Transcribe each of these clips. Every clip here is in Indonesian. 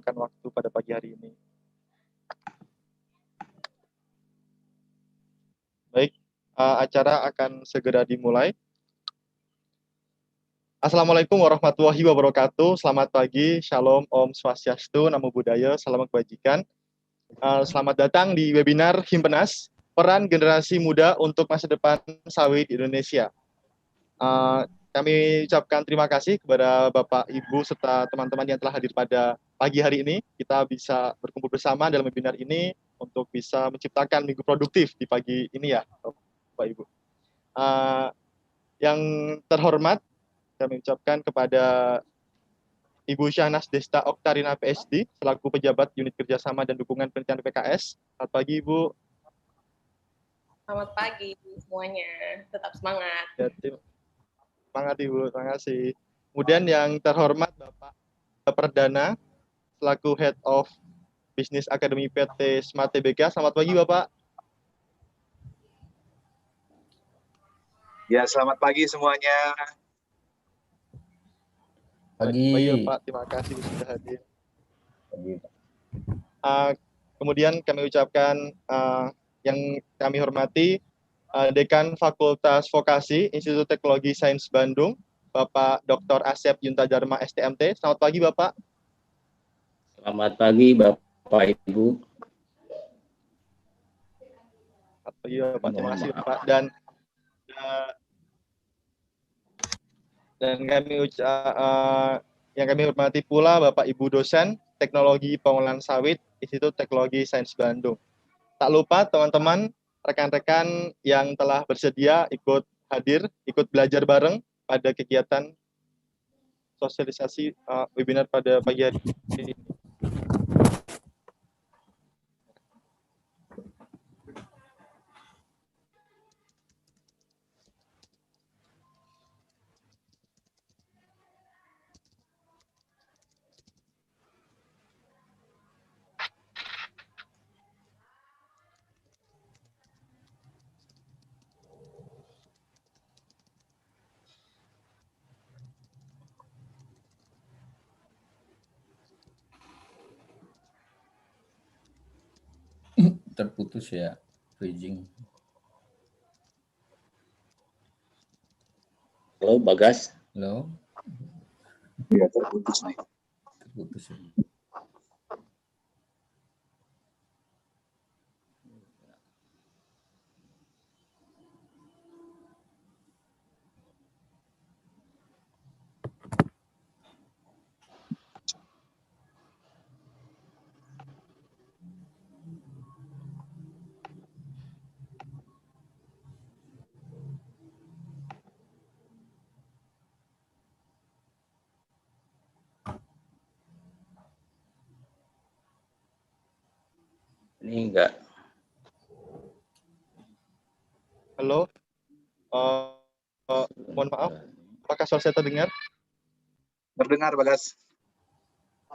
meluangkan waktu pada pagi hari ini. Baik, acara akan segera dimulai. Assalamualaikum warahmatullahi wabarakatuh. Selamat pagi, Shalom, Om Swastiastu, Namo Buddhaya, Salam Kebajikan. Selamat datang di webinar Himpenas, Peran Generasi Muda untuk Masa Depan Sawit Indonesia. Kami ucapkan terima kasih kepada Bapak, Ibu, serta teman-teman yang telah hadir pada pagi hari ini. Kita bisa berkumpul bersama dalam webinar ini untuk bisa menciptakan minggu produktif di pagi ini ya, Bapak, Ibu. Yang terhormat, kami ucapkan kepada Ibu Syahnas Desta Oktarina PSD, selaku Pejabat Unit Kerjasama dan Dukungan Penelitian PKS. Selamat pagi, Ibu. Selamat pagi semuanya, tetap semangat. Ya, semangat Ibu, terima kasih. Kemudian yang terhormat Bapak Perdana, selaku Head of Business Academy PT Smart Tbk. Selamat pagi Bapak. Ya, selamat pagi semuanya. Pagi Bapak, terima kasih sudah hadir. Kemudian kami ucapkan yang kami hormati Dekan Fakultas Vokasi Institut Teknologi Sains Bandung, Bapak Dr. Asep Yunta Dharma STMT. Selamat pagi Bapak. Selamat pagi Bapak Ibu. Selamat pagi Bapak, terima kasih Bapak. Dan yang kami hormati pula Bapak Ibu dosen Teknologi Pengolahan Sawit Institut Teknologi Sains Bandung. Tak lupa teman-teman, rekan-rekan yang telah bersedia ikut hadir, ikut belajar bareng pada kegiatan sosialisasi webinar pada pagi hari ini. Terputus ya, bridging. Halo, Bagas. Halo. Iya, terputus nih. Terputus ya. Ini enggak. Halo, mohon maaf, apakah suara saya terdengar? Terdengar, Bagas.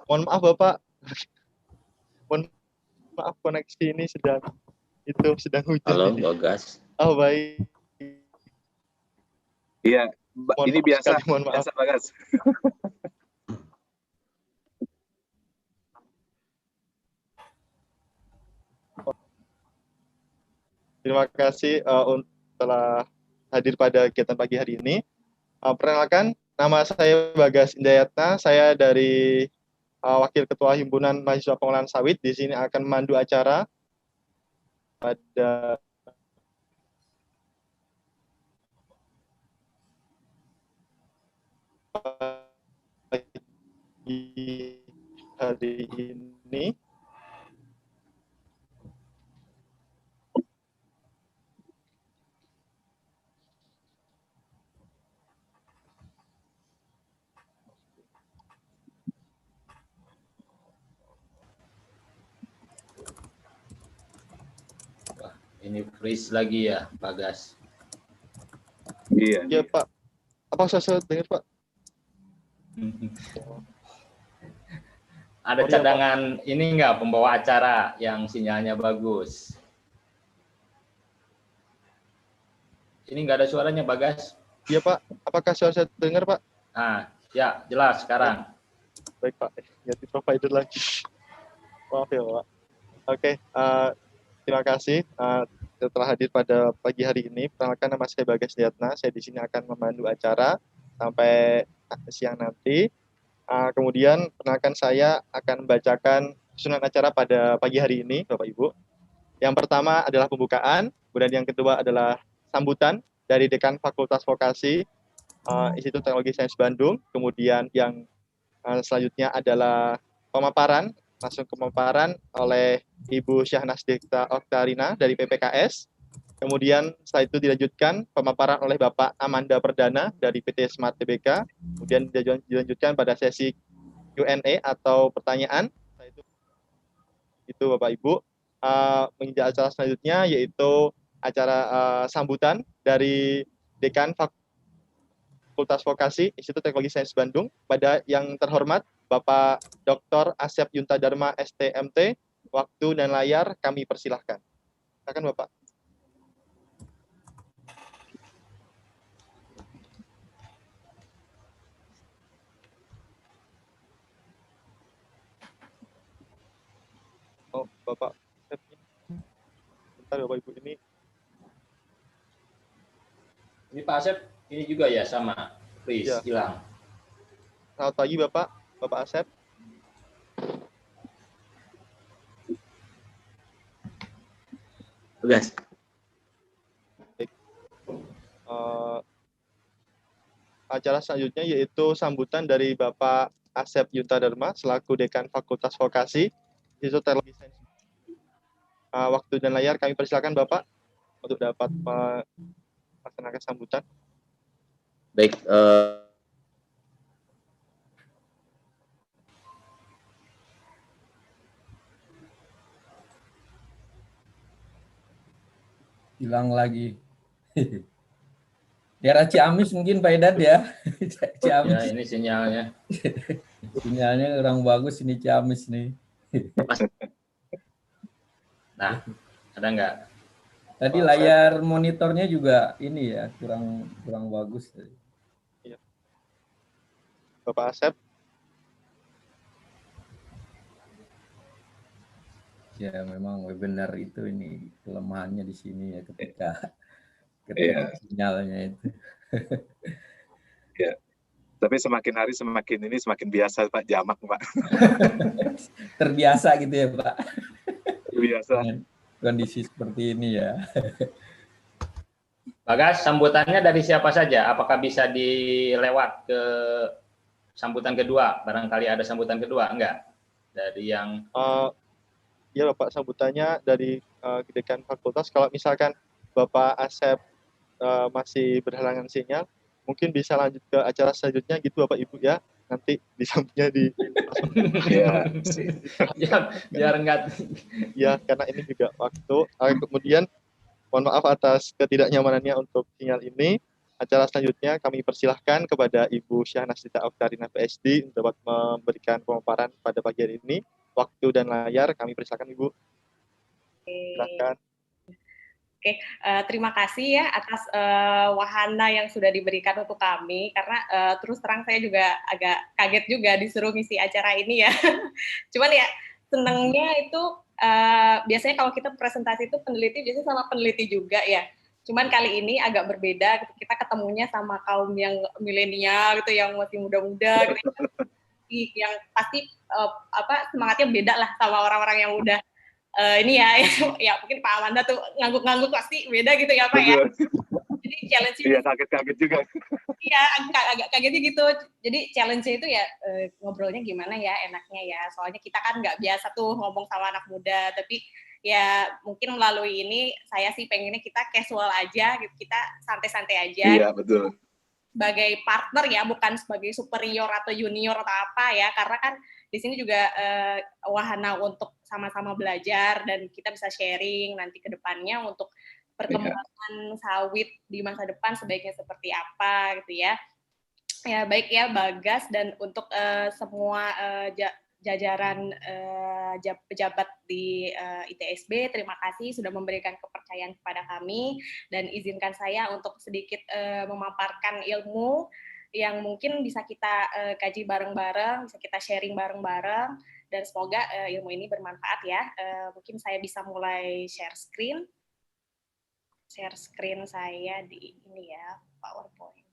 Mohon maaf Bapak, mohon maaf koneksi ini sedang hujan. Halo, ini. Bagas. Oh baik. Iya, ini biasa, mohon maaf. biasa Bagas. Terima kasih telah hadir pada kegiatan pagi hari ini. Perkenalkan, nama saya Bagas Indayatna. Saya dari Wakil Ketua Himpunan Mahasiswa Pengolahan Sawit. Di sini akan memandu acara pada pagi hari ini. Ini freeze lagi ya, Bagas. Iya. Ya Pak, apa saya dengar Pak? Ada cadangan ini enggak pembawa acara yang sinyalnya bagus? Ini enggak ada suaranya, Bagas. Iya Pak, apakah suara saya dengar Pak? Nah, ya jelas sekarang. Baik Pak, ganti provider lagi. Maaf ya Pak. Oke, terima kasih telah hadir pada pagi hari ini. Perkenalkan, nama saya Bagas Diatna. Saya di sini akan memandu acara sampai siang nanti. Kemudian perkenalkan, saya akan membacakan susunan acara pada pagi hari ini, Bapak Ibu. Yang pertama adalah pembukaan, kemudian yang kedua adalah sambutan dari Dekan Fakultas Vokasi Institut Teknologi Sains Bandung. Kemudian yang selanjutnya adalah pemaparan, langsung ke pemaparan oleh Ibu Syahnas Dikta Oktarina dari PPKS. Kemudian setelah itu dilanjutkan pemaparan oleh Bapak Amanda Perdana dari PT Smart Tbk. Kemudian dilanjutkan pada sesi Q&A atau pertanyaan. Setelah itu Bapak Ibu, menginjak acara selanjutnya yaitu acara sambutan dari Dekan Fakultas Vokasi Institut Teknologi Sains Bandung pada yang terhormat Bapak Dr. Asep Yunta Dharma STMT. Waktu dan layar kami persilahkan. Silakan Bapak. Oh, Bapak. Bentar Bapak Ibu ini. Ini Pak Asep, ini juga ya sama. Please, Ya. hilang. Selamat pagi Bapak, Bapak Asep. Bagas. Acara selanjutnya yaitu sambutan dari Bapak Asep Yunta Dharma selaku Dekan Fakultas Vokasi Institut Teknologi Sains. Waktu dan layar kami persilakan Bapak untuk dapat melaksanakan sambutan. Baik, Hilang lagi. Daerah Ciamis mungkin Pak Edan ya. Ya, Ciamis. ini sinyalnya. Sinyalnya kurang bagus ini Ciamis nih. Nah, ada nggak? Tadi layar monitornya juga ini ya, kurang bagus. Bapak Asep. Ya memang webinar itu ini kelemahannya di sini ya ketika sinyalnya itu. Ya. Tapi semakin hari semakin biasa Pak, jamak Pak. Terbiasa gitu ya Pak. Biasa. Dengan kondisi seperti ini ya. Bagas, sambutannya dari siapa saja? Apakah bisa dilewat ke sambutan kedua? Barangkali ada sambutan kedua, enggak? Dari yang... Ya Bapak, sambutannya dari Dekan Fakultas. Kalau misalkan Bapak Asep masih berhalangan sinyal, mungkin bisa lanjut ke acara selanjutnya gitu Bapak Ibu ya. Nanti disambungnya di biar enggak. Ya, karena ini juga waktu. Kemudian mohon maaf atas ketidaknyamanannya untuk sinyal ini. Acara selanjutnya kami persilahkan kepada Ibu Syahnas Dikta Oktarina PhD untuk dapat memberikan pemaparan pada pagi hari ini. Waktu dan layar kami persilahkan Ibu. Silakan. Oke, terima kasih ya atas wahana yang sudah diberikan untuk kami, karena terus terang saya juga agak kaget juga disuruh ngisi acara ini ya. Cuman ya senangnya itu biasanya kalau kita presentasi itu peneliti biasanya sama peneliti juga ya. Cuman kali ini agak berbeda, kita ketemunya sama kaum yang milenial gitu, yang masih muda-muda gitu, yang pasti semangatnya beda lah sama orang-orang yang udah ini ya mungkin Pak Amanda tuh ngangguk-ngangguk pasti beda gitu ya Pak ya. Jadi challenge-nya Iya, kaget-kaget juga. Iya, agak kagetnya gitu. Jadi challenge-nya itu ya ngobrolnya gimana ya enaknya ya. Soalnya kita kan nggak biasa tuh ngomong sama anak muda, tapi ya mungkin melalui ini saya sih pengennya kita casual aja gitu, kita santai-santai aja. Iya, betul. Sebagai partner ya, bukan sebagai superior atau junior atau apa ya, karena kan di sini juga wahana untuk sama-sama belajar dan kita bisa sharing nanti ke depannya untuk perkembangan sawit di masa depan sebaiknya seperti apa gitu ya. Ya baik ya Bagas, dan untuk semua jajaran pejabat di ITSB, terima kasih sudah memberikan kepercayaan kepada kami, dan izinkan saya untuk sedikit memaparkan ilmu yang mungkin bisa kita kaji bareng-bareng, bisa kita sharing bareng-bareng, dan semoga ilmu ini bermanfaat ya. Mungkin saya bisa mulai share screen saya di ini ya, PowerPoint.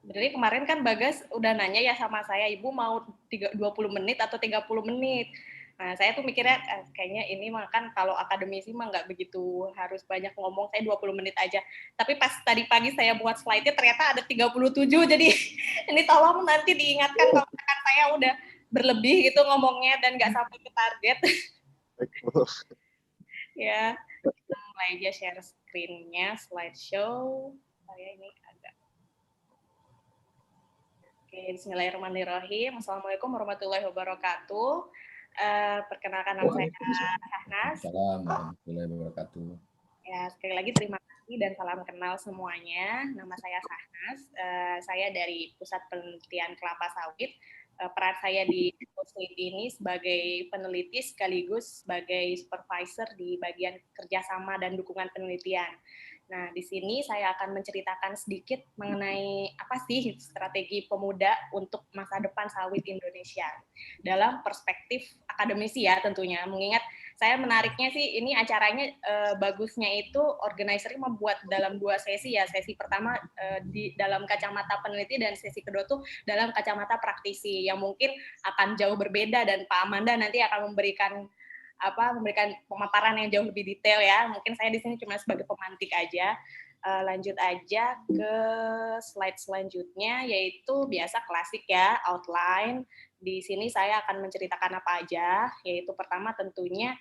Sebenarnya kemarin kan Bagas udah nanya ya sama saya, Ibu mau 20 menit atau 30 menit. Nah, saya tuh mikirnya kayaknya ini mah kan kalau akademisi mah nggak begitu harus banyak ngomong, saya 20 menit aja. Tapi pas tadi pagi saya buat slide-nya ternyata ada 37, jadi ini tolong nanti diingatkan kalau misalkan saya udah berlebih gitu ngomongnya dan nggak sampai ke target. Ya, kita mulai aja share screen-nya, slideshow. Saya ini agak... Oke, bismillahirrahmanirrahim. Assalamualaikum warahmatullahi wabarakatuh. Perkenalkan nama saya Sahnas. Assalamualaikum warahmatullahi wabarakatuh. Ya, sekali lagi terima kasih dan salam kenal semuanya. Nama saya Sahnas. Saya dari Pusat Penelitian Kelapa Sawit. Peran saya di Puslit ini sebagai peneliti sekaligus sebagai supervisor di bagian kerjasama dan dukungan penelitian. Nah, di sini saya akan menceritakan sedikit mengenai apa sih strategi pemuda untuk masa depan sawit Indonesia dalam perspektif akademisi ya tentunya. Mengingat saya menariknya sih ini acaranya bagusnya itu organizer membuat dalam 2 sesi ya. Sesi pertama di dalam kacamata peneliti dan sesi kedua tuh dalam kacamata praktisi yang mungkin akan jauh berbeda, dan Pak Amanda nanti akan memberikan pemaparan yang jauh lebih detail ya. Mungkin saya di sini cuma sebagai pemantik aja. Lanjut aja ke slide selanjutnya, yaitu biasa klasik ya, outline. Di sini saya akan menceritakan apa aja, yaitu pertama tentunya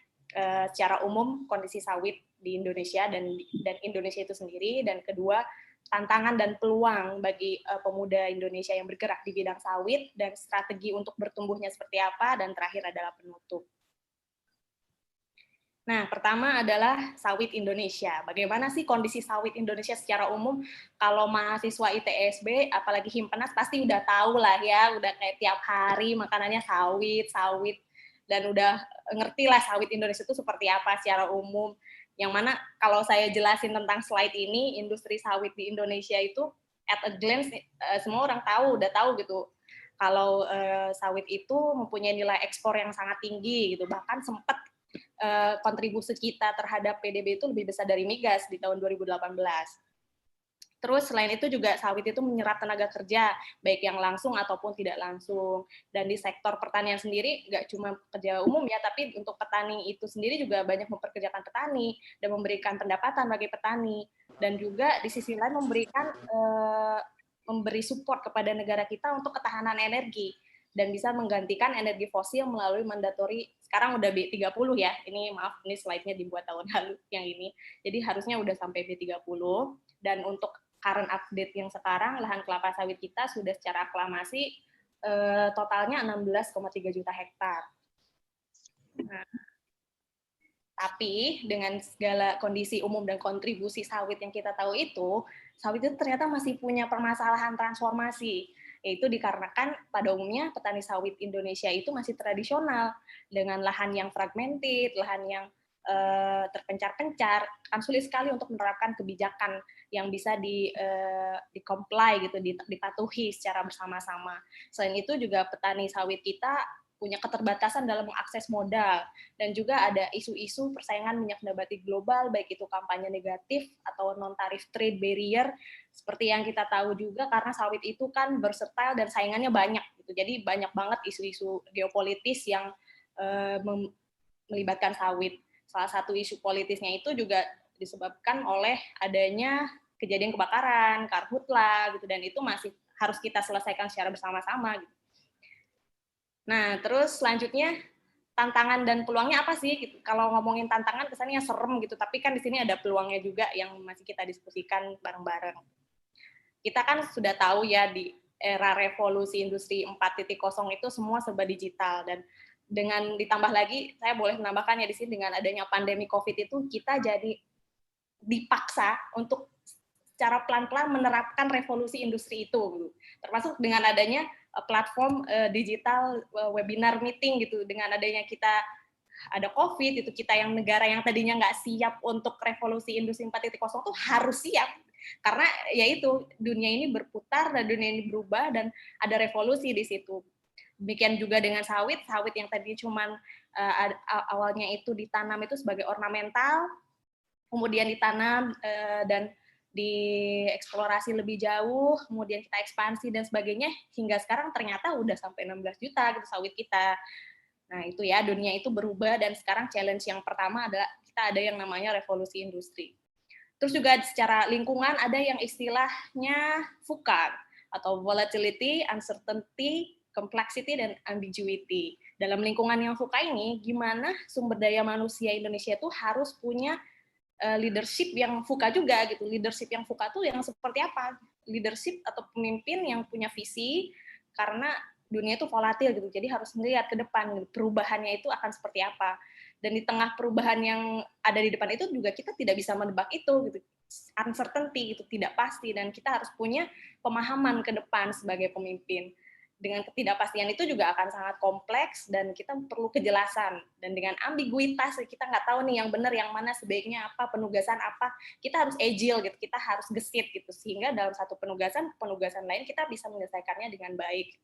secara umum kondisi sawit di Indonesia dan Indonesia itu sendiri, dan kedua tantangan dan peluang bagi pemuda Indonesia yang bergerak di bidang sawit dan strategi untuk bertumbuhnya seperti apa, dan terakhir adalah penutup. Nah, pertama adalah sawit Indonesia. Bagaimana sih kondisi sawit Indonesia secara umum? Kalau mahasiswa ITSB, apalagi Himpenas, pasti udah tahu lah ya, udah kayak tiap hari makanannya sawit, dan udah ngerti lah sawit Indonesia itu seperti apa secara umum. Yang mana kalau saya jelasin tentang slide ini, industri sawit di Indonesia itu at a glance, semua orang udah tahu gitu. Kalau sawit itu mempunyai nilai ekspor yang sangat tinggi gitu, bahkan sempat kontribusi kita terhadap PDB itu lebih besar dari migas di tahun 2018. Terus selain itu juga sawit itu menyerap tenaga kerja, baik yang langsung ataupun tidak langsung. Dan di sektor pertanian sendiri, nggak cuma kerja umum ya, tapi untuk petani itu sendiri juga banyak memperkerjakan petani dan memberikan pendapatan bagi petani. Dan juga di sisi lain memberi support kepada negara kita untuk ketahanan energi dan bisa menggantikan energi fosil melalui mandatory, sekarang udah B30 ya, ini maaf, ini slide-nya dibuat tahun lalu yang ini, jadi harusnya udah sampai B30, dan untuk current update yang sekarang, lahan kelapa sawit kita sudah secara aklamasi totalnya 16,3 juta hektar. Nah, tapi dengan segala kondisi umum dan kontribusi sawit yang kita tahu itu, sawit itu ternyata masih punya permasalahan transformasi, yaitu dikarenakan pada umumnya petani sawit Indonesia itu masih tradisional dengan lahan yang fragmented, lahan yang terpencar-pencar, kan sulit sekali untuk menerapkan kebijakan yang bisa di-comply gitu, dipatuhi secara bersama-sama. Selain itu juga petani sawit kita punya keterbatasan dalam mengakses modal, dan juga ada isu-isu persaingan minyak nabati global, baik itu kampanye negatif atau non-tarif trade barrier, seperti yang kita tahu juga karena sawit itu kan versatile dan saingannya banyak, gitu. Jadi banyak banget isu-isu geopolitis yang melibatkan sawit. Salah satu isu politisnya itu juga disebabkan oleh adanya kejadian kebakaran, karhutla, gitu, dan itu masih harus kita selesaikan secara bersama-sama, gitu. Nah, terus selanjutnya tantangan dan peluangnya apa sih? Gitu. Kalau ngomongin tantangan kesannya serem gitu, tapi kan di sini ada peluangnya juga yang masih kita diskusikan bareng-bareng. Kita kan sudah tahu ya di era revolusi industri 4.0 itu semua serba digital, dan dengan ditambah lagi, saya boleh menambahkan ya di sini, dengan adanya pandemi COVID itu kita jadi dipaksa untuk secara pelan-pelan menerapkan revolusi industri itu, termasuk dengan adanya platform digital webinar meeting gitu, dengan adanya kita ada COVID, itu kita yang negara yang tadinya nggak siap untuk revolusi industri 4.0 tuh harus siap. Karena ya itu, dunia ini berputar dan dunia ini berubah dan ada revolusi di situ. Demikian juga dengan sawit yang tadi cuman awalnya itu ditanam itu sebagai ornamental, kemudian ditanam dan dieksplorasi lebih jauh, kemudian kita ekspansi dan sebagainya, hingga sekarang ternyata udah sampai 16 juta gitu sawit kita. Nah itu ya, dunia itu berubah dan sekarang challenge yang pertama adalah kita ada yang namanya revolusi industri. Terus juga secara lingkungan ada yang istilahnya VUCA atau volatility, uncertainty, complexity, dan ambiguity. Dalam lingkungan yang VUCA ini, gimana sumber daya manusia Indonesia itu harus punya leadership yang VUCA juga gitu. Leadership yang VUCA itu yang seperti apa? Leadership atau pemimpin yang punya visi, karena dunia itu volatil gitu. Jadi harus melihat ke depan gitu. Perubahannya itu akan seperti apa. Dan di tengah perubahan yang ada di depan itu juga kita tidak bisa menebak itu gitu. Uncertainty itu tidak pasti dan kita harus punya pemahaman ke depan sebagai pemimpin. Dengan ketidakpastian itu juga akan sangat kompleks dan kita perlu kejelasan. Dan dengan ambiguitas kita nggak tahu nih yang benar yang mana, sebaiknya apa, penugasan apa, kita harus agile gitu, kita harus gesit gitu, sehingga dalam satu penugasan lain kita bisa menyelesaikannya dengan baik.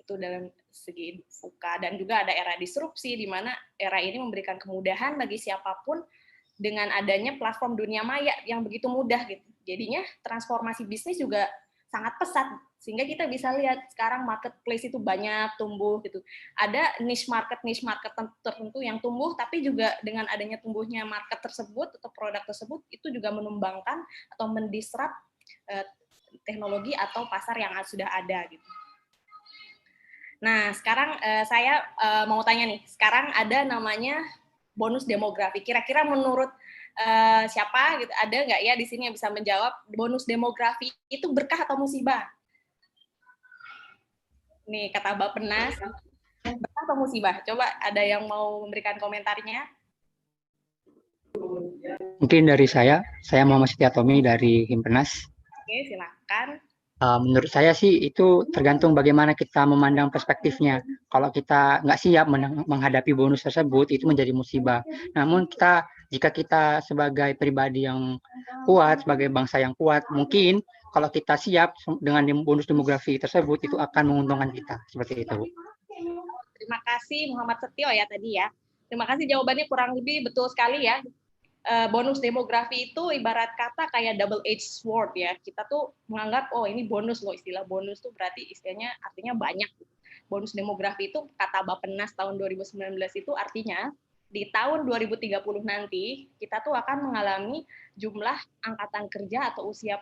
Itu dalam segi VUCA. Dan juga ada era disrupsi, di mana era ini memberikan kemudahan bagi siapapun dengan adanya platform dunia maya yang begitu mudah gitu. Jadinya transformasi bisnis juga sangat pesat, sehingga kita bisa lihat sekarang marketplace itu banyak tumbuh gitu. Ada niche market tertentu yang tumbuh, tapi juga dengan adanya tumbuhnya market tersebut atau produk tersebut itu juga menumbangkan atau mendisrupt teknologi atau pasar yang sudah ada gitu. Nah, sekarang saya mau tanya nih, sekarang ada namanya bonus demografi. Kira-kira menurut siapa gitu, ada nggak ya di sini yang bisa menjawab bonus demografi itu berkah atau musibah? Nih, kata Bappenas, berkah atau musibah? Coba ada yang mau memberikan komentarnya? Mungkin dari saya Muhammad Setiatomi dari Himpenas. Oke, silakan. Menurut saya sih itu tergantung bagaimana kita memandang perspektifnya. Kalau kita nggak siap menghadapi bonus tersebut, itu menjadi musibah. Namun jika kita sebagai pribadi yang kuat, sebagai bangsa yang kuat, mungkin kalau kita siap dengan bonus demografi tersebut, itu akan menguntungkan kita. Seperti itu. Terima kasih Muhammad Setio ya tadi ya. Terima kasih, jawabannya kurang lebih betul sekali ya. Bonus demografi itu ibarat kata kayak double edged sword ya. Kita tuh menganggap oh ini bonus loh, istilah bonus tuh berarti istilahnya artinya banyak. Bonus demografi itu kata Bappenas tahun 2019 itu artinya di tahun 2030 nanti kita tuh akan mengalami jumlah angkatan kerja atau usia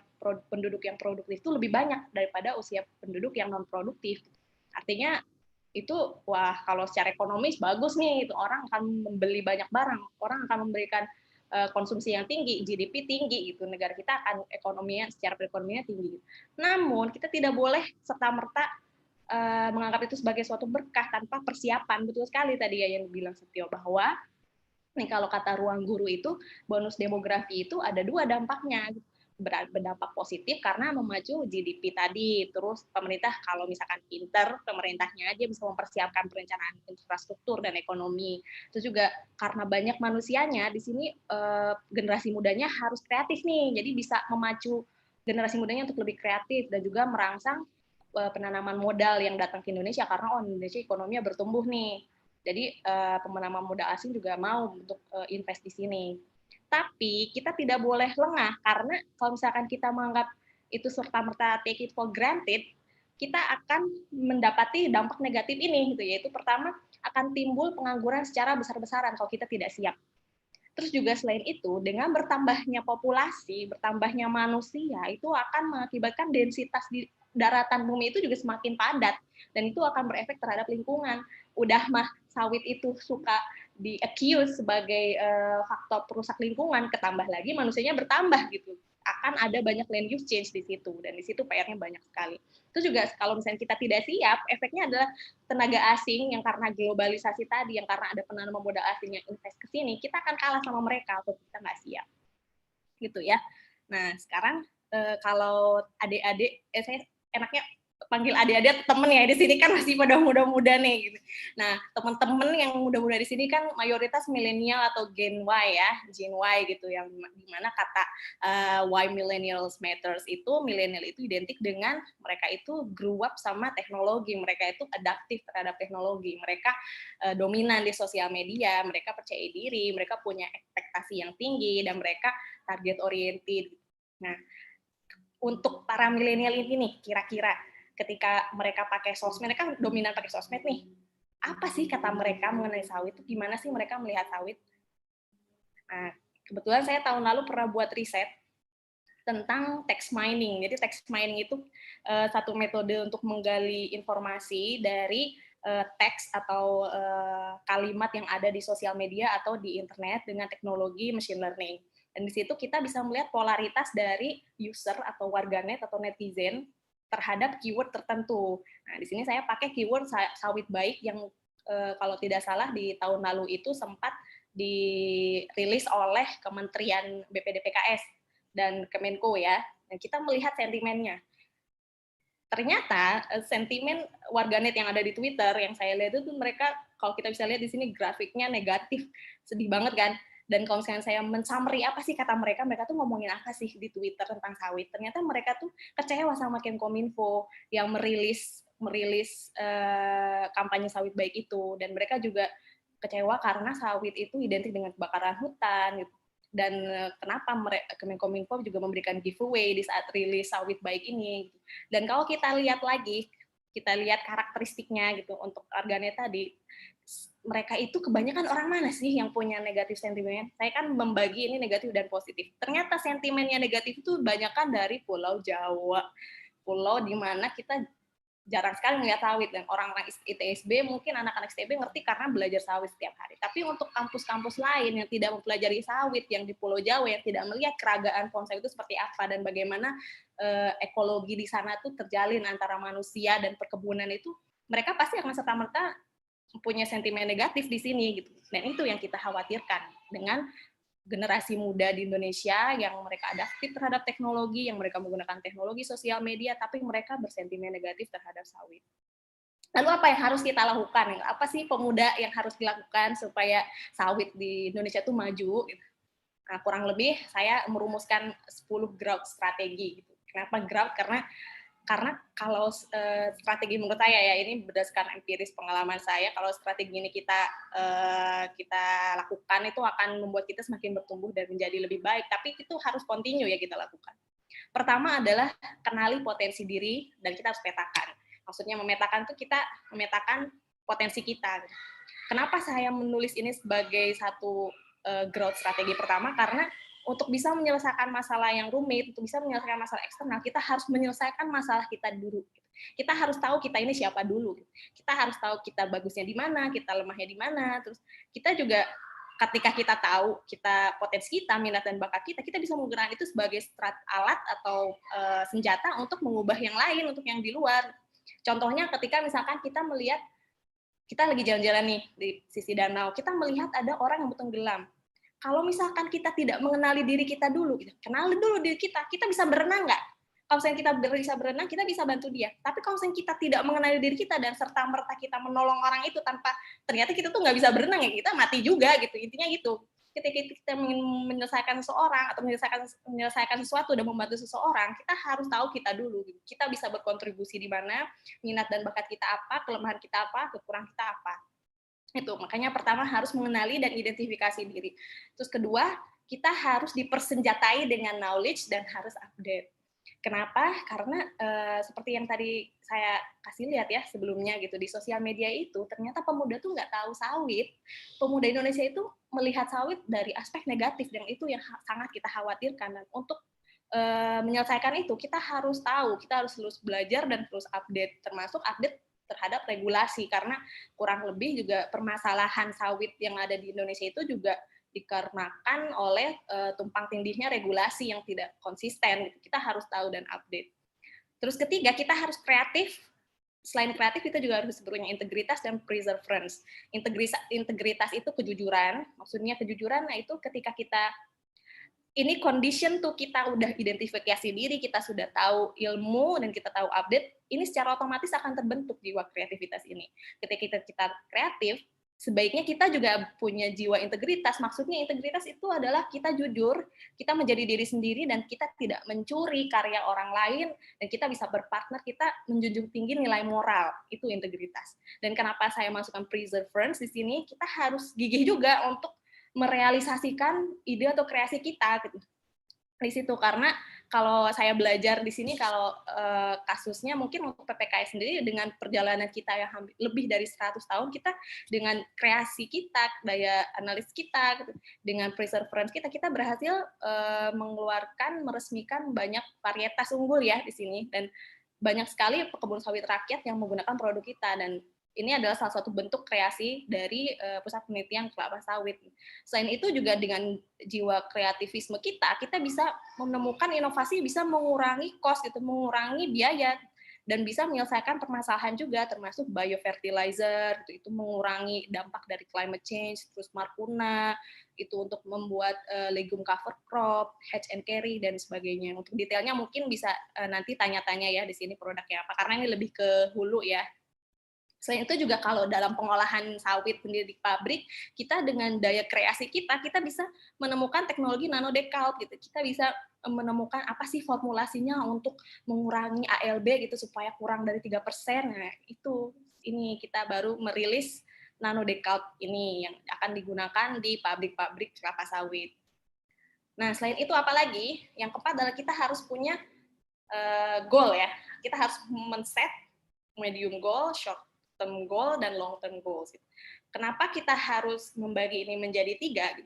penduduk yang produktif itu lebih banyak daripada usia penduduk yang non produktif. Artinya itu wah, kalau secara ekonomis bagus nih, itu orang akan membeli banyak barang, orang akan memberikan konsumsi yang tinggi, GDP tinggi gitu, negara kita akan ekonominya secara perekonomiannya tinggi. Namun kita tidak boleh serta-merta menganggap itu sebagai suatu berkah tanpa persiapan. Betul sekali tadi ya yang bilang Setio, bahwa nih kalau kata Ruang Guru itu bonus demografi itu ada dua dampaknya. Berdampak positif karena memacu GDP tadi, terus pemerintah kalau misalkan pinter, pemerintahnya aja bisa mempersiapkan perencanaan infrastruktur dan ekonomi. Terus juga karena banyak manusianya di sini generasi mudanya harus kreatif nih, jadi bisa memacu generasi mudanya untuk lebih kreatif dan juga merangsang penanaman modal yang datang ke Indonesia karena Indonesia ekonominya bertumbuh nih. Jadi penanaman modal asing juga mau untuk invest di sini. Tapi kita tidak boleh lengah karena kalau misalkan kita menganggap itu serta-merta take it for granted, kita akan mendapati dampak negatif ini gitu, yaitu pertama akan timbul pengangguran secara besar-besaran kalau kita tidak siap. Terus juga selain itu, dengan bertambahnya populasi, bertambahnya manusia, itu akan mengakibatkan densitas di daratan bumi itu juga semakin padat, dan itu akan berefek terhadap lingkungan. Udah mah sawit itu suka di-accuse sebagai faktor perusak lingkungan, ketambah lagi manusianya bertambah gitu. Akan ada banyak land use change di situ, dan di situ PR-nya banyak sekali. Itu juga kalau misalnya kita tidak siap, efeknya adalah tenaga asing yang karena globalisasi tadi, yang karena ada penanaman modal asing yang invest ke sini, kita akan kalah sama mereka kalau kita nggak siap. Gitu ya. Nah, sekarang kalau adik-adik, saya enaknya panggil adik-adik temen ya, di sini kan masih pada muda-muda nih gitu. Nah, teman-teman yang muda-muda di sini kan mayoritas milenial atau Gen Y ya, Gen Y gitu, yang dimana kata why millennials matters itu, milenial itu identik dengan mereka itu grew up sama teknologi, mereka itu adaptif terhadap teknologi, mereka dominan di sosial media, mereka percaya diri, mereka punya ekspektasi yang tinggi, dan mereka target oriented. Nah, untuk para milenial ini nih, kira-kira ketika mereka pakai sosmed, mereka dominan pakai sosmed nih, apa sih kata mereka mengenai sawit? Gimana sih mereka melihat sawit? Nah, kebetulan saya tahun lalu pernah buat riset tentang text mining. Jadi text mining itu satu metode untuk menggali informasi dari teks atau kalimat yang ada di sosial media atau di internet dengan teknologi machine learning. Dan di situ kita bisa melihat polaritas dari user atau warganet atau netizen terhadap keyword tertentu. Nah, di sini saya pakai keyword sawit baik yang kalau tidak salah di tahun lalu itu sempat dirilis oleh Kementerian BPDPKS dan Kemenko ya. Dan kita melihat sentimennya. Ternyata sentimen warganet yang ada di Twitter yang saya lihat itu mereka, kalau kita bisa lihat di sini grafiknya negatif, sedih banget kan. Dan kalau misalnya saya men-summary apa sih kata mereka tuh ngomongin apa sih di Twitter tentang sawit. Ternyata mereka tuh kecewa sama Kemkominfo yang merilis kampanye sawit baik itu. Dan mereka juga kecewa karena sawit itu identik dengan kebakaran hutan gitu. Dan kenapa Kemenkominfo juga memberikan giveaway di saat rilis sawit baik ini. Dan kalau kita lihat lagi, kita lihat karakteristiknya gitu untuk warganet tadi, mereka itu kebanyakan orang mana sih yang punya negatif sentimen? Saya kan membagi ini negatif dan positif. Ternyata sentimennya negatif itu kebanyakan dari Pulau Jawa. Pulau di mana kita jarang sekali melihat sawit, dan orang-orang ITSB mungkin anak-anak ITSB ngerti karena belajar sawit setiap hari. Tapi untuk kampus-kampus lain yang tidak mempelajari sawit, yang di Pulau Jawa yang tidak melihat keragaan pohon sawit itu seperti apa dan bagaimana ekologi di sana tuh terjalin antara manusia dan perkebunan itu, mereka pasti akan serta-merta punya sentimen negatif di sini gitu. Dan itu yang kita khawatirkan dengan generasi muda di Indonesia yang mereka adaptif terhadap teknologi, yang mereka menggunakan teknologi sosial media, tapi mereka bersentimen negatif terhadap sawit. Lalu apa yang harus kita lakukan? Apa sih pemuda yang harus dilakukan supaya sawit di Indonesia itu maju? Nah, kurang lebih saya merumuskan 10 growth strategi. Kenapa growth? Karena kalau strategi menurut saya ya, ini berdasarkan empiris pengalaman saya, kalau strategi ini kita lakukan itu akan membuat kita semakin bertumbuh dan menjadi lebih baik, tapi itu harus continue ya kita lakukan. Pertama adalah kenali potensi diri dan kita harus petakan. Maksudnya memetakan itu kita memetakan potensi kita. Kenapa saya menulis ini sebagai satu growth strategi pertama? Karena untuk bisa menyelesaikan masalah yang rumit, untuk bisa menyelesaikan masalah eksternal, kita harus menyelesaikan masalah kita dulu. Kita harus tahu kita ini siapa dulu. Kita harus tahu kita bagusnya di mana, kita lemahnya di mana. Terus kita juga ketika kita tahu kita potensi kita, minat dan bakat kita bisa menggunakan itu sebagai alat atau senjata untuk mengubah yang lain, untuk yang di luar. Contohnya ketika misalkan kita melihat, kita lagi jalan-jalan nih di sisi danau, kita melihat ada orang yang tenggelam. Kalau misalkan kita tidak mengenali diri kita dulu, kenali dulu diri kita bisa berenang nggak? Kalau misalnya kita bisa berenang, kita bisa bantu dia. Tapi kalau misalnya kita tidak mengenali diri kita dan serta-merta kita menolong orang itu tanpa, ternyata kita tuh nggak bisa berenang, ya kita mati juga gitu. Intinya gitu. Ketika kita ingin menyelesaikan seseorang atau menyelesaikan sesuatu dan membantu seseorang, kita harus tahu kita dulu. Kita bisa berkontribusi di mana, minat dan bakat kita apa, kelemahan kita apa, kekurangan kita apa. Itu makanya pertama harus mengenali dan identifikasi diri. Terus kedua, kita harus dipersenjatai dengan knowledge dan harus update. Kenapa? Karena seperti yang tadi saya kasih lihat ya sebelumnya gitu, di sosial media itu ternyata pemuda tuh nggak tahu sawit. Pemuda Indonesia itu melihat sawit dari aspek negatif, dan itu yang sangat kita khawatirkan. Dan untuk menyelesaikan itu kita harus tahu, kita harus terus belajar dan terus update, termasuk update terhadap regulasi, karena kurang lebih juga permasalahan sawit yang ada di Indonesia itu juga dikarenakan oleh tumpang tindihnya regulasi yang tidak konsisten. Kita harus tahu dan update. Terus ketiga, kita harus kreatif. Selain kreatif, kita juga harus punya integritas dan perseverance. Integritas itu kejujuran. Maksudnya kejujuran, nah itu ketika kita ini condition tuh kita udah identifikasi diri, kita sudah tahu ilmu dan kita tahu update, ini secara otomatis akan terbentuk jiwa kreativitas ini. Ketika kita kreatif, sebaiknya kita juga punya jiwa integritas. Maksudnya integritas itu adalah kita jujur, kita menjadi diri sendiri dan kita tidak mencuri karya orang lain dan kita bisa berpartner, kita menjunjung tinggi nilai moral. Itu integritas. Dan kenapa saya masukkan perseverance di sini, kita harus gigih juga untuk merealisasikan ide atau kreasi kita gitu. Di situ, karena kalau saya belajar di sini, kalau kasusnya mungkin untuk PPKS sendiri dengan perjalanan kita yang lebih dari 100 tahun, kita dengan kreasi kita, daya analis kita, gitu, dengan perseverance kita berhasil mengeluarkan, meresmikan banyak varietas unggul ya di sini, dan banyak sekali kebun sawit rakyat yang menggunakan produk kita, dan ini adalah salah satu bentuk kreasi dari pusat penelitian kelapa sawit. Selain itu juga dengan jiwa kreativisme kita bisa menemukan inovasi, bisa mengurangi cost, gitu, mengurangi biaya, dan bisa menyelesaikan permasalahan juga, termasuk biofertilizer, itu mengurangi dampak dari climate change, terus marpuna, itu untuk membuat legume cover crop, hatch and carry, dan sebagainya. Untuk detailnya mungkin bisa nanti tanya-tanya ya di sini produknya apa, karena ini lebih ke hulu ya. Selain itu juga kalau dalam pengolahan sawit sendiri di pabrik, kita dengan daya kreasi kita bisa menemukan teknologi nanodecalb gitu. Kita bisa menemukan apa sih formulasinya untuk mengurangi ALB gitu supaya kurang dari 3%. Nah, ini kita baru merilis nanodecalb ini yang akan digunakan di pabrik-pabrik kelapa sawit. Nah, selain itu apa lagi? Yang keempat adalah kita harus punya goal ya. Kita harus men-set medium goal, short term goal, dan long term goals. Kenapa kita harus membagi ini menjadi 3?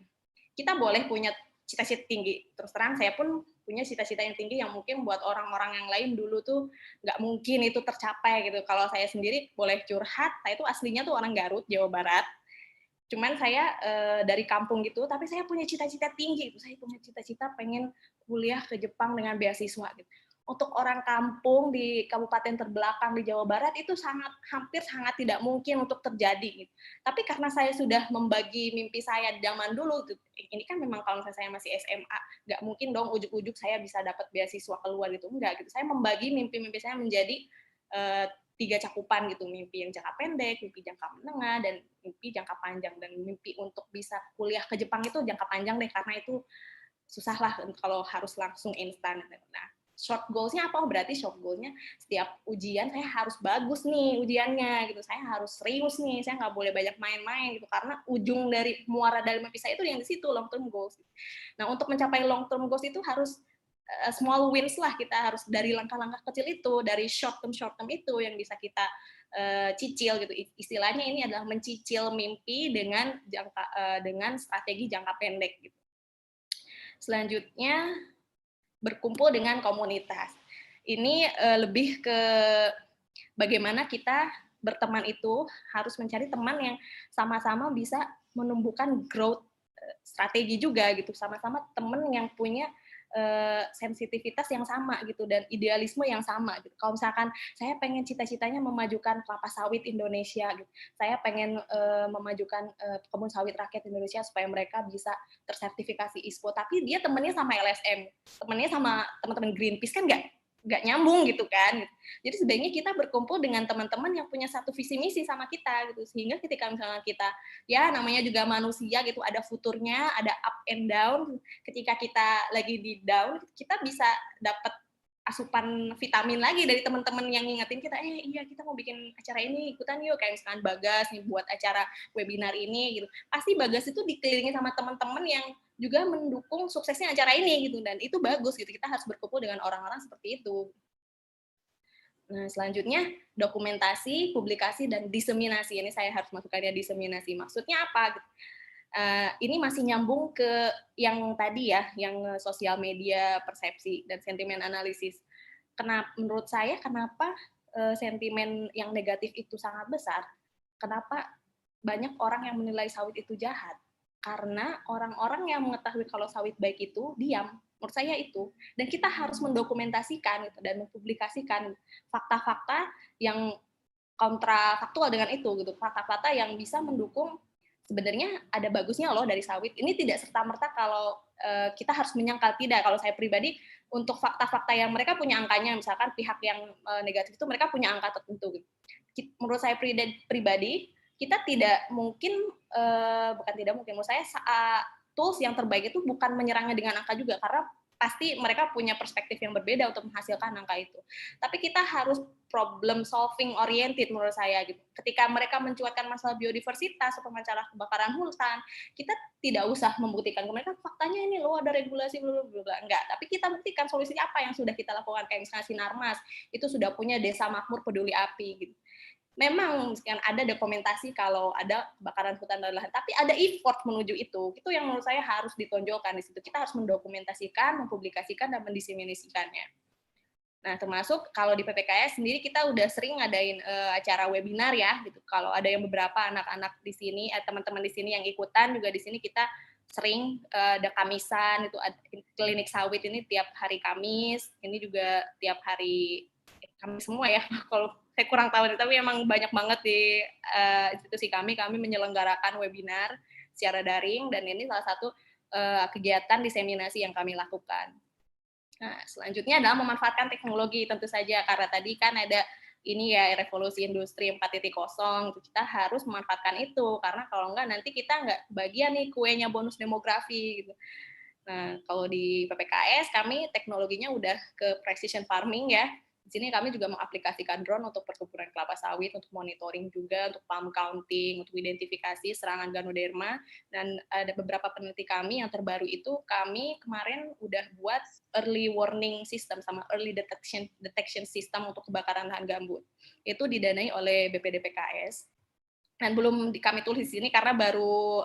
Kita boleh punya cita-cita tinggi. Terus terang, saya pun punya cita-cita yang tinggi yang mungkin buat orang-orang yang lain dulu tuh nggak mungkin itu tercapai gitu. Kalau saya sendiri boleh curhat, saya tuh aslinya tuh orang Garut, Jawa Barat. Cuman saya dari kampung gitu, tapi saya punya cita-cita tinggi. Saya punya cita-cita pengen kuliah ke Jepang dengan beasiswa gitu. Untuk orang kampung di kabupaten terbelakang di Jawa Barat itu hampir sangat tidak mungkin untuk terjadi. Gitu. Tapi karena saya sudah membagi mimpi saya zaman dulu, gitu, ini kan memang kalau saya masih SMA, nggak mungkin dong ujuk-ujuk saya bisa dapat beasiswa keluar gitu, enggak gitu. Saya membagi mimpi-mimpi saya menjadi 3 cakupan gitu, mimpi yang jangka pendek, mimpi jangka menengah, dan mimpi jangka panjang. Dan mimpi untuk bisa kuliah ke Jepang itu jangka panjang deh, karena itu susah lah kalau harus langsung instan. Nah, short goals-nya apa? Berarti short goals-nya setiap ujian saya harus bagus nih ujiannya gitu. Saya harus serius nih, saya nggak boleh banyak main-main gitu, karena ujung dari muara dari mimpi saya itu yang di situ, long term goals. Nah, untuk mencapai long term goals itu harus small wins lah, kita harus dari langkah-langkah kecil itu, dari short term itu yang bisa kita cicil gitu. Istilahnya ini adalah mencicil mimpi dengan dengan strategi jangka pendek gitu. Selanjutnya berkumpul dengan komunitas. Ini lebih ke bagaimana kita berteman itu harus mencari teman yang sama-sama bisa menumbuhkan growth strategi juga gitu, sama-sama teman yang punya sensitivitas yang sama gitu dan idealisme yang sama gitu. Kalau misalkan saya pengen cita-citanya memajukan kelapa sawit Indonesia gitu, saya pengen memajukan kebun sawit rakyat Indonesia supaya mereka bisa tersertifikasi ISPO, tapi dia temennya sama LSM, temennya sama teman-teman Greenpeace, kan nggak nyambung gitu kan. Jadi sebaiknya kita berkumpul dengan teman-teman yang punya satu visi misi sama kita gitu, sehingga ketika misalnya kita, ya namanya juga manusia gitu, ada futurnya, ada up and down. Ketika kita lagi di down, kita bisa dapat asupan vitamin lagi dari teman-teman yang ngingetin kita, iya kita mau bikin acara ini, ikutan yuk, kayak misalkan Bagas nih buat acara webinar ini gitu. Pasti Bagas itu dikelilingi sama teman-teman yang juga mendukung suksesnya acara ini gitu, dan itu bagus gitu. Kita harus berkumpul dengan orang-orang seperti itu. Nah, selanjutnya dokumentasi, publikasi, dan diseminasi. Ini saya harus masukkannya diseminasi. Maksudnya apa? Ini masih nyambung ke yang tadi ya, yang sosial media, persepsi, dan sentimen analisis. Menurut saya, kenapa sentimen yang negatif itu sangat besar? Kenapa banyak orang yang menilai sawit itu jahat? Karena orang-orang yang mengetahui kalau sawit baik itu diam. Menurut saya itu. Dan kita harus mendokumentasikan gitu, dan mempublikasikan fakta-fakta yang kontrafaktual dengan itu gitu, fakta-fakta yang bisa mendukung sebenarnya ada bagusnya loh dari sawit. Ini tidak serta-merta kalau kita harus menyangkal, tidak. Kalau saya pribadi, untuk fakta-fakta yang mereka punya angkanya, misalkan pihak yang negatif itu mereka punya angka tertentu. Menurut saya pribadi, kita tidak mungkin, bukan tidak mungkin, menurut saya tools yang terbaik itu bukan menyerangnya dengan angka juga, karena pasti mereka punya perspektif yang berbeda untuk menghasilkan angka itu. Tapi kita harus problem solving oriented menurut saya gitu. Ketika mereka mencuatkan masalah biodiversitas atau masalah kebakaran hutan, kita tidak usah membuktikan ke mereka faktanya ini loh ada regulasi enggak. Tapi kita buktikan solusinya apa yang sudah kita lakukan, kayak misalnya Sinarmas itu sudah punya desa makmur peduli api gitu. Memang ada dokumentasi kalau ada kebakaran hutan dan lahan, tapi ada effort menuju itu yang menurut saya harus ditonjolkan di situ. Kita harus mendokumentasikan, mempublikasikan, dan mendiseminasikannya. Nah, termasuk kalau di PPKS sendiri kita udah sering ngadain acara webinar ya, gitu. Kalau ada yang beberapa anak-anak di sini, teman-teman di sini yang ikutan juga di sini kita sering ada Kamisan, itu klinik sawit ini tiap hari Kamis, ini juga tiap hari Kamis semua ya, kalau saya kurang tahu, tapi emang banyak banget di institusi kami menyelenggarakan webinar secara daring, dan ini salah satu kegiatan diseminasi yang kami lakukan. Nah, selanjutnya adalah memanfaatkan teknologi tentu saja, karena tadi kan ada ini ya revolusi industri 4.0, kita harus memanfaatkan itu, karena kalau enggak nanti kita enggak bagian nih kuenya bonus demografi gitu. Nah, kalau di PPKS kami teknologinya udah ke precision farming ya. Di sini kami juga mengaplikasikan drone untuk perkebunan kelapa sawit, untuk monitoring juga, untuk palm counting, untuk identifikasi serangan Ganoderma, dan ada beberapa peneliti kami yang terbaru itu kami kemarin udah buat early warning system sama early detection system untuk kebakaran lahan gambut. Itu didanai oleh BPDPKS. Dan belum kami tulis di sini karena baru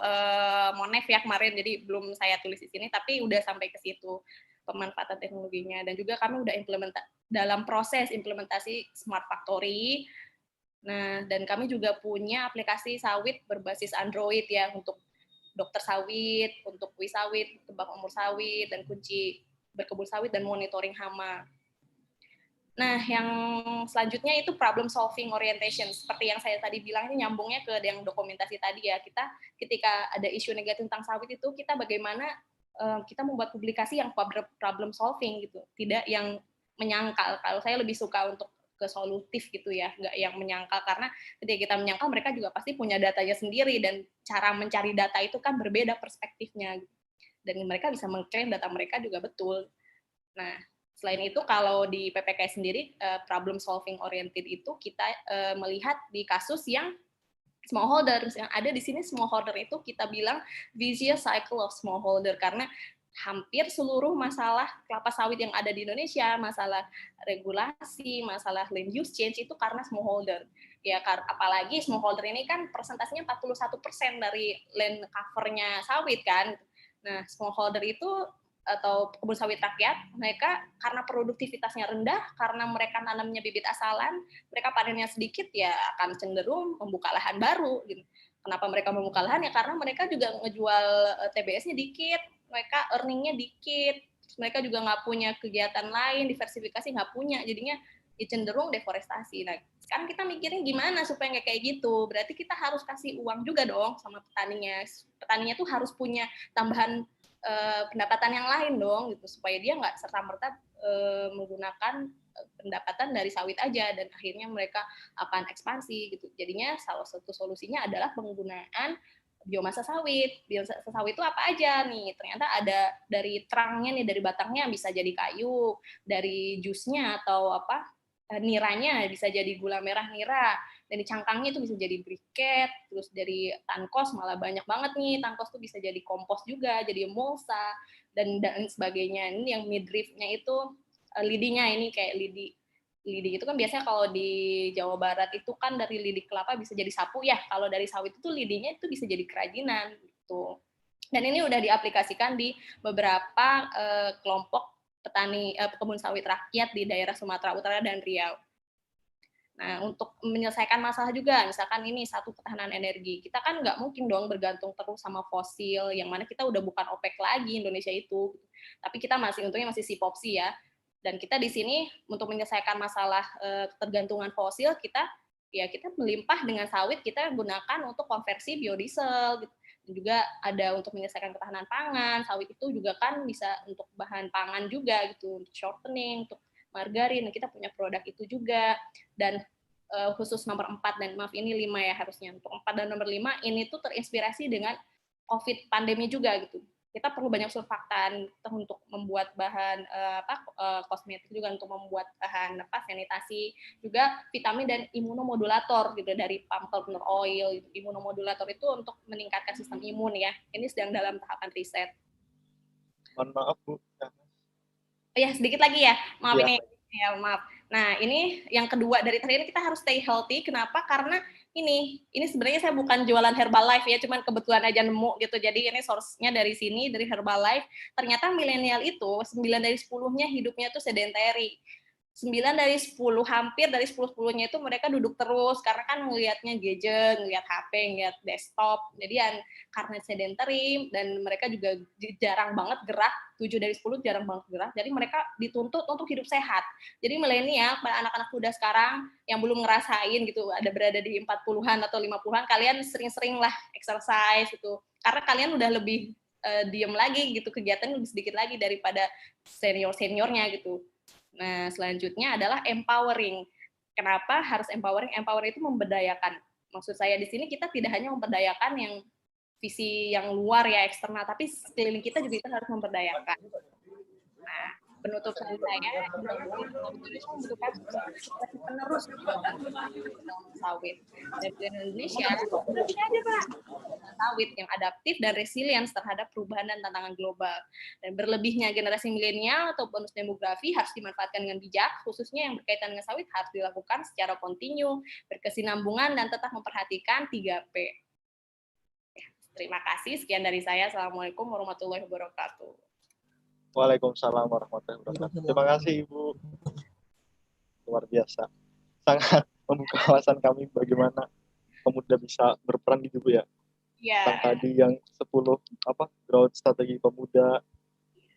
Monef ya kemarin, jadi belum saya tulis di sini, tapi udah sampai ke situ pemanfaatan teknologinya. Dan juga kami udah dalam proses implementasi Smart Factory. Nah, dan kami juga punya aplikasi sawit berbasis Android ya, untuk dokter sawit, untuk wisawit, tebak umur sawit, dan kunci berkebun sawit, dan monitoring hama. Nah, yang selanjutnya itu problem solving orientation. Seperti yang saya tadi bilang, ini nyambungnya ke yang dokumentasi tadi ya. Kita ketika ada isu negatif tentang sawit itu, kita bagaimana kita membuat publikasi yang problem solving gitu, tidak yang menyangkal. Kalau saya lebih suka untuk ke solutif gitu ya, nggak yang menyangkal, karena ketika kita menyangkal mereka juga pasti punya datanya sendiri, dan cara mencari data itu kan berbeda perspektifnya gitu. Dan mereka bisa mengklaim data mereka juga betul. Nah, selain itu kalau di PPK sendiri problem solving oriented itu kita melihat di kasus yang smallholder yang ada di sini. Smallholder itu kita bilang vicious cycle of smallholder, karena hampir seluruh masalah kelapa sawit yang ada di Indonesia, masalah regulasi, masalah land use change itu karena smallholder. Ya, apalagi smallholder ini kan persentasenya 41% dari land cover-nya sawit kan. Nah, smallholder itu atau kebun sawit rakyat, mereka karena produktivitasnya rendah, karena mereka nanamnya bibit asalan, mereka panennya sedikit, ya akan cenderung membuka lahan baru. Gitu. Kenapa mereka membuka lahan? Ya karena mereka juga ngejual TBS-nya dikit, mereka earning-nya dikit, mereka juga nggak punya kegiatan lain, diversifikasi nggak punya, jadinya ya cenderung deforestasi. Nah, sekarang kita mikirin gimana supaya nggak kayak gitu, berarti kita harus kasih uang juga dong sama petaninya. Petaninya tuh harus punya tambahan pendapatan yang lain dong, gitu, supaya dia nggak serta-merta menggunakan pendapatan dari sawit aja, dan akhirnya mereka akan ekspansi gitu. Jadinya salah satu solusinya adalah penggunaan biomasa sawit. Biomasa sawit itu apa aja nih? Ternyata ada dari terangnya nih, dari batangnya bisa jadi kayu, dari jusnya atau apa niranya bisa jadi gula merah nira, dari cangkangnya itu bisa jadi briket, terus dari tankos malah banyak banget nih, tankos tuh bisa jadi kompos juga, jadi emulsa, dan sebagainya. Ini yang midriff-nya itu lidinya, ini kayak lidi itu kan biasanya kalau di Jawa Barat itu kan dari lidi kelapa bisa jadi sapu ya, kalau dari sawit itu lidinya itu bisa jadi kerajinan gitu. Dan ini udah diaplikasikan di beberapa kelompok petani kebun sawit rakyat di daerah Sumatera Utara dan Riau. Nah, untuk menyelesaikan masalah juga, misalkan ini satu ketahanan energi, kita kan nggak mungkin dong bergantung terus sama fosil, yang mana kita udah bukan OPEC lagi Indonesia itu, tapi kita untungnya masih SIPOPSI ya. Dan kita di sini untuk menyelesaikan masalah ketergantungan fosil, kita ya kita melimpah dengan sawit, kita gunakan untuk konversi biodiesel gitu. Dan juga ada untuk menyelesaikan ketahanan pangan, sawit itu juga kan bisa untuk bahan pangan juga gitu, untuk shortening, untuk margarin, kita punya produk itu juga. Dan khusus nomor 4 dan maaf ini 5 ya harusnya, untuk 4 dan nomor 5 ini tuh terinspirasi dengan COVID pandemi juga gitu. Kita perlu banyak surfaktan untuk membuat bahan kosmetik, juga untuk membuat bahan sanitasi, juga vitamin dan imunomodulator gitu dari palm kernel oil. Imunomodulator itu untuk meningkatkan sistem imun ya. Ini sedang dalam tahapan riset. Mohon maaf Bu. Ya sedikit lagi ya, maaf Ya. ini ya maaf. Nah ini yang kedua dari tadi ini kita harus stay healthy. Kenapa? Karena ini sebenarnya saya bukan jualan Herbalife ya, cuman kebetulan aja nemu gitu. Jadi ini source-nya dari sini, dari Herbalife. Ternyata milenial itu 9 dari 10-nya hidupnya tuh sedentary. 9 dari 10, hampir dari 10-10-nya itu mereka duduk terus, karena kan ngelihatnya gadget, ngelihat HP, ngelihat desktop. Jadi karena sedentary, dan mereka juga jarang banget gerak, 7 dari 10 jarang banget gerak, jadi mereka dituntut untuk hidup sehat. Jadi milenial, anak-anak muda sekarang yang belum ngerasain gitu, ada berada di 40-an atau 50-an, kalian sering-sering lah exercise gitu, karena kalian udah lebih diem lagi gitu, kegiatan lebih sedikit lagi daripada senior-seniornya gitu. Nah, selanjutnya adalah empowering. Kenapa harus empowering? Empowering itu memberdayakan. Maksud saya di sini kita tidak hanya memberdayakan yang visi yang luar ya, eksternal, tapi sekeliling kita juga kita harus memberdayakan. Nah, penutup saya, Indonesia membutuhkan penerus sawit. Dan di Indonesia ada Pak sawit yang adaptif dan resilience terhadap perubahan dan tantangan global. Dan berlebihnya generasi milenial atau bonus demografi harus dimanfaatkan dengan bijak, khususnya yang berkaitan dengan sawit harus dilakukan secara kontinu, berkesinambungan, dan tetap memperhatikan 3P. Terima kasih, sekian dari saya. Assalamualaikum warahmatullahi wabarakatuh. Waalaikumsalam warahmatullahi wabarakatuh. Terima kasih Ibu. Luar biasa. Sangat membuka wawasan kami bagaimana pemuda bisa berperan gitu Bu ya. Ya. Tadi yang 10 growth strategi pemuda,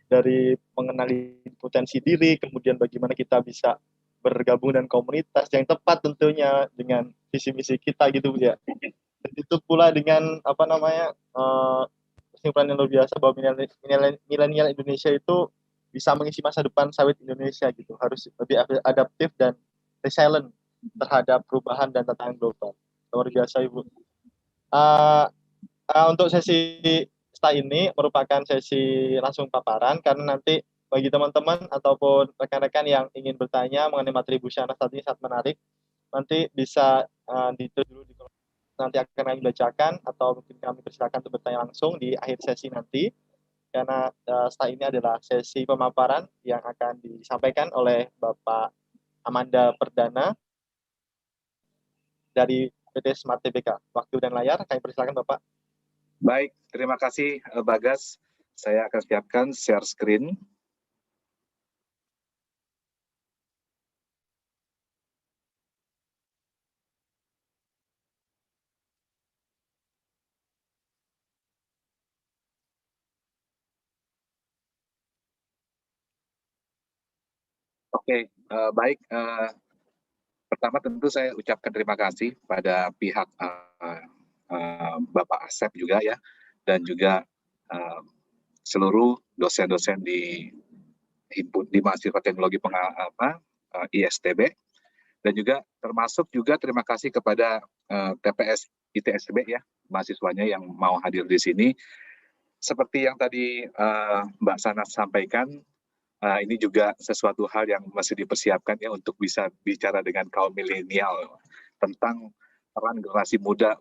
dari mengenali potensi diri, kemudian bagaimana kita bisa bergabung dengan komunitas yang tepat tentunya dengan visi misi kita gitu Bu ya. Dan itu pula dengan kesimpulan yang luar biasa bahwa milenial Indonesia itu bisa mengisi masa depan sawit Indonesia gitu, harus lebih adaptif dan resilient terhadap perubahan dan tantangan global. Luar biasa Ibu. Untuk sesi setelah ini merupakan sesi langsung paparan, karena nanti bagi teman-teman ataupun rekan-rekan yang ingin bertanya mengenai materi Bu Syahnas saat ini sangat menarik, nanti bisa ditulis dulu di kolom, nanti akan kami bacakan atau mungkin kami persilakan untuk bertanya langsung di akhir sesi nanti, karena setelah ini adalah sesi pemaparan yang akan disampaikan oleh Bapak Amanda Perdana dari PT Smart TBK. Waktu dan layar kami persilakan Bapak. Baik, terima kasih Bagas. Saya akan siapkan share screen. Oke, baik. Pertama tentu saya ucapkan terima kasih pada pihak Bapak Asep juga ya, dan juga seluruh dosen-dosen di mahasiswa teknologi ISTB, dan juga termasuk juga terima kasih kepada TPS ITSB ya, mahasiswanya yang mau hadir di sini. Seperti yang tadi Mbak Sanas sampaikan, ini juga sesuatu hal yang masih dipersiapkan ya untuk bisa bicara dengan kaum milenial tentang peran generasi muda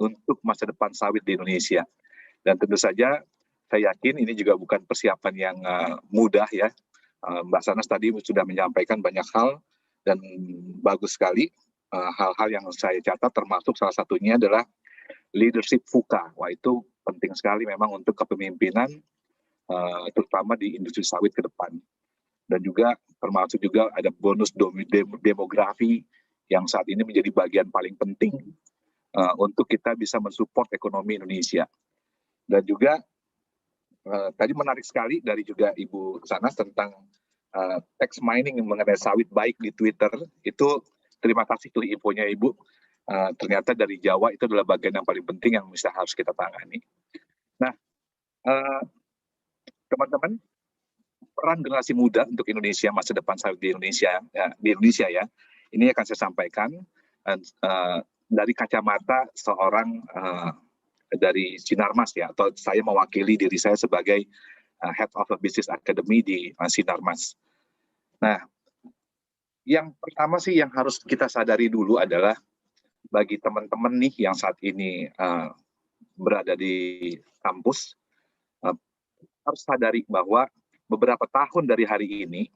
untuk masa depan sawit di Indonesia. Dan tentu saja saya yakin ini juga bukan persiapan yang mudah ya. Mbak Sanas tadi sudah menyampaikan banyak hal dan bagus sekali. Hal-hal yang saya catat termasuk salah satunya adalah leadership VUCA. Wah, itu penting sekali memang untuk kepemimpinan terutama di industri sawit ke depan. Dan juga termasuk juga ada bonus demografi yang saat ini menjadi bagian paling penting untuk kita bisa mensupport ekonomi Indonesia. Dan juga tadi menarik sekali dari juga Ibu Sanas tentang text mining mengenai sawit baik di Twitter, itu terima kasih tuh infonya Ibu. Ternyata dari Jawa itu adalah bagian yang paling penting yang harus kita tangani. Nah, teman-teman, peran generasi muda untuk Indonesia, masa depan sawit di Indonesia ya, ini akan saya sampaikan dari kacamata seorang dari Sinarmas ya, atau saya mewakili diri saya sebagai Head of a Business Academy di Sinarmas. Nah, yang pertama sih yang harus kita sadari dulu adalah bagi teman-teman nih yang saat ini berada di kampus, harus sadari bahwa beberapa tahun dari hari ini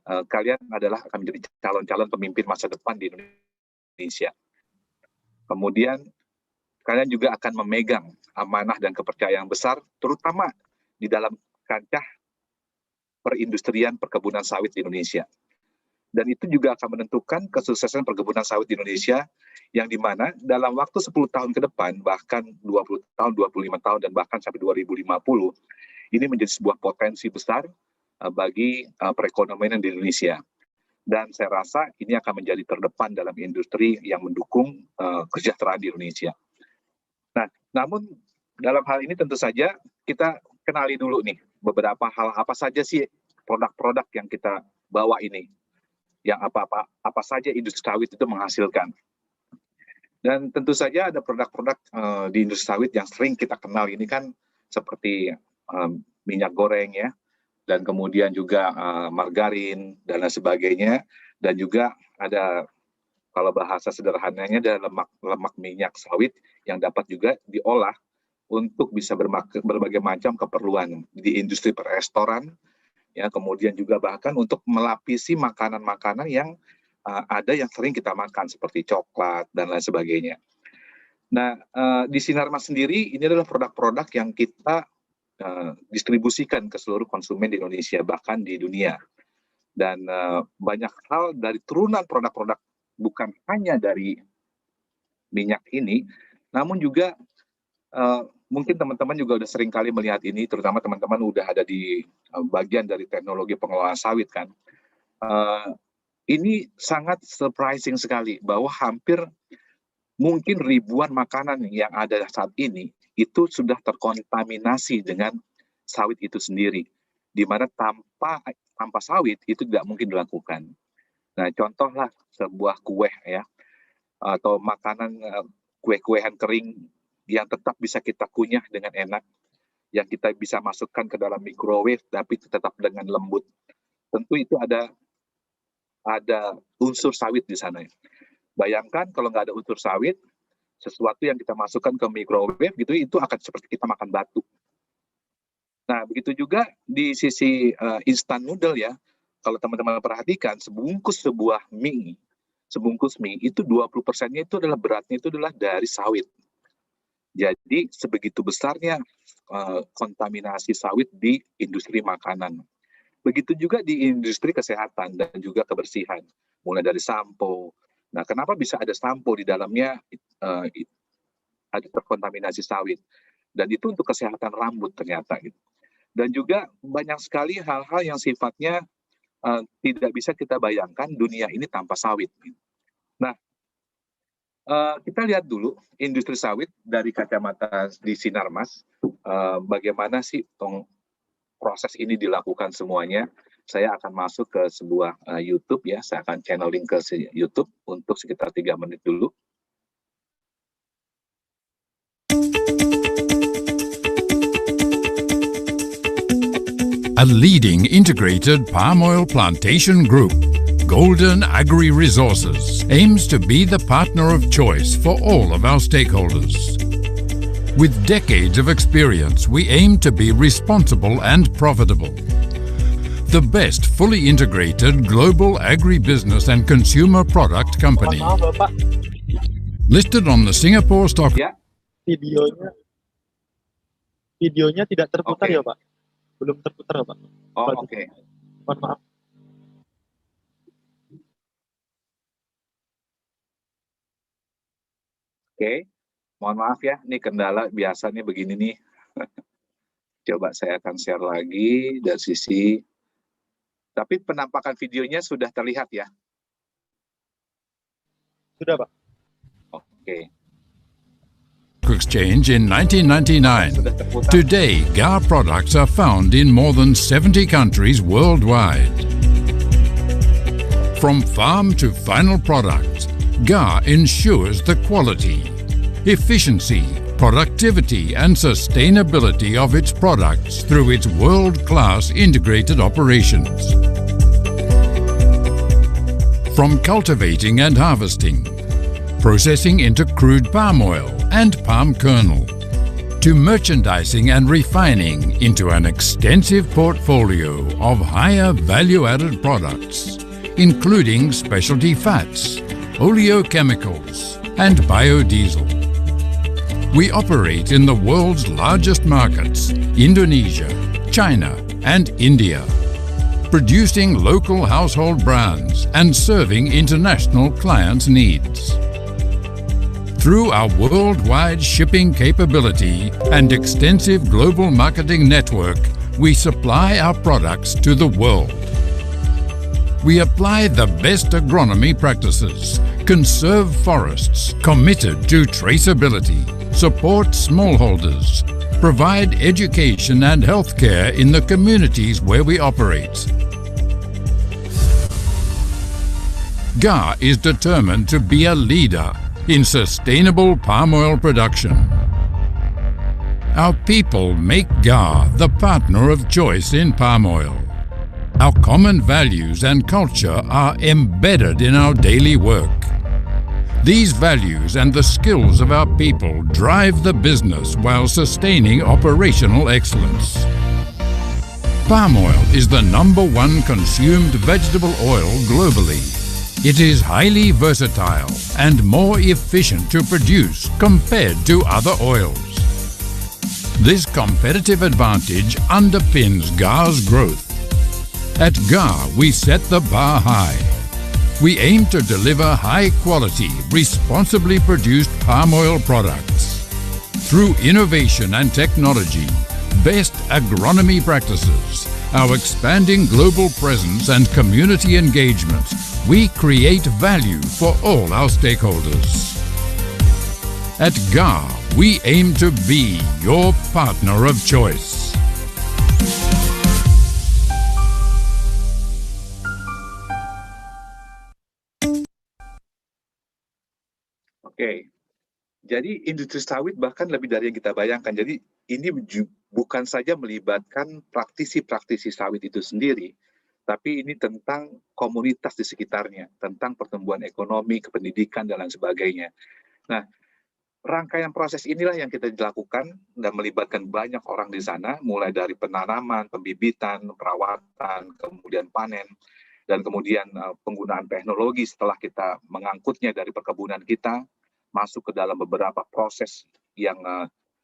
kalian adalah akan menjadi calon-calon pemimpin masa depan di Indonesia. Kemudian kalian juga akan memegang amanah dan kepercayaan besar, terutama di dalam kancah perindustrian perkebunan sawit di Indonesia. Dan itu juga akan menentukan kesuksesan perkebunan sawit di Indonesia, yang dimana dalam waktu 10 tahun ke depan, bahkan 20 tahun, 25 tahun, dan bahkan sampai 2050, ini menjadi sebuah potensi besar bagi perekonomian di Indonesia. Dan saya rasa ini akan menjadi terdepan dalam industri yang mendukung kesejahteraan di Indonesia. Nah, namun dalam hal ini tentu saja kita kenali dulu nih beberapa hal apa saja sih produk-produk yang kita bawa ini, yang apa saja industri sawit itu menghasilkan. Dan tentu saja ada produk-produk di industri sawit yang sering kita kenal ini kan seperti minyak goreng ya, dan kemudian juga margarin dan lain sebagainya, dan juga ada, kalau bahasa sederhananya, ada lemak minyak sawit yang dapat juga diolah untuk bisa berbagai macam keperluan di industri restoran ya, kemudian juga bahkan untuk melapisi makanan-makanan yang ada yang sering kita makan seperti coklat dan lain sebagainya. Nah, di Sinarmas sendiri ini adalah produk-produk yang kita distribusikan ke seluruh konsumen di Indonesia, bahkan di dunia. Dan banyak hal dari turunan produk-produk, bukan hanya dari minyak ini, namun juga mungkin teman-teman juga udah sering kali melihat ini, terutama teman-teman udah ada di bagian dari teknologi pengelolaan sawit kan. Ini sangat surprising sekali bahwa hampir mungkin ribuan makanan yang ada saat ini itu sudah terkontaminasi dengan sawit itu sendiri, di mana tanpa sawit itu tidak mungkin dilakukan. Nah, contohlah sebuah kue ya, atau makanan kue-kuean kering yang tetap bisa kita kunyah dengan enak, yang kita bisa masukkan ke dalam microwave tapi tetap dengan lembut. Tentu itu ada unsur sawit di sana. Bayangkan kalau nggak ada unsur sawit, sesuatu yang kita masukkan ke microwave gitu, itu akan seperti kita makan batu. Nah, begitu juga di sisi instant noodle ya. Kalau teman-teman perhatikan, sebungkus mie itu 20%-nya itu adalah beratnya itu adalah dari sawit. Jadi sebegitu besarnya kontaminasi sawit di industri makanan. Begitu juga di industri kesehatan dan juga kebersihan, mulai dari sampo. Nah, kenapa bisa ada sampo di dalamnya ada terkontaminasi sawit? Dan itu untuk kesehatan rambut ternyata. Gitu. Dan juga banyak sekali hal-hal yang sifatnya tidak bisa kita bayangkan dunia ini tanpa sawit. Nah, kita lihat dulu industri sawit dari kacamata di Sinarmas, bagaimana sih proses ini dilakukan semuanya. Saya akan masuk ke sebuah YouTube ya, saya akan channeling ke YouTube untuk sekitar 3 menit dulu. A leading integrated palm oil plantation group, Golden Agri Resources aims to be the partner of choice for all of our stakeholders. With decades of experience, we aim to be responsible and profitable. The best fully integrated global agribusiness and consumer product company. Listed on the Singapore Stock. Ya, videonya tidak terputar ya Pak? Belum terputar Pak? Oh, oke. Mohon maaf. Oke. Mohon maaf ya, ini kendala biasanya begini nih. Coba saya akan share lagi dari sisi, tapi penampakan videonya sudah terlihat ya. Sudah, Pak. Oke. Exchange in 1999. Sudah terputar. Today, GAR products are found in more than 70 countries worldwide. From farm to final product, GAR ensures the quality, efficiency, productivity and sustainability of its products through its world-class integrated operations. From cultivating and harvesting, processing into crude palm oil and palm kernel, to merchandising and refining into an extensive portfolio of higher value-added products, including specialty fats, oleochemicals, and biodiesel. We operate in the world's largest markets, Indonesia, China, and India, producing local household brands and serving international clients' needs. Through our worldwide shipping capability and extensive global marketing network, we supply our products to the world. We apply the best agronomy practices, conserve forests, committed to traceability, support smallholders, provide education and healthcare in the communities where we operate. GAR is determined to be a leader in sustainable palm oil production. Our people make GAR the partner of choice in palm oil. Our common values and culture are embedded in our daily work. These values and the skills of our people drive the business while sustaining operational excellence. Palm oil is the #1 consumed vegetable oil globally. It is highly versatile and more efficient to produce compared to other oils. This competitive advantage underpins GAR's growth. At GAR, we set the bar high. We aim to deliver high-quality, responsibly produced palm oil products. Through innovation and technology, best agronomy practices, our expanding global presence and community engagement, we create value for all our stakeholders. At GAR, we aim to be your partner of choice. Oke, jadi industri sawit bahkan lebih dari yang kita bayangkan. Jadi ini bukan saja melibatkan praktisi-praktisi sawit itu sendiri, tapi ini tentang komunitas di sekitarnya, tentang pertumbuhan ekonomi, kependidikan, dan lain sebagainya. Nah, rangkaian proses inilah yang kita lakukan dan melibatkan banyak orang di sana, mulai dari penanaman, pembibitan, perawatan, kemudian panen, dan kemudian penggunaan teknologi setelah kita mengangkutnya dari perkebunan kita, masuk ke dalam beberapa proses yang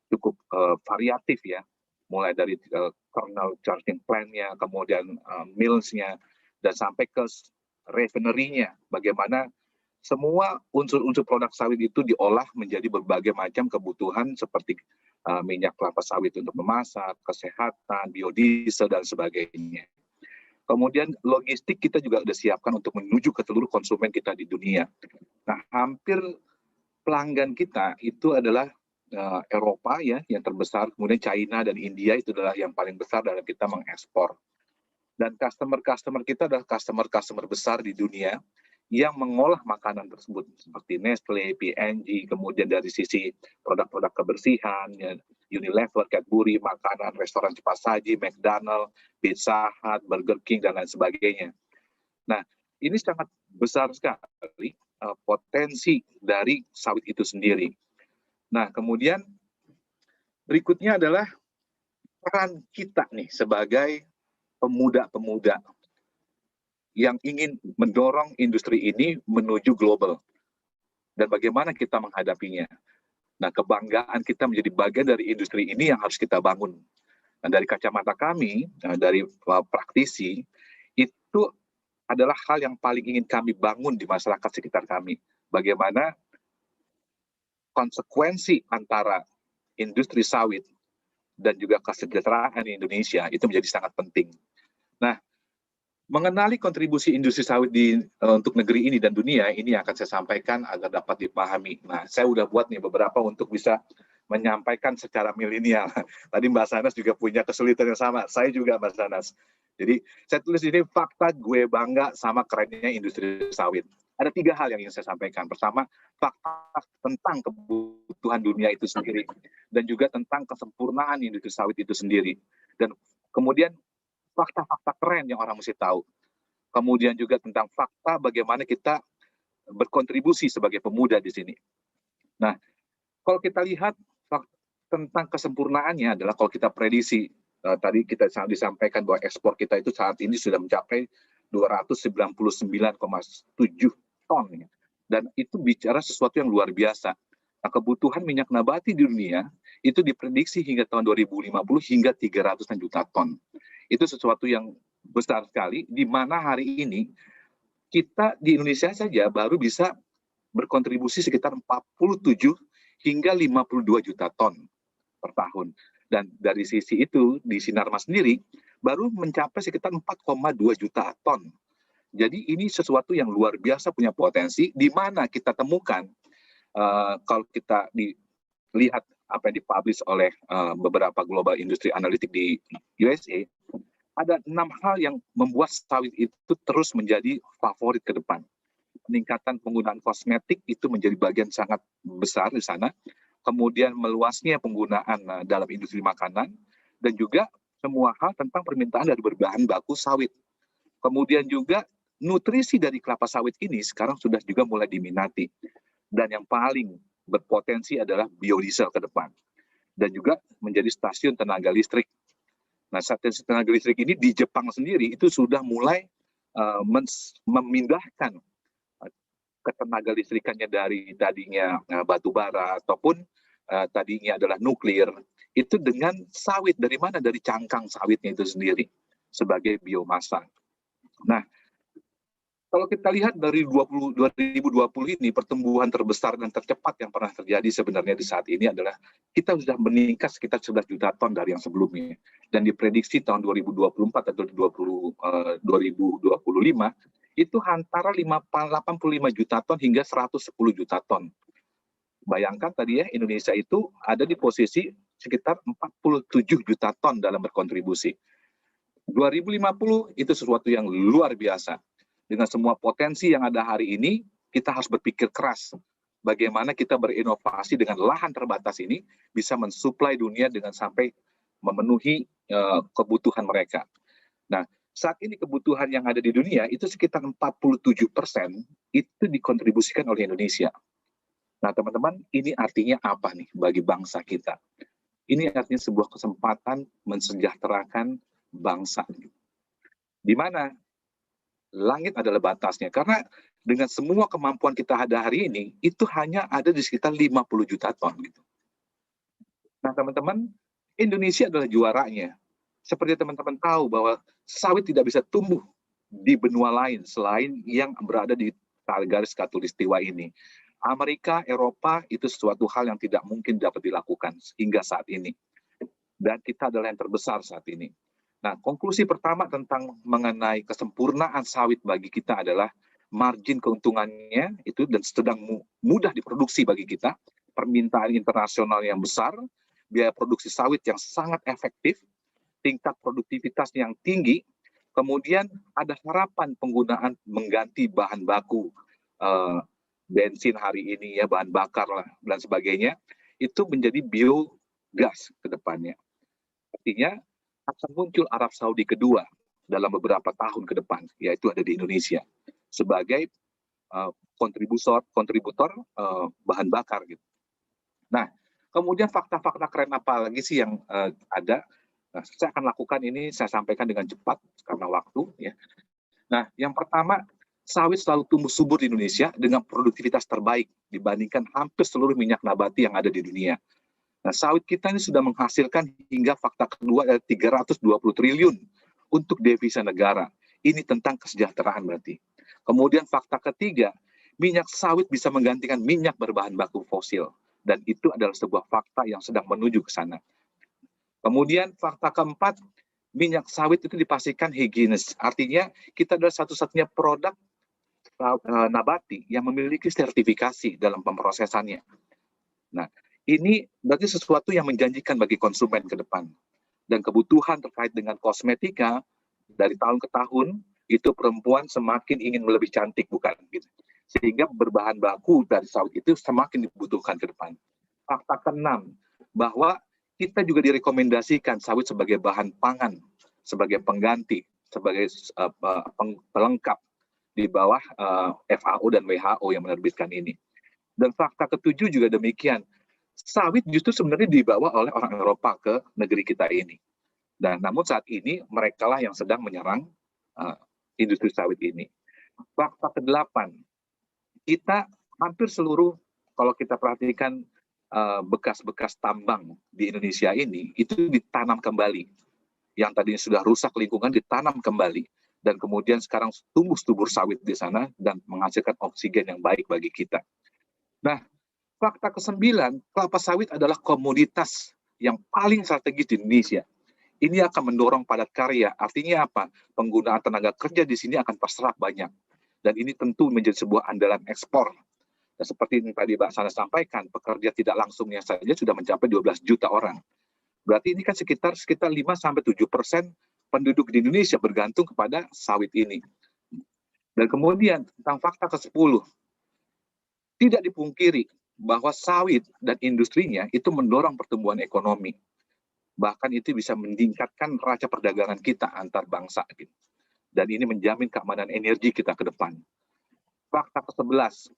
cukup variatif ya, mulai dari kernel charging plant-nya, kemudian mills-nya, dan sampai ke refinery-nya, bagaimana semua unsur-unsur produk sawit itu diolah menjadi berbagai macam kebutuhan seperti minyak kelapa sawit untuk memasak, kesehatan, biodiesel, dan sebagainya. Kemudian logistik kita juga sudah siapkan untuk menuju ke seluruh konsumen kita di dunia. Nah, hampir pelanggan kita itu adalah Eropa ya yang terbesar, kemudian China dan India itu adalah yang paling besar dalam kita mengekspor. Dan customer-customer kita adalah customer-customer besar di dunia yang mengolah makanan tersebut seperti Nestle, P&G, kemudian dari sisi produk-produk kebersihan, ya, Unilever, Cadbury, makanan, restoran cepat saji, McDonald, Pizza Hut, Burger King, dan lain sebagainya. Nah, ini sangat besar sekali potensi dari sawit itu sendiri. Nah, kemudian berikutnya adalah peran kita nih sebagai pemuda-pemuda yang ingin mendorong industri ini menuju global. Dan bagaimana kita menghadapinya. Nah, kebanggaan kita menjadi bagian dari industri ini yang harus kita bangun. Dan dari kacamata kami, dari praktisi, itu adalah hal yang paling ingin kami bangun di masyarakat sekitar kami. Bagaimana konsekuensi antara industri sawit dan juga kesejahteraan Indonesia itu menjadi sangat penting. Nah, Mengenali kontribusi industri sawit untuk negeri ini dan dunia, ini akan saya sampaikan agar dapat dipahami. Nah, saya udah buat nih beberapa untuk bisa menyampaikan secara milenial. Tadi Mbak Sanas juga punya kesulitan yang sama, saya juga Mbak Sanas. Jadi, saya tulis ini fakta gue bangga sama kerennya industri sawit. Ada 3 hal yang ingin saya sampaikan. Pertama, fakta tentang kebutuhan dunia itu sendiri, dan juga tentang kesempurnaan industri sawit itu sendiri. Dan kemudian, fakta-fakta keren yang orang mesti tahu. Kemudian juga tentang fakta bagaimana kita berkontribusi sebagai pemuda di sini. Nah, kalau kita lihat tentang kesempurnaannya adalah kalau kita prediksi, tadi kita disampaikan bahwa ekspor kita itu saat ini sudah mencapai 299,7 ton. Dan itu bicara sesuatu yang luar biasa. Nah, kebutuhan minyak nabati di dunia itu diprediksi hingga tahun 2050 hingga 300 juta ton. Itu sesuatu yang besar sekali, di mana hari ini kita di Indonesia saja baru bisa berkontribusi sekitar 47 hingga 52 juta ton per tahun. Dan dari sisi itu, di Sinarmas sendiri, baru mencapai sekitar 4,2 juta ton. Jadi ini sesuatu yang luar biasa punya potensi, di mana kita temukan, kalau kita lihat apa yang dipublish oleh beberapa global industry analytic di USA, ada 6 hal yang membuat sawit itu terus menjadi favorit ke depan. Peningkatan penggunaan kosmetik itu menjadi bagian sangat besar di sana. Kemudian meluasnya penggunaan dalam industri makanan, dan juga semua hal tentang permintaan dari berbahan baku sawit. Kemudian juga nutrisi dari kelapa sawit ini sekarang sudah juga mulai diminati. Dan yang paling berpotensi adalah biodiesel ke depan. Dan juga menjadi stasiun tenaga listrik. Nah, stasiun tenaga listrik ini di Jepang sendiri itu sudah mulai memindahkan ketenaga listrikannya dari tadinya batu bara ataupun tadinya adalah nuklir, itu dengan sawit. Dari mana? Dari cangkang sawitnya itu sendiri sebagai biomasa. Nah, kalau kita lihat dari 2020 ini, pertumbuhan terbesar dan tercepat yang pernah terjadi sebenarnya di saat ini adalah kita sudah meningkat sekitar 11 juta ton dari yang sebelumnya. Dan diprediksi tahun 2024 atau 2025, itu antara 85 juta ton hingga 110 juta ton. Bayangkan tadi ya, Indonesia itu ada di posisi sekitar 47 juta ton dalam berkontribusi. 2050 itu sesuatu yang luar biasa. Dengan semua potensi yang ada hari ini, kita harus berpikir keras bagaimana kita berinovasi dengan lahan terbatas ini bisa mensuplai dunia dengan sampai memenuhi kebutuhan mereka. Nah, saat ini kebutuhan yang ada di dunia itu sekitar 47% itu dikontribusikan oleh Indonesia. Nah, teman-teman, ini artinya apa nih bagi bangsa kita? Ini artinya sebuah kesempatan mensejahterakan bangsa. Di mana langit adalah batasnya, karena dengan semua kemampuan kita ada hari ini, itu hanya ada di sekitar 50 juta ton. Gitu. Nah, teman-teman, Indonesia adalah juaranya. Seperti teman-teman tahu bahwa sawit tidak bisa tumbuh di benua lain selain yang berada di garis khatulistiwa ini. Amerika, Eropa, itu sesuatu hal yang tidak mungkin dapat dilakukan hingga saat ini. Dan kita adalah yang terbesar saat ini. Nah, konklusi pertama tentang mengenai kesempurnaan sawit bagi kita adalah margin keuntungannya itu dan sedang mudah diproduksi bagi kita, permintaan internasional yang besar, biaya produksi sawit yang sangat efektif, tingkat produktivitas yang tinggi, kemudian ada harapan penggunaan mengganti bahan baku bensin hari ini ya, bahan bakar lah dan sebagainya, itu menjadi biogas ke depannya. Artinya akan muncul Arab Saudi kedua dalam beberapa tahun ke depan, yaitu ada di Indonesia sebagai kontributor bahan bakar gitu. Nah, kemudian fakta-fakta keren apa lagi sih yang ada? Nah, saya akan lakukan ini, saya sampaikan dengan cepat karena waktu ya. Nah, yang pertama, sawit selalu tumbuh subur di Indonesia dengan produktivitas terbaik dibandingkan hampir seluruh minyak nabati yang ada di dunia. Nah, sawit kita ini sudah menghasilkan hingga fakta kedua 320 triliun untuk devisa negara. Ini tentang kesejahteraan berarti. Kemudian fakta ketiga, minyak sawit bisa menggantikan minyak berbahan baku fosil. Dan itu adalah sebuah fakta yang sedang menuju ke sana. Kemudian fakta keempat, minyak sawit itu dipastikan higienis. Artinya kita adalah satu-satunya produk nabati yang memiliki sertifikasi dalam pemrosesannya. Nah, ini berarti sesuatu yang menjanjikan bagi konsumen ke depan. Dan kebutuhan terkait dengan kosmetika dari tahun ke tahun, itu perempuan semakin ingin lebih cantik, bukan? Gitu. Sehingga berbahan baku dari sawit itu semakin dibutuhkan ke depan. Fakta ke-6, bahwa kita juga direkomendasikan sawit sebagai bahan pangan, sebagai pengganti, sebagai pelengkap di bawah FAO dan WHO yang menerbitkan ini. Dan fakta ke-7 juga demikian. Sawit justru sebenarnya dibawa oleh orang Eropa ke negeri kita ini. Dan namun saat ini mereka lah yang sedang menyerang industri sawit ini. Fakta ke-8, kita hampir seluruh, kalau kita perhatikan bekas-bekas tambang di Indonesia ini, itu ditanam kembali. Yang tadinya sudah rusak lingkungan ditanam kembali. Dan kemudian sekarang tumbuh subur sawit di sana dan menghasilkan oksigen yang baik bagi kita. Nah, fakta ke-9, kelapa sawit adalah komoditas yang paling strategis di Indonesia. Ini akan mendorong padat karya. Artinya apa? Penggunaan tenaga kerja di sini akan terserap banyak. Dan ini tentu menjadi sebuah andalan ekspor. Dan seperti yang tadi Mbak Sana sampaikan, pekerja tidak langsungnya saja sudah mencapai 12 juta orang. Berarti ini kan sekitar 5-7% penduduk di Indonesia bergantung kepada sawit ini. Dan kemudian tentang fakta ke-10, tidak dipungkiri bahwa sawit dan industrinya itu mendorong pertumbuhan ekonomi. Bahkan itu bisa meningkatkan neraca perdagangan kita antar bangsa. Dan ini menjamin keamanan energi kita ke depan. Fakta ke-11,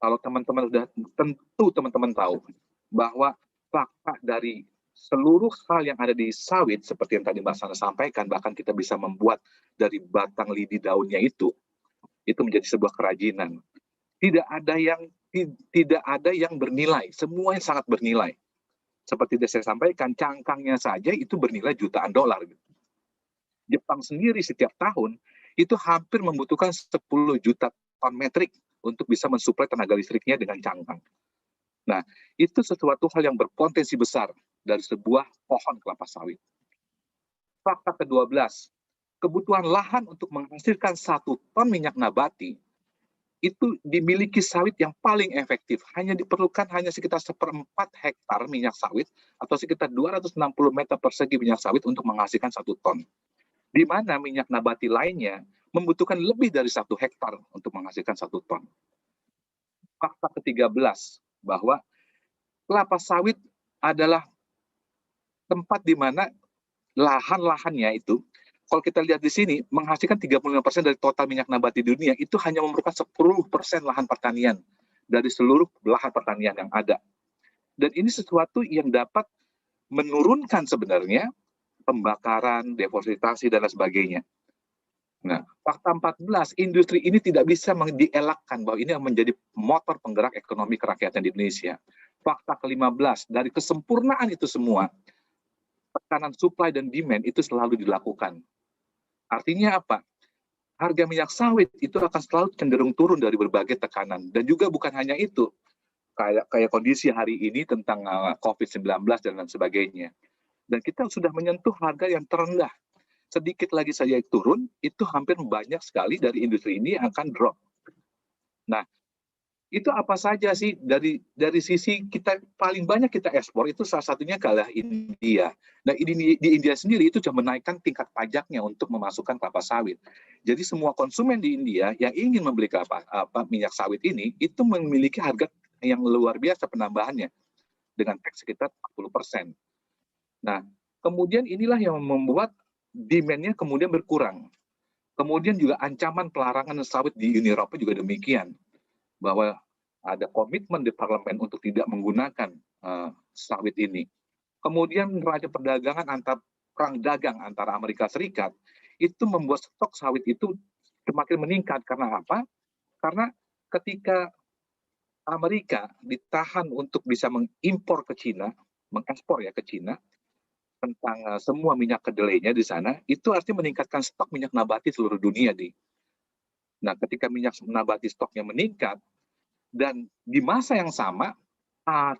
kalau teman-teman sudah tentu teman-teman tahu bahwa fakta dari seluruh hal yang ada di sawit, seperti yang tadi Mbak Sana sampaikan, bahkan kita bisa membuat dari batang lidi daunnya itu menjadi sebuah kerajinan. Tidak ada yang bernilai, semua yang sangat bernilai. Seperti yang saya sampaikan, cangkangnya saja itu bernilai jutaan dolar. Jepang sendiri setiap tahun itu hampir membutuhkan 10 juta ton metrik untuk bisa mensuplai tenaga listriknya dengan cangkang. Nah, itu sesuatu hal yang berpotensi besar dari sebuah pohon kelapa sawit. Fakta ke-12, kebutuhan lahan untuk menghasilkan 1 ton minyak nabati itu dimiliki sawit yang paling efektif. Diperlukan hanya sekitar 1/4 hektar minyak sawit atau sekitar 260 meter persegi minyak sawit untuk menghasilkan 1 ton. Di mana minyak nabati lainnya membutuhkan lebih dari 1 hektar untuk menghasilkan 1 ton. Fakta ke-13, bahwa kelapa sawit adalah tempat di mana lahan-lahannya itu, kalau kita lihat di sini, menghasilkan 35% dari total minyak nabati di dunia, itu hanya memerlukan 10% lahan pertanian dari seluruh lahan pertanian yang ada. Dan ini sesuatu yang dapat menurunkan sebenarnya pembakaran, deforestasi, dan lain sebagainya. Nah, fakta 14, industri ini tidak bisa dielakkan bahwa ini menjadi motor penggerak ekonomi kerakyatan di Indonesia. Fakta ke-15, dari kesempurnaan itu semua, tekanan supply dan demand itu selalu dilakukan. Artinya apa? Harga minyak sawit itu akan selalu cenderung turun dari berbagai tekanan. Dan juga bukan hanya itu, kayak kondisi hari ini tentang COVID-19 dan lain sebagainya. Dan kita sudah menyentuh harga yang terendah. Sedikit lagi saja turun, itu hampir banyak sekali dari industri ini akan drop. Nah, itu apa saja sih dari sisi kita paling banyak kita ekspor itu salah satunya adalah India. Nah, di India sendiri itu sudah menaikkan tingkat pajaknya untuk memasukkan kelapa sawit. Jadi semua konsumen di India yang ingin membeli minyak sawit ini itu memiliki harga yang luar biasa penambahannya dengan tax sekitar 40%. Nah, kemudian inilah yang membuat demand-nya kemudian berkurang. Kemudian juga ancaman pelarangan sawit di Uni Eropa juga demikian. Bahwa ada komitmen di parlemen untuk tidak menggunakan sawit ini. Kemudian neraca perdagangan perang dagang antara Amerika Serikat itu membuat stok sawit itu semakin meningkat. Karena apa? Karena ketika Amerika ditahan untuk bisa mengimpor ke Cina, mengekspor ya ke Cina, tentang semua minyak kedelainya di sana, itu artinya meningkatkan stok minyak nabati seluruh dunia. Nah, ketika minyak nabati stoknya meningkat, dan di masa yang sama,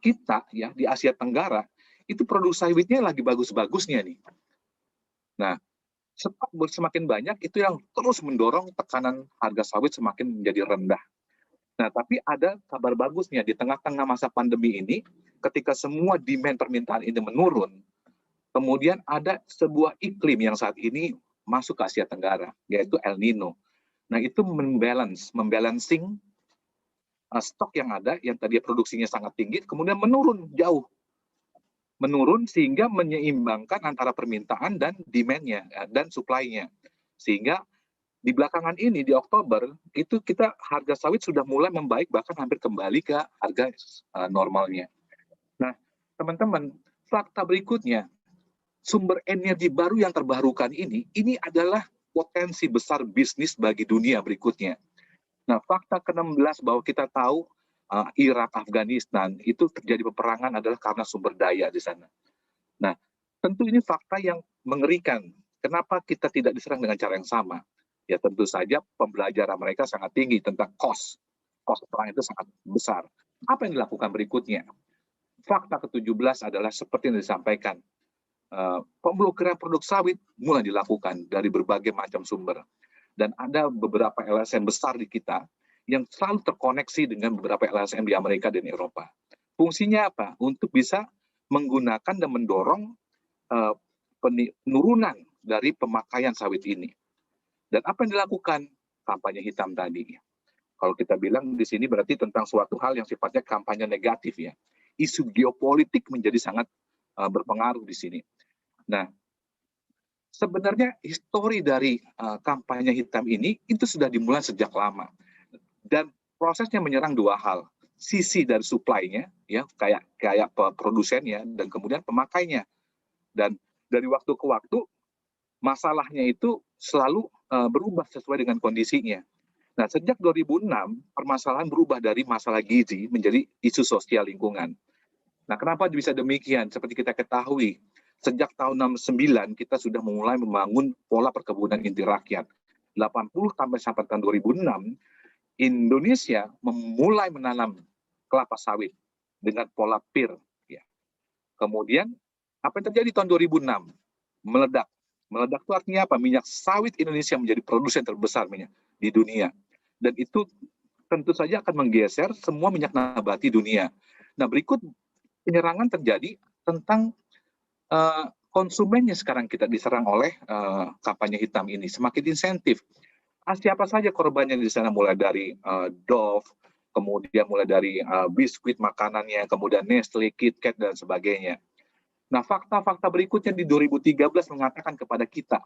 kita ya di Asia Tenggara, itu produksi sawitnya lagi bagus-bagusnya nih. Nah, stok semakin banyak itu yang terus mendorong tekanan harga sawit semakin menjadi rendah. Nah, tapi ada kabar bagusnya di tengah-tengah masa pandemi ini, ketika semua demand permintaan ini menurun, kemudian ada sebuah iklim yang saat ini masuk ke Asia Tenggara, yaitu El Nino. Nah, itu membalancing stok yang ada, yang tadi produksinya sangat tinggi, kemudian menurun jauh. Menurun sehingga menyeimbangkan antara permintaan dan demand-nya dan supply-nya. Sehingga di belakangan ini, di Oktober, itu kita harga sawit sudah mulai membaik, bahkan hampir kembali ke harga normalnya. Nah, teman-teman, fakta berikutnya, sumber energi baru yang terbarukan ini adalah potensi besar bisnis bagi dunia berikutnya. Nah, fakta ke-16 bahwa kita tahu Irak, Afghanistan, itu terjadi peperangan adalah karena sumber daya di sana. Nah, tentu ini fakta yang mengerikan. Kenapa kita tidak diserang dengan cara yang sama? Ya tentu saja pembelajaran mereka sangat tinggi tentang cost perang itu sangat besar. Apa yang dilakukan berikutnya? Fakta ke-17 adalah seperti yang disampaikan. Pemblokiran produk sawit mulai dilakukan dari berbagai macam sumber. Dan ada beberapa LSM besar di kita yang selalu terkoneksi dengan beberapa LSM di Amerika dan Eropa. Fungsinya apa? Untuk bisa menggunakan dan mendorong penurunan dari pemakaian sawit ini. Dan apa yang dilakukan? Kampanye hitam tadi. Kalau kita bilang di sini berarti tentang suatu hal yang sifatnya kampanye negatif ya. Isu geopolitik menjadi sangat berpengaruh di sini. Nah, sebenarnya histori dari kampanye hitam ini itu sudah dimulai sejak lama. Dan prosesnya menyerang dua hal, sisi dari supply-nya, ya kayak produsennya dan kemudian pemakainya. Dan dari waktu ke waktu masalahnya itu selalu berubah sesuai dengan kondisinya. Nah, sejak 2006 permasalahan berubah dari masalah gizi menjadi isu sosial lingkungan. Nah, kenapa bisa demikian? Seperti kita ketahui, sejak tahun 69 kita sudah mulai membangun pola perkebunan inti rakyat. 80 sampai tahun 2006 Indonesia memulai menanam kelapa sawit dengan pola PIR. Ya. Kemudian apa yang terjadi tahun 2006? Meledak. Meledak itu artinya apa? Minyak sawit Indonesia menjadi produsen terbesar minyak di dunia. Dan itu tentu saja akan menggeser semua minyak nabati dunia. Nah, berikut penyerangan terjadi tentang konsumennya sekarang kita diserang oleh kampanye hitam ini. Semakin insentif. Siapa saja korbannya di sana, mulai dari Dove, kemudian mulai dari biskuit makanannya, kemudian Nestle, KitKat, dan sebagainya. Nah, fakta-fakta berikutnya di 2013 mengatakan kepada kita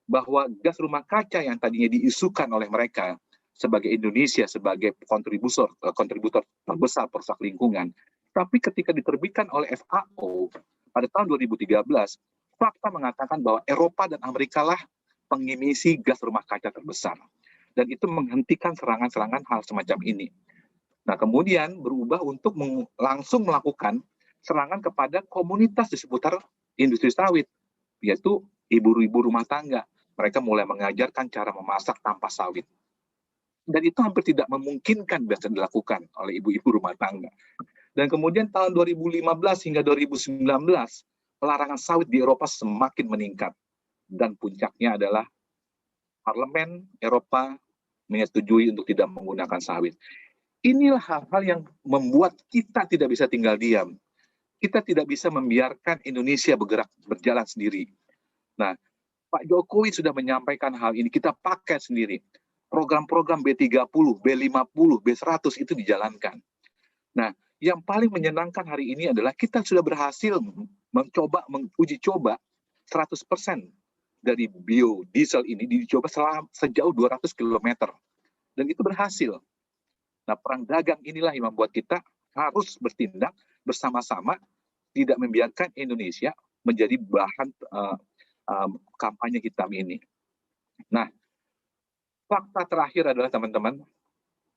bahwa gas rumah kaca yang tadinya diisukan oleh mereka sebagai Indonesia sebagai kontributor terbesar perusak lingkungan, tapi ketika diterbitkan oleh FAO pada tahun 2013, fakta mengatakan bahwa Eropa dan Amerika lah pengemisi gas rumah kaca terbesar. Dan itu menghentikan serangan-serangan hal semacam ini. Nah, kemudian berubah untuk langsung melakukan serangan kepada komunitas di seputar industri sawit, yaitu ibu-ibu rumah tangga. Mereka mulai mengajarkan cara memasak tanpa sawit. Dan itu hampir tidak memungkinkan bisa dilakukan oleh ibu-ibu rumah tangga. Dan kemudian tahun 2015 hingga 2019, pelarangan sawit di Eropa semakin meningkat. Dan puncaknya adalah Parlemen Eropa menyetujui untuk tidak menggunakan sawit. Inilah hal-hal yang membuat kita tidak bisa tinggal diam. Kita tidak bisa membiarkan Indonesia berjalan sendiri. Nah, Pak Jokowi sudah menyampaikan hal ini, kita pakai sendiri. Program-program B30, B50, B100 itu dijalankan. Nah, yang paling menyenangkan hari ini adalah kita sudah berhasil menguji coba 100% dari biodiesel ini dicoba sejauh 200 km. Dan itu berhasil. Nah, perang dagang inilah yang membuat kita harus bertindak bersama-sama, tidak membiarkan Indonesia menjadi bahan kampanye hitam ini. Nah, fakta terakhir adalah teman-teman,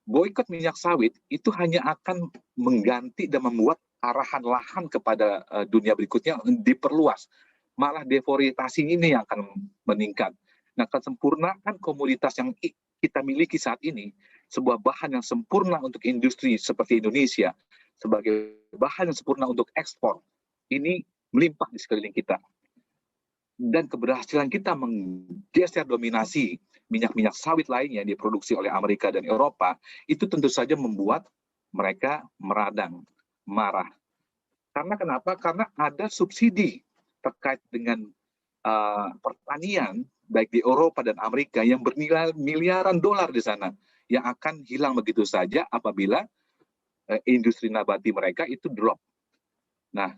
boikot minyak sawit itu hanya akan mengganti dan membuat arahan lahan kepada dunia berikutnya diperluas. Malah deforestasi ini yang akan meningkat. Nah, kesempurnaan komoditas yang kita miliki saat ini, sebuah bahan yang sempurna untuk industri seperti Indonesia, sebagai bahan yang sempurna untuk ekspor, ini melimpah di sekeliling kita. dan keberhasilan kita menggeser dominasi minyak-minyak sawit lainnya yang diproduksi oleh Amerika dan Eropa, itu tentu saja membuat mereka meradang, marah. Karena kenapa? Karena ada subsidi terkait dengan pertanian, baik di Eropa dan Amerika, yang bernilai miliaran dolar di sana, yang akan hilang begitu saja apabila industri nabati mereka itu drop. Nah,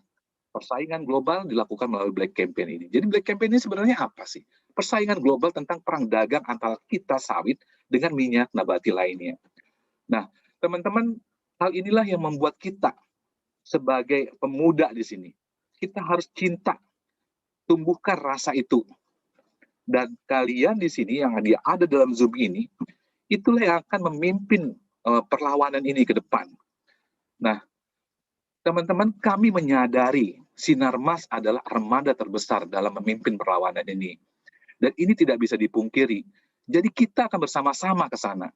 persaingan global dilakukan melalui Black Campaign ini. Jadi Black Campaign ini sebenarnya apa sih? Persaingan global tentang perang dagang antara kita sawit dengan minyak nabati lainnya. Nah, teman-teman, hal inilah yang membuat kita sebagai pemuda di sini, kita harus cinta, tumbuhkan rasa itu. Dan kalian di sini yang ada dalam Zoom ini, itulah yang akan memimpin perlawanan ini ke depan. Nah, teman-teman, kami menyadari Sinarmas adalah armada terbesar dalam memimpin perlawanan ini. Dan ini tidak bisa dipungkiri. Jadi kita akan bersama-sama ke sana.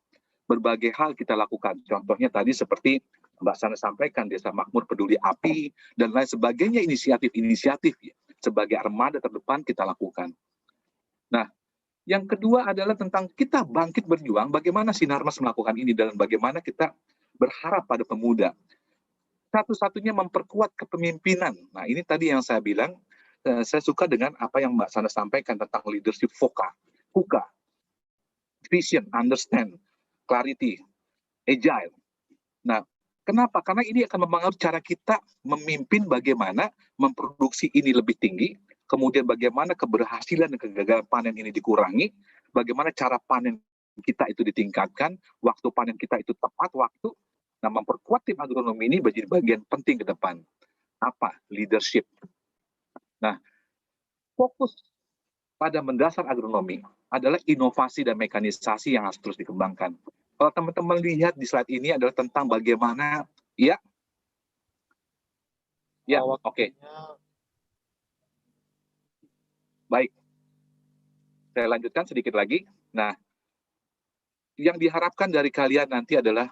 Berbagai hal kita lakukan. Contohnya tadi seperti Mbak Sana sampaikan, Desa Makmur Peduli Api, dan lain sebagainya, inisiatif-inisiatif sebagai armada terdepan kita lakukan. Nah, yang kedua adalah tentang kita bangkit berjuang, bagaimana Sinarmas melakukan ini, dan bagaimana kita berharap pada pemuda. Satu-satunya memperkuat kepemimpinan. Nah, ini tadi yang saya bilang, saya suka dengan apa yang Mbak Sana sampaikan tentang leadership VUCA, vision, understand, clarity, agile. Nah, kenapa? Karena ini akan mempengaruhi cara kita memimpin, bagaimana memproduksi ini lebih tinggi, kemudian bagaimana keberhasilan dan kegagalan panen ini dikurangi, bagaimana cara panen kita itu ditingkatkan, waktu panen kita itu tepat waktu. Nah, memperkuat tim agronomi ini menjadi bagian penting ke depan. Apa? Leadership. Nah, fokus pada mendasar agronomi adalah inovasi dan mekanisasi yang harus terus dikembangkan. Kalau teman-teman lihat di slide ini adalah tentang bagaimana, oke. Baik, saya lanjutkan sedikit lagi. Nah, yang diharapkan dari kalian nanti adalah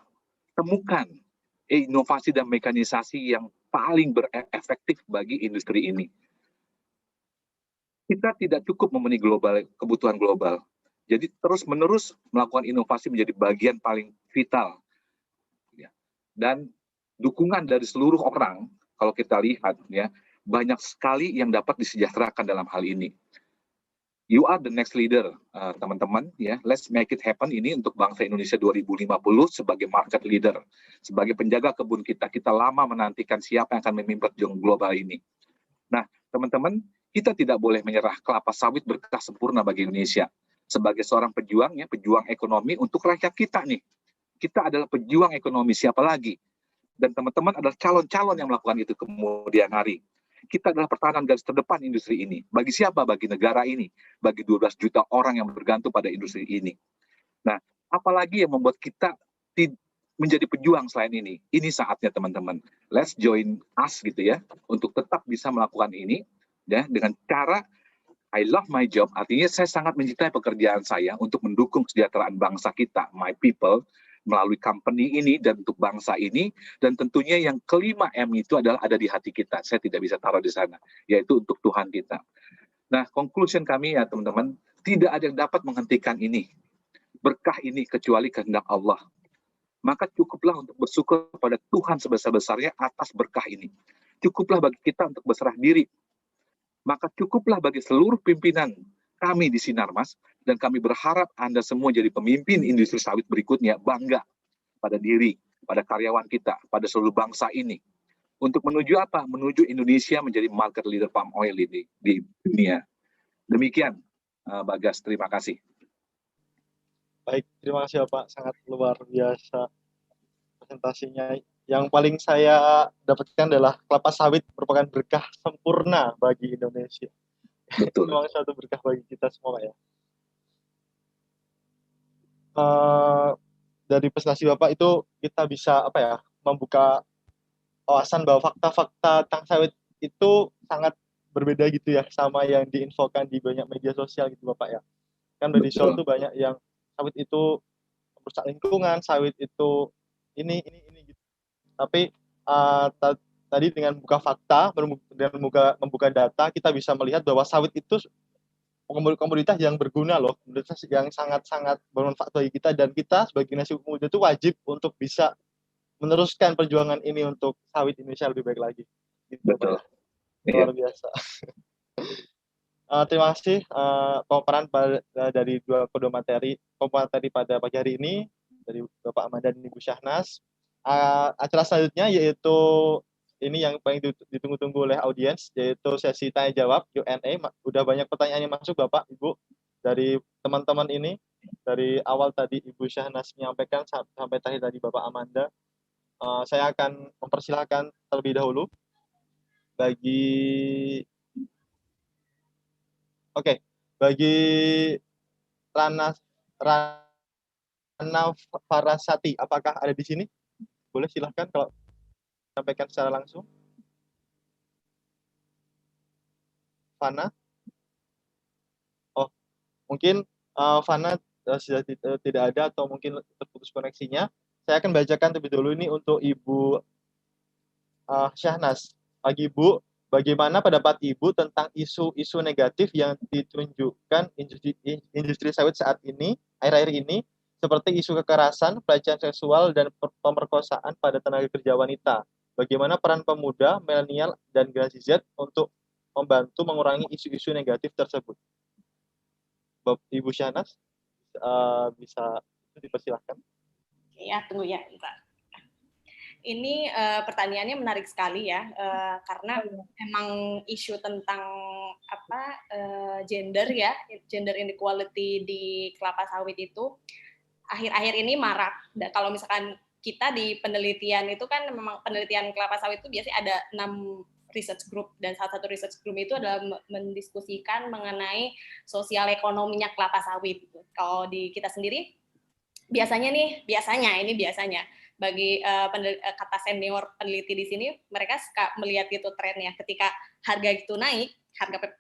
temukan inovasi dan mekanisasi yang paling berefektif bagi industri ini. Kita tidak cukup memenuhi kebutuhan global. Jadi terus-menerus melakukan inovasi menjadi bagian paling vital. Dan dukungan dari seluruh orang, kalau kita lihat, banyak sekali yang dapat disejahterakan dalam hal ini. You are the next leader, teman-teman. Let's make it happen ini untuk bangsa Indonesia 2050 sebagai market leader, sebagai penjaga kebun kita. Kita lama menantikan siapa yang akan memimpin perjuangan global ini. Nah, teman-teman, kita tidak boleh menyerah. Kelapa sawit berkah sempurna bagi Indonesia. Sebagai seorang pejuang, pejuang ekonomi untuk rakyat kita nih. Kita adalah pejuang ekonomi, siapa lagi? Dan teman-teman adalah calon-calon yang melakukan itu kemudian hari. Kita adalah pertahanan garis terdepan industri ini. Bagi siapa? Bagi negara ini. Bagi 12 juta orang yang bergantung pada industri ini. Nah, apalagi yang membuat kita menjadi pejuang selain ini? Ini saatnya teman-teman. Let's join us gitu ya. Untuk tetap bisa melakukan ini. Dengan cara I love my job. Artinya saya sangat mencintai pekerjaan saya untuk mendukung kesejahteraan bangsa kita, my people, melalui company ini dan untuk bangsa ini, dan tentunya yang kelima M itu adalah ada di hati kita. Saya tidak bisa taruh di sana, yaitu untuk Tuhan kita. Nah, conclusion kami ya teman-teman, tidak ada yang dapat menghentikan ini. Berkah ini kecuali kehendak Allah. Maka cukuplah untuk bersyukur kepada Tuhan sebesar-besarnya atas berkah ini. Cukuplah bagi kita untuk berserah diri. Maka cukuplah bagi seluruh pimpinan kami di Sinarmas, dan kami berharap Anda semua jadi pemimpin industri sawit berikutnya, bangga pada diri, pada karyawan kita, pada seluruh bangsa ini. Untuk menuju apa? Menuju Indonesia menjadi market leader palm oil di dunia. Demikian, Bagas, terima kasih. Baik, terima kasih Bapak, sangat luar biasa presentasinya. Yang paling saya dapatkan adalah kelapa sawit merupakan berkah sempurna bagi Indonesia. Betul. Memang suatu berkah bagi kita semua ya. Dari presentasi Bapak itu kita bisa membuka wawasan bahwa fakta-fakta tentang sawit itu sangat berbeda gitu ya sama yang diinfokan di banyak media sosial gitu Bapak ya. Kan dari Sol itu banyak yang sawit itu merusak lingkungan, sawit itu ini gitu. Tapi tadi dengan membuka fakta, dengan membuka data, kita bisa melihat bahwa sawit itu komoditas yang berguna loh, komoditas yang sangat-sangat bermanfaat bagi kita, dan kita sebagai generasi muda itu wajib untuk bisa meneruskan perjuangan ini untuk sawit Indonesia lebih baik lagi. Gitu, Betul. luar biasa. Terima kasih pemaparan dari kedua materi pada pagi hari ini dari Bapak Amanda dan Ibu Syahnas. Acara selanjutnya yaitu ini yang paling ditunggu-tunggu oleh audiens, yaitu sesi tanya jawab Q&A. Udah banyak pertanyaan yang masuk Bapak Ibu dari teman-teman ini, dari awal tadi Ibu Syahnas menyampaikan sampai terakhir tadi Bapak Amanda. Saya akan mempersilahkan terlebih dahulu bagi Rana Farasati, apakah ada di sini? Boleh silahkan kalau sampaikan secara langsung. Fana? Oh, mungkin Fana sudah tidak ada atau mungkin terputus koneksinya. Saya akan bacakan terlebih dahulu ini untuk Ibu Syahnas. Bagi Ibu, bagaimana pendapat Ibu tentang isu-isu negatif yang ditunjukkan industri sawit saat ini, akhir-akhir ini, seperti isu kekerasan, pelecehan seksual, dan pemerkosaan pada tenaga kerja wanita? Bagaimana peran pemuda, milenial, dan generasi Z untuk membantu mengurangi isu-isu negatif tersebut? Ibu Syahnas, bisa dipersilahkan. Ya, tunggu ya, Pak. Ini pertanyaannya menarik sekali ya, karena memang isu tentang gender ya, gender inequality di kelapa sawit itu akhir-akhir ini marak. Dan kalau misalkan kita di penelitian itu kan memang penelitian kelapa sawit itu biasanya ada 6 research group, dan salah satu research group itu adalah mendiskusikan mengenai sosial ekonominya kelapa sawit. Kalau di kita sendiri biasanya bagi kata senior peneliti di sini, mereka suka melihat gitu trennya. Ketika harga itu naik,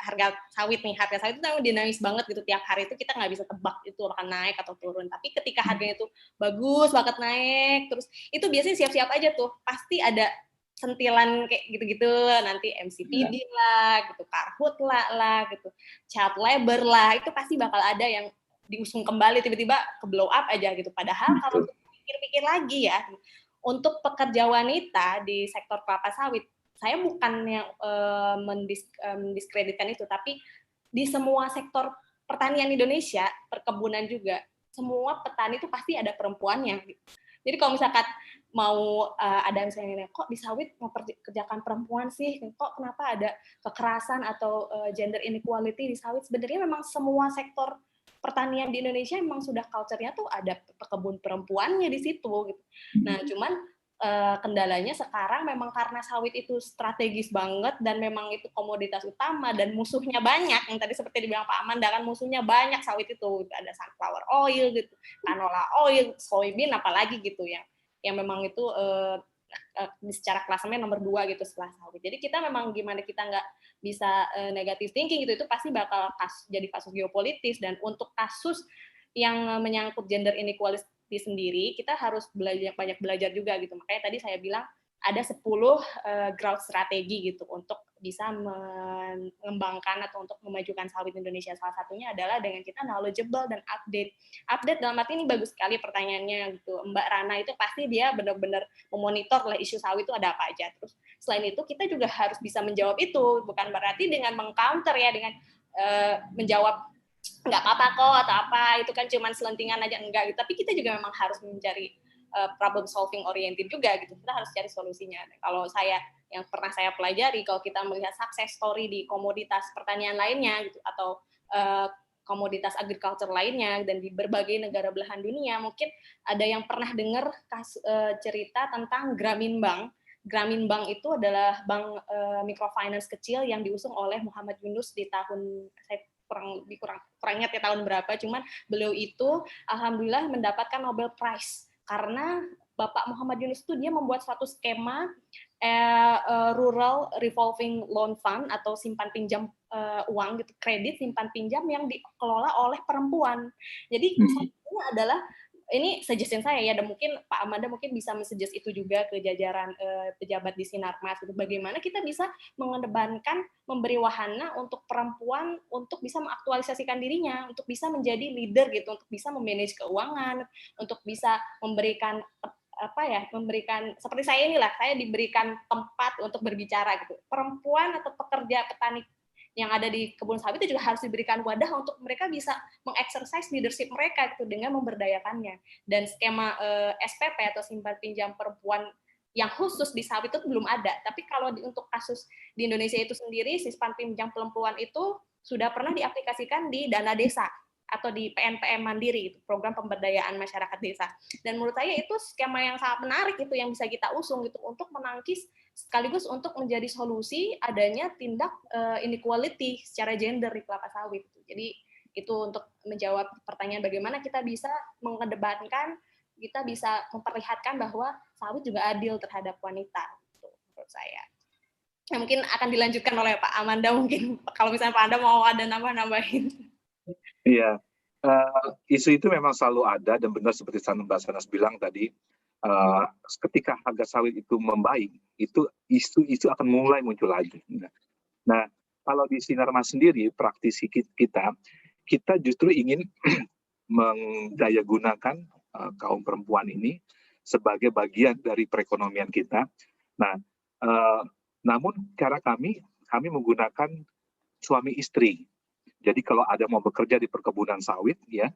harga sawit itu dinamis banget gitu, tiap hari itu kita nggak bisa tebak itu akan naik atau turun. Tapi ketika harganya itu bagus banget naik, terus itu biasanya siap-siap aja tuh, pasti ada sentilan kayak gitu-gitu, nanti MCPD lah, gitu, Karhut lah, gitu, child labor lah, itu pasti bakal ada yang diusung kembali, tiba-tiba ke blow up aja gitu. Padahal kalau pikir-pikir lagi ya, untuk pekerja wanita di sektor kelapa sawit, saya bukannya mendiskreditkan itu, tapi di semua sektor pertanian Indonesia, perkebunan juga, semua petani itu pasti ada perempuannya. Jadi kalau misalkan mau ada misalnya, kok di sawit mau kerjakan perempuan sih, kok kenapa ada kekerasan atau gender inequality di sawit, sebenarnya memang semua sektor pertanian di Indonesia memang sudah culture-nya tuh ada pekebun perempuannya di situ gitu. Nah, cuman kendalanya sekarang memang karena sawit itu strategis banget dan memang itu komoditas utama dan musuhnya banyak, yang tadi seperti dibilang Pak Amanda kan, musuhnya banyak sawit itu, ada sunflower oil gitu, canola oil, soybean apalagi gitu yang memang itu secara klasemen nomor 2 gitu setelah sawit. Jadi kita memang gimana kita nggak bisa negative thinking gitu, itu pasti bakal jadi kasus geopolitis. Dan untuk kasus yang menyangkut gender inequality sendiri, kita harus banyak belajar juga gitu. Makanya tadi saya bilang ada 10 growth strategi gitu untuk bisa mengembangkan atau untuk memajukan sawit Indonesia. Salah satunya adalah dengan kita knowledgeable dan update. Update dalam arti ini bagus sekali pertanyaannya gitu. Mbak Rana itu pasti dia benar-benar memonitor lah isu sawit itu ada apa aja. Terus selain itu kita juga harus bisa menjawab itu, bukan berarti dengan mengcounter ya, dengan menjawab nggak apa-apa kok atau apa, itu kan cuma selentingan aja, enggak gitu. Tapi kita juga memang harus mencari problem solving oriented juga gitu. Kita harus cari solusinya. Kalau yang pernah saya pelajari, kalau kita melihat success story di komoditas pertanian lainnya gitu, atau komoditas agriculture lainnya dan di berbagai negara belahan dunia, mungkin ada yang pernah dengar cerita tentang Grameen Bank. Grameen Bank itu adalah bank microfinance kecil yang diusung oleh Muhammad Yunus di tahun, saya kurang ingat ya tahun berapa, cuman beliau itu alhamdulillah mendapatkan Nobel Prize karena Bapak Muhammad Yunus itu dia membuat suatu skema rural revolving loan fund atau simpan pinjam uang gitu, kredit simpan pinjam yang dikelola oleh perempuan. Jadi satunya adalah ini suggestion saya ya, dan mungkin Pak Amanda mungkin bisa mensuggest itu juga ke jajaran pejabat di Sinarmas gitu. Bagaimana kita bisa mengedepankan memberi wahana untuk perempuan untuk bisa mengaktualisasikan dirinya, untuk bisa menjadi leader gitu, untuk bisa memanage keuangan, untuk bisa memberikan memberikan seperti saya inilah, saya diberikan tempat untuk berbicara gitu. Perempuan atau pekerja petani yang ada di kebun sawit itu juga harus diberikan wadah untuk mereka bisa mengeksersis leadership mereka gitu dengan memberdayakannya. Dan skema SPP atau simpan pinjam perempuan yang khusus di sawit itu belum ada. Tapi kalau untuk kasus di Indonesia itu sendiri, simpan pinjam perempuan itu sudah pernah diaplikasikan di dana desa atau di PNPM Mandiri, program pemberdayaan masyarakat desa. Dan menurut saya itu skema yang sangat menarik itu yang bisa kita usung gitu untuk menangkis sekaligus untuk menjadi solusi adanya tindak inequality secara gender di kelapa sawit. Jadi itu untuk menjawab pertanyaan bagaimana kita bisa mengedepankan, kita bisa memperlihatkan bahwa sawit juga adil terhadap wanita. Gitu, menurut saya. Nah, mungkin akan dilanjutkan oleh Pak Amanda mungkin kalau misalnya Pak Amanda mau ada nambahin. Iya, isu itu memang selalu ada dan benar seperti Mbak Sanas bilang tadi, ketika harga sawit itu membaik, itu isu-isu akan mulai muncul lagi. Nah, kalau di Sinarmas sendiri, praktisi kita justru ingin mendayagunakan kaum perempuan ini sebagai bagian dari perekonomian kita. Nah, namun cara kami menggunakan suami istri. Jadi kalau ada mau bekerja di perkebunan sawit ya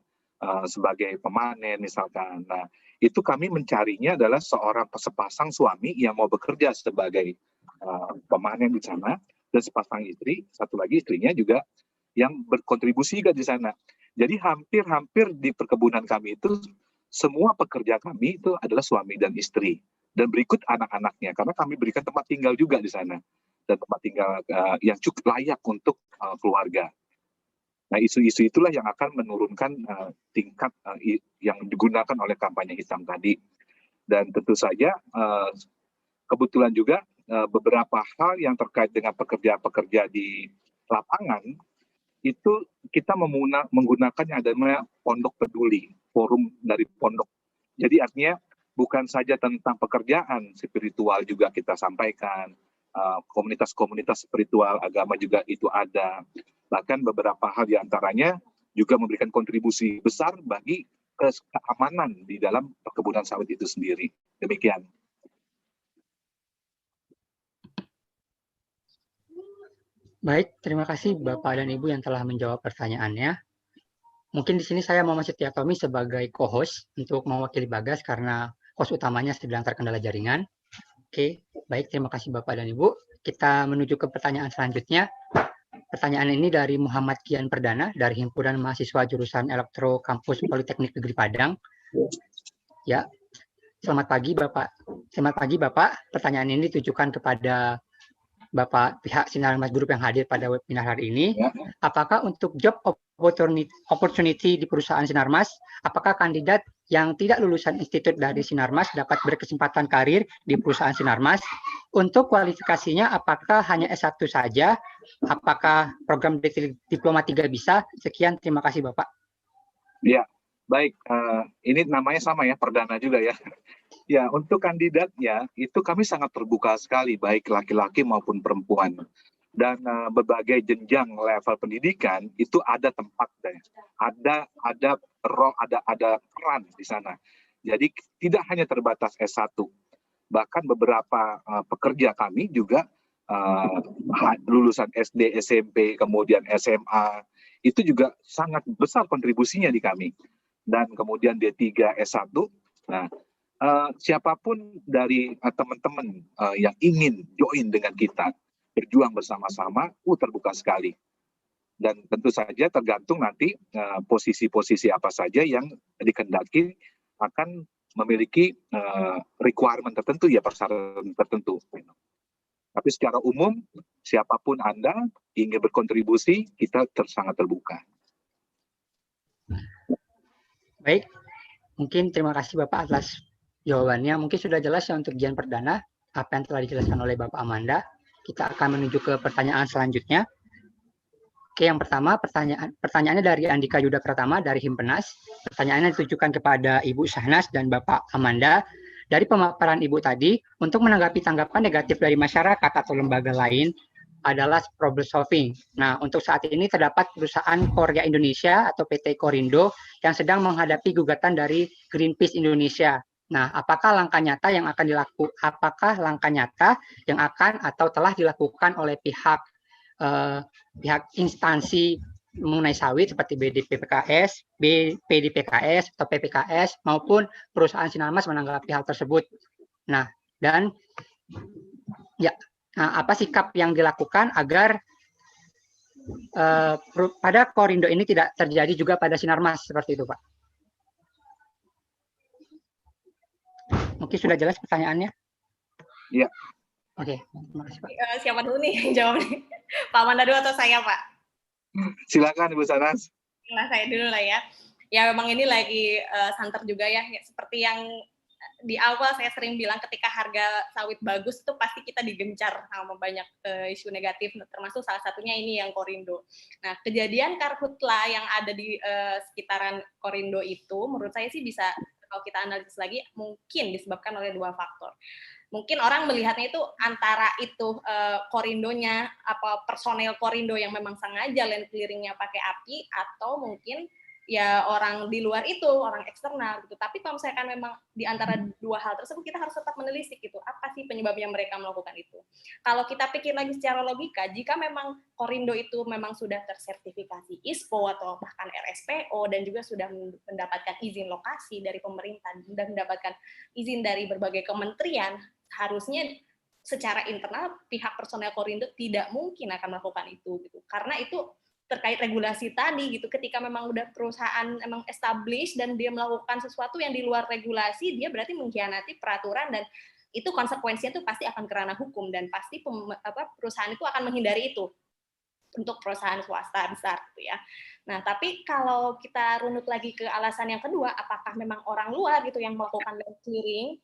sebagai pemanen misalkan, nah itu kami mencarinya adalah seorang sepasang suami yang mau bekerja sebagai pemanen di sana dan sepasang istri, satu lagi istrinya juga yang berkontribusi juga di sana. Jadi hampir di perkebunan kami itu semua pekerja kami itu adalah suami dan istri dan berikut anak-anaknya karena kami berikan tempat tinggal juga di sana dan tempat tinggal yang cukup layak untuk keluarga. Nah, isu-isu itulah yang akan menurunkan tingkat yang digunakan oleh kampanye hitam tadi. Dan tentu saja kebetulan juga beberapa hal yang terkait dengan pekerja-pekerja di lapangan itu kita menggunakan yang adanya pondok peduli, forum dari pondok. Jadi artinya bukan saja tentang pekerjaan spiritual juga kita sampaikan, komunitas-komunitas spiritual agama juga itu ada. Bahkan beberapa hal diantaranya juga memberikan kontribusi besar bagi keamanan di dalam perkebunan sawit itu sendiri. Demikian. Baik, terima kasih Bapak dan Ibu yang telah menjawab pertanyaannya. Mungkin di sini saya Muhammad Setiatomi sebagai co-host untuk mewakili Bagas karena host utamanya sedang terkendala jaringan. Oke, baik, terima kasih Bapak dan Ibu. Kita menuju ke pertanyaan selanjutnya. Pertanyaan ini dari Muhammad Kian Perdana dari Himpunan Mahasiswa Jurusan Elektro Kampus Politeknik Negeri Padang. Ya, selamat pagi Bapak. Selamat pagi Bapak. Pertanyaan ini ditujukan kepada Bapak pihak Sinarmas Group yang hadir pada webinar hari ini. Apakah untuk job opportunity di perusahaan Sinarmas, apakah kandidat yang tidak lulusan institut dari Sinarmas dapat berkesempatan karir di perusahaan Sinarmas? Untuk kualifikasinya, apakah hanya S1 saja? Apakah program diploma 3 bisa? Sekian, terima kasih Bapak. Ya, baik. Ini namanya sama ya, Perdana juga ya. Ya, untuk kandidatnya itu kami sangat terbuka sekali, baik laki-laki maupun perempuan. Dan berbagai jenjang level pendidikan itu ada tempatnya, ada peran di sana. Jadi tidak hanya terbatas S1, bahkan beberapa pekerja kami juga lulusan SD, SMP, kemudian SMA itu juga sangat besar kontribusinya di kami. Dan kemudian D3, S1. Nah, siapapun dari teman-teman yang ingin join dengan kita, berjuang bersama-sama, terbuka sekali. Dan tentu saja tergantung nanti posisi-posisi apa saja yang dikehendaki akan memiliki requirement tertentu, ya persyaratan tertentu. Tapi secara umum, siapapun Anda ingin berkontribusi, kita sangat terbuka. Baik, mungkin terima kasih Bapak atas jawabannya. Mungkin sudah jelas ya untuk Gian Perdana, apa yang telah dijelaskan oleh Bapak Amanda. Kita akan menuju ke pertanyaan selanjutnya. Oke, yang pertama pertanyaannya dari Andika Yuda Pratama dari Himpenas. Pertanyaannya ditujukan kepada Ibu Syahnas dan Bapak Amanda. Dari pemaparan Ibu tadi, untuk menanggapi tanggapan negatif dari masyarakat atau lembaga lain adalah problem solving. Nah, untuk saat ini terdapat perusahaan Korea Indonesia atau PT Korindo yang sedang menghadapi gugatan dari Greenpeace Indonesia. Nah, apakah langkah nyata yang atau telah dilakukan oleh pihak instansi mengenai sawit seperti BDPKS, PDPKS atau PPKS maupun perusahaan Sinarmas menanggapi hal tersebut. Nah, dan ya, apa sikap yang dilakukan agar pada Korindo ini tidak terjadi juga pada Sinarmas seperti itu, Pak? Mungkin sudah jelas pertanyaannya? Iya. Oke, terima kasih, Pak. Siapa dulu nih yang jawab nih? Pak Amanda dulu atau saya, Pak? Silakan Ibu Syahnas. Nah, saya dulu lah ya. Ya memang ini lagi santer juga ya. Seperti yang di awal saya sering bilang, ketika harga sawit bagus itu pasti kita digencar sama banyak isu negatif, termasuk salah satunya ini yang Korindo. Nah, kejadian karhutla yang ada di sekitaran Korindo itu menurut saya sih bisa, kalau kita analisis lagi, mungkin disebabkan oleh dua faktor. Mungkin orang melihatnya itu antara itu Korindonya, apa personel Korindo yang memang sengaja land clearingnya pakai api, atau mungkin ya orang di luar itu, orang eksternal gitu. Tapi kalau misalkan memang di antara dua hal tersebut, kita harus tetap menelisik gitu, apa sih penyebabnya mereka melakukan itu. Kalau kita pikir lagi secara logika, jika memang Korindo itu memang sudah tersertifikasi ISPO atau bahkan RSPO dan juga sudah mendapatkan izin lokasi dari pemerintah dan mendapatkan izin dari berbagai kementerian, harusnya secara internal pihak personel Korindo tidak mungkin akan melakukan itu gitu. Karena itu terkait regulasi tadi gitu, ketika memang udah perusahaan emang established dan dia melakukan sesuatu yang di luar regulasi, dia berarti mengkhianati peraturan dan itu konsekuensinya tuh pasti akan kerana hukum dan pasti perusahaan itu akan menghindari itu untuk perusahaan swasta besar gitu ya. Nah, tapi kalau kita runut lagi ke alasan yang kedua, apakah memang orang luar gitu yang melakukan land clearing,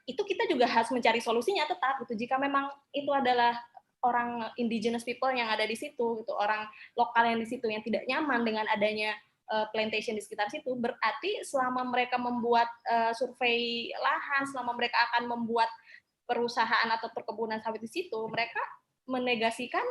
itu kita juga harus mencari solusinya tetap gitu. Jika memang itu adalah orang indigenous people yang ada di situ, gitu, orang lokal yang di situ yang tidak nyaman dengan adanya plantation di sekitar situ, berarti selama mereka membuat survei lahan, selama mereka akan membuat perusahaan atau perkebunan sawit di situ, mereka menegasikan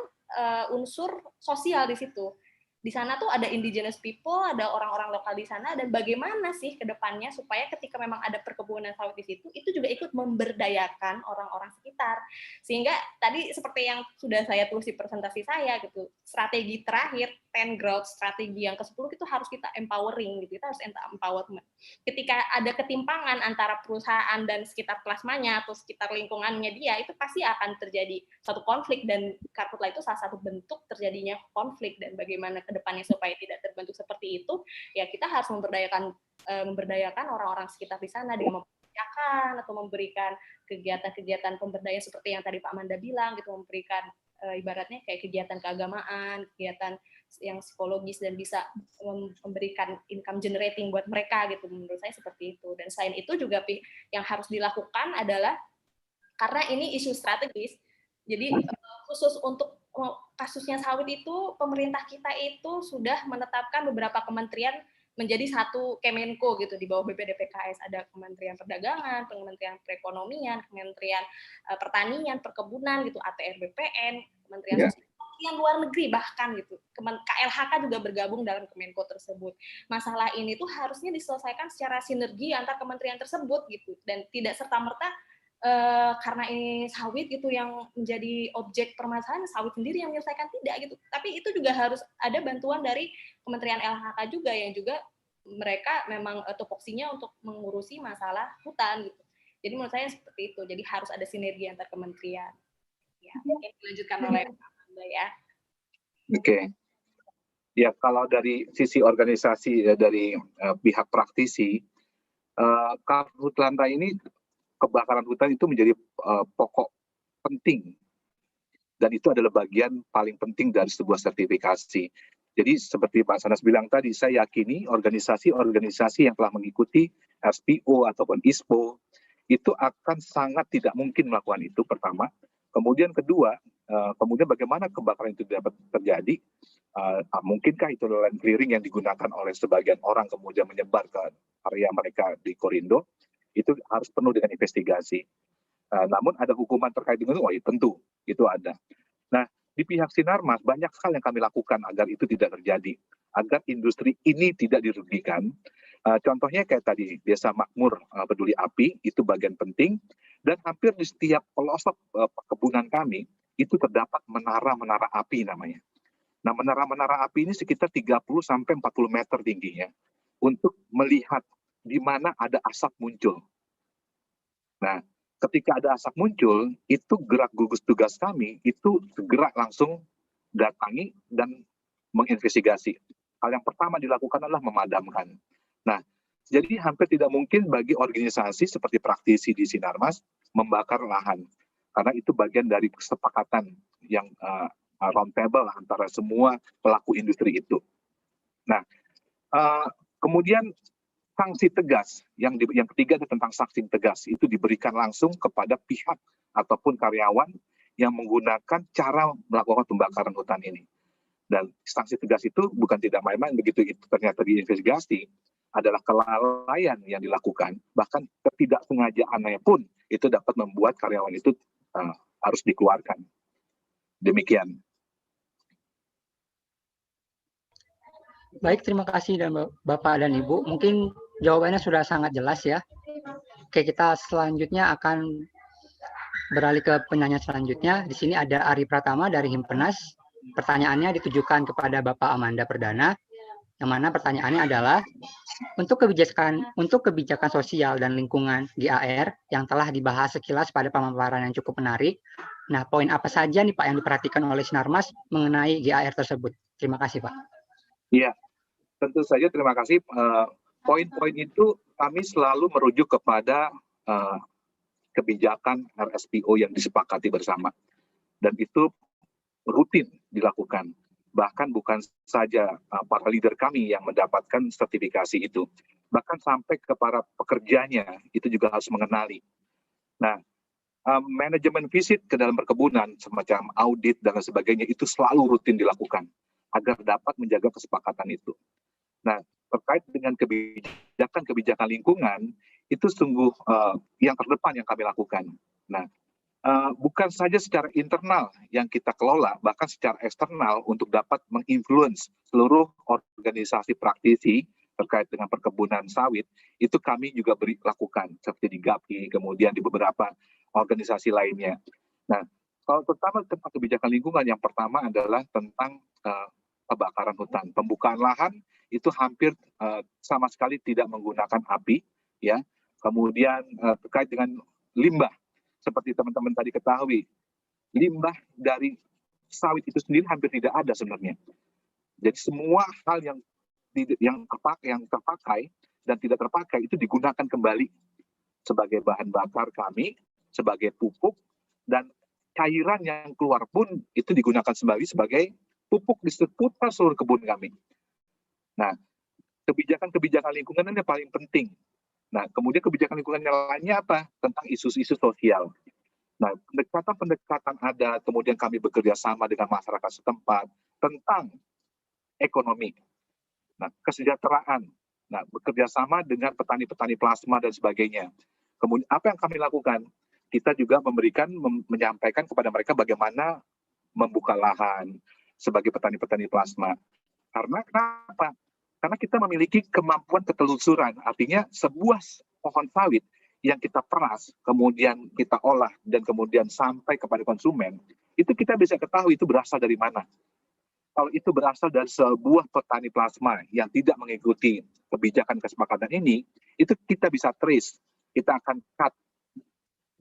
unsur sosial di situ. Di sana tuh ada indigenous people, ada orang-orang lokal di sana, dan bagaimana sih ke depannya supaya ketika memang ada perkebunan sawit di situ, itu juga ikut memberdayakan orang-orang sekitar. Sehingga tadi seperti yang sudah saya tulis di presentasi saya gitu, strategi terakhir 10 growth, strategi yang ke-10 itu harus kita empowering gitu, kita harus empowerment. Ketika ada ketimpangan antara perusahaan dan sekitar plasmanya atau sekitar lingkungannya dia, itu pasti akan terjadi suatu konflik, dan karhutla itu salah satu bentuk terjadinya konflik. Dan bagaimana kedepannya supaya tidak terbentuk seperti itu, ya kita harus memberdayakan orang-orang sekitar di sana dengan mempercayakan atau memberikan kegiatan-kegiatan pemberdayaan seperti yang tadi Pak Amanda bilang gitu, memberikan ibaratnya kayak kegiatan keagamaan, kegiatan yang psikologis dan bisa memberikan income generating buat mereka gitu. Menurut saya seperti itu. Dan selain itu juga yang harus dilakukan adalah, karena ini isu strategis, jadi khusus untuk kasusnya sawit itu, pemerintah kita itu sudah menetapkan beberapa kementerian menjadi satu Kemenko gitu di bawah BPDPKS. Ada Kementerian Perdagangan, Kementerian Perekonomian, Kementerian Pertanian, Perkebunan gitu, ATR BPN, Kementerian Sosial, yang luar negeri bahkan gitu. KLHK juga bergabung dalam Kemenko tersebut. Masalah ini tuh harusnya diselesaikan secara sinergi antar kementerian tersebut gitu, dan tidak serta-merta karena ini sawit gitu yang menjadi objek permasalahan, sawit sendiri yang menyelesaikan, tidak gitu. Tapi itu juga harus ada bantuan dari Kementerian LHK juga, yang juga mereka memang tupoksinya untuk mengurusi masalah hutan gitu. Jadi menurut saya seperti itu. Jadi harus ada sinergi antar kementerian. Ya, mungkin dilanjutkan oleh Pak Amanda ya. Oke. Ya, kalau dari sisi organisasi dari pihak praktisi, Karhutla ini, kebakaran hutan itu menjadi pokok penting, dan itu adalah bagian paling penting dari sebuah sertifikasi. Jadi seperti Pak Sanas bilang tadi, saya yakini organisasi-organisasi yang telah mengikuti SPO ataupun ISPO itu akan sangat tidak mungkin melakukan itu, pertama. Kemudian kedua, kemudian bagaimana kebakaran itu dapat terjadi, Mungkinkah itu land clearing yang digunakan oleh sebagian orang kemudian menyebar ke area mereka di Korindo? Itu harus penuh dengan investigasi. Namun ada hukuman terkait dengan itu, tentu itu ada. Nah, di pihak Sinarmas banyak hal yang kami lakukan agar itu tidak terjadi, agar industri ini tidak dirugikan. Contohnya kayak tadi, Desa Makmur Peduli Api, itu bagian penting, dan hampir di setiap pelosok perkebunan kami, itu terdapat menara-menara api namanya. Nah, menara-menara api ini sekitar 30-40 meter tingginya, untuk melihat di mana ada asap muncul. Nah, ketika ada asap muncul, itu gerak gugus tugas kami, itu segera langsung datangi dan menginvestigasi. Hal yang pertama dilakukan adalah memadamkan. Nah, jadi hampir tidak mungkin bagi organisasi seperti praktisi di Sinarmas membakar lahan. Karena itu bagian dari kesepakatan yang round table antara semua pelaku industri itu. Nah, kemudian sanksi tegas, yang ketiga itu tentang sanksi tegas, itu diberikan langsung kepada pihak ataupun karyawan yang menggunakan cara melakukan pembakaran hutan ini. Dan sanksi tegas itu bukan tidak main-main, begitu itu ternyata diinvestigasi, adalah kelalaian yang dilakukan, bahkan ketidaksengajaan pun itu dapat membuat karyawan itu harus dikeluarkan. Demikian. Baik, terima kasih dan Bapak dan Ibu. Mungkin jawabannya sudah sangat jelas ya. Oke, kita selanjutnya akan beralih ke penanya selanjutnya. Di sini ada Ari Pratama dari Himpenas. Pertanyaannya ditujukan kepada Bapak Amanda Perdana, yang mana pertanyaannya adalah untuk kebijakan sosial dan lingkungan GAR yang telah dibahas sekilas pada pemaparan yang cukup menarik. Nah, poin apa saja nih Pak yang diperhatikan oleh Sinarmas mengenai GAR tersebut? Terima kasih Pak. Iya, tentu saja terima kasih. Poin-poin itu kami selalu merujuk kepada kebijakan RSPO yang disepakati bersama. Dan itu rutin dilakukan. Bahkan bukan saja para leader kami yang mendapatkan sertifikasi itu. Bahkan sampai ke para pekerjanya, itu juga harus mengenali. Nah, manajemen visit ke dalam perkebunan, semacam audit dan lain sebagainya, itu selalu rutin dilakukan agar dapat menjaga kesepakatan itu. Nah, terkait dengan kebijakan lingkungan, itu sungguh yang terdepan yang kami lakukan. Nah, bukan saja secara internal yang kita kelola, bahkan secara eksternal untuk dapat menginfluence seluruh organisasi praktisi terkait dengan perkebunan sawit, itu kami juga lakukan, seperti di GAPI, kemudian di beberapa organisasi lainnya. Nah, kalau terutama tentang kebijakan lingkungan, yang pertama adalah tentang kebakaran hutan. Pembukaan lahan itu hampir sama sekali tidak menggunakan api, ya. Kemudian terkait dengan limbah, seperti teman-teman tadi ketahui, limbah dari sawit itu sendiri hampir tidak ada sebenarnya. Jadi semua hal yang terpakai dan tidak terpakai itu digunakan kembali sebagai bahan bakar kami, sebagai pupuk, dan cairan yang keluar pun itu digunakan sebagai pupuk di seputar seluruh kebun kami. Nah, kebijakan lingkungan ini paling penting. Nah, kemudian kebijakan lingkungan yang lainnya apa? Tentang isu-isu sosial. Nah, pendekatan ada, kemudian kami bekerja sama dengan masyarakat setempat tentang ekonomi. Nah, kesejahteraan. Nah, bekerja sama dengan petani-petani plasma dan sebagainya. Kemudian apa yang kami lakukan? Kita juga menyampaikan kepada mereka bagaimana membuka lahan sebagai petani-petani plasma. Karena kenapa? Karena kita memiliki kemampuan ketelusuran, artinya sebuah pohon sawit yang kita peras, kemudian kita olah, dan kemudian sampai kepada konsumen, itu kita bisa ketahui itu berasal dari mana. Kalau itu berasal dari sebuah petani plasma yang tidak mengikuti kebijakan kesepakatan ini, itu kita bisa trace, kita akan cut.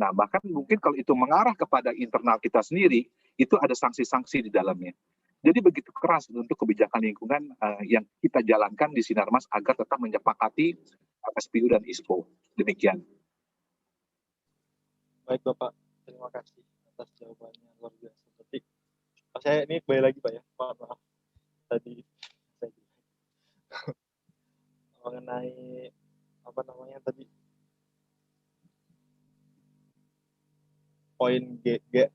Nah, bahkan mungkin kalau itu mengarah kepada internal kita sendiri, itu ada sanksi-sanksi di dalamnya. Jadi begitu keras untuk kebijakan lingkungan yang kita jalankan di Sinarmas agar tetap menyepakati SPU dan ISPO. Demikian. Baik Bapak, terima kasih atas jawabannya luar biasa. Berarti saya ini kembali lagi Pak ya, maaf tadi saya mengenai apa namanya tadi poin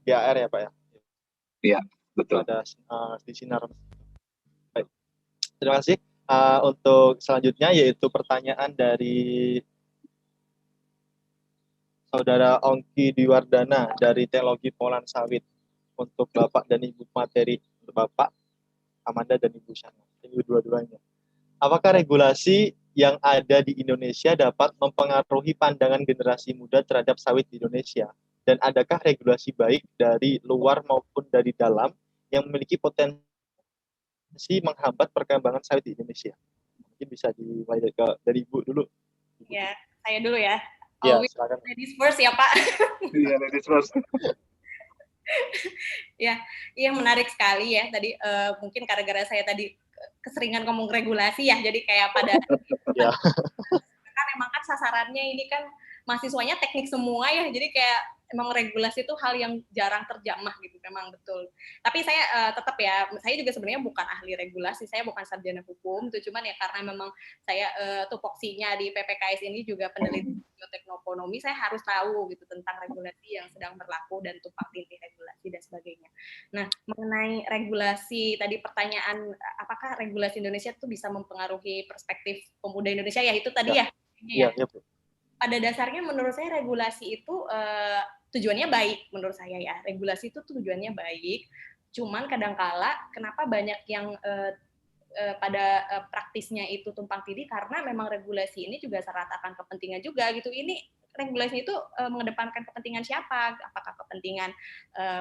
GAR ya Pak ya. Iya, betul. Ada di Sinarmas. Terima kasih. Untuk selanjutnya yaitu pertanyaan dari Saudara Ongki Diwardana dari Teknologi Pengolahan Sawit untuk Bapak dan Ibu materi, untuk Bapak Amanda dan Ibu Shana, Ibu dua-duanya. Apakah regulasi yang ada di Indonesia dapat mempengaruhi pandangan generasi muda terhadap sawit di Indonesia? Dan adakah regulasi baik dari luar maupun dari dalam yang memiliki potensi menghambat perkembangan sawit di Indonesia? Mungkin bisa dimulai dari Ibu dulu. Ya, saya dulu ya. Ya, silakan. Ladies first ya, Pak. Iya, ladies first. Ya, yang menarik sekali ya tadi mungkin gara-gara saya tadi keseringan ngomong regulasi ya, jadi kayak pada Ya. kan emang kan sasarannya ini kan mahasiswanya teknik semua ya, jadi kayak emang regulasi itu hal yang jarang terjamah gitu, memang betul. Tapi saya tetap ya, saya juga sebenarnya bukan ahli regulasi, saya bukan sarjana hukum, itu cuman ya karena memang saya tupoksinya di PPKS ini juga peneliti bioteknoekonomi, saya harus tahu gitu tentang regulasi yang sedang berlaku dan tumpang tindih regulasi dan sebagainya. Nah, mengenai regulasi tadi pertanyaan apakah regulasi Indonesia itu bisa mempengaruhi perspektif pemuda Indonesia ya itu tadi ya. Iya, Bu. Pada dasarnya menurut saya regulasi itu tujuannya baik menurut saya ya. Regulasi itu tujuannya baik, cuman kadangkala kenapa banyak yang pada praktisnya itu tumpang tindih karena memang regulasi ini juga syarat akan kepentingan juga gitu. Ini regulasi itu mengedepankan kepentingan siapa? Apakah kepentingan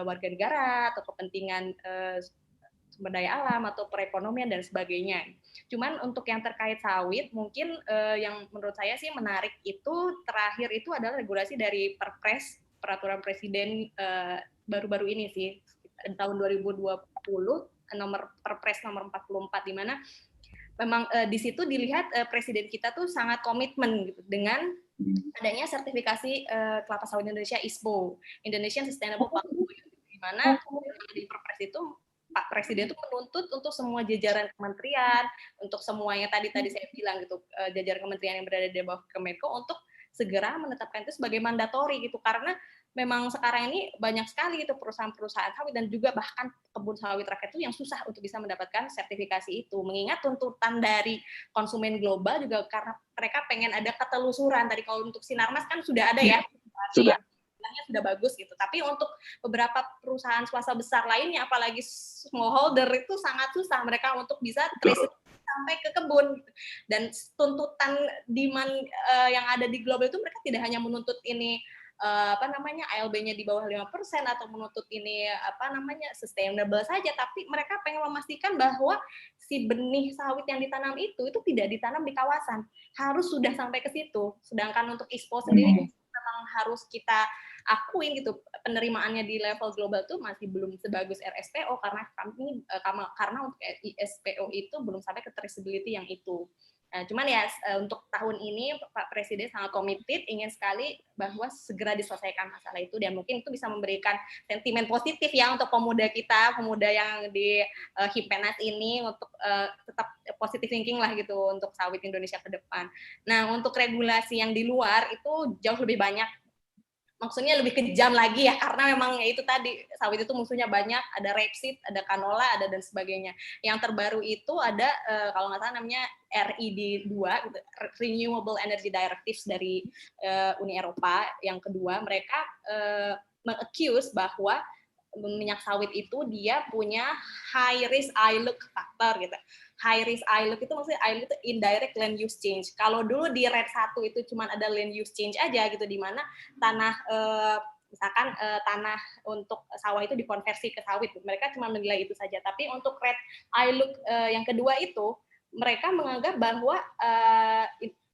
warga negara atau kepentingan sumber daya alam atau perekonomian dan sebagainya. Cuman untuk yang terkait sawit, mungkin yang menurut saya sih menarik itu terakhir itu adalah regulasi dari Perpres, Peraturan Presiden baru-baru ini sih, tahun 2020, nomor Perpres nomor 44, di mana memang di situ dilihat Presiden kita tuh sangat komitmen gitu, dengan adanya sertifikasi kelapa sawit Indonesia ISPO, Indonesian Sustainable Palm Oil, di mana di Perpres itu Pak Presiden itu menuntut untuk semua jajaran kementerian, untuk semua yang tadi saya bilang gitu, jajaran kementerian yang berada di bawah Kemenko untuk segera menetapkan itu sebagai mandatori gitu, karena memang sekarang ini banyak sekali gitu perusahaan-perusahaan sawit dan juga bahkan kebun sawit rakyat itu yang susah untuk bisa mendapatkan sertifikasi itu, mengingat tuntutan dari konsumen global juga karena mereka pengen ada ketelusuran. Tadi kalau untuk Sinarmas kan sudah ada ya, Sudah. sudah bagus gitu. Tapi untuk beberapa perusahaan swasta besar lainnya, apalagi smallholder itu sangat susah mereka untuk bisa trace sampai ke kebun. Dan tuntutan demand yang ada di global itu mereka tidak hanya menuntut ini ALB-nya di bawah 5% atau menuntut ini sustainable saja, tapi mereka pengen memastikan bahwa si benih sawit yang ditanam itu tidak ditanam di kawasan, harus sudah sampai ke situ. Sedangkan untuk ISPO sendiri memang harus kita akuin gitu, penerimaannya di level global tuh masih belum sebagus RSPO karena untuk ISPO itu belum sampai ke traceability yang itu. Nah, cuman ya untuk tahun ini Pak Presiden sangat komited, ingin sekali bahwa segera diselesaikan masalah itu, dan mungkin itu bisa memberikan sentimen positif ya untuk pemuda kita, pemuda yang di Himpenas ini untuk tetap positive thinking lah gitu untuk sawit Indonesia ke depan. Nah, untuk regulasi yang di luar itu jauh lebih banyak. Maksudnya lebih kejam lagi ya, karena memang itu tadi sawit itu musuhnya banyak, ada rapeseed, ada canola, ada dan sebagainya. Yang terbaru itu ada kalau nggak salah namanya RED 2, gitu, Renewable Energy Directives dari Uni Eropa. Yang kedua, mereka meng-accuse bahwa minyak sawit itu dia punya high risk ILUC factor gitu. High risk ILUC itu maksudnya ILUC itu indirect land use change. Kalau dulu di RED 1 itu cuma ada land use change aja gitu, di mana tanah misalkan tanah untuk sawah itu dikonversi ke sawit. Mereka cuma menilai itu saja. Tapi untuk RED ILUC yang kedua itu mereka menganggap bahwa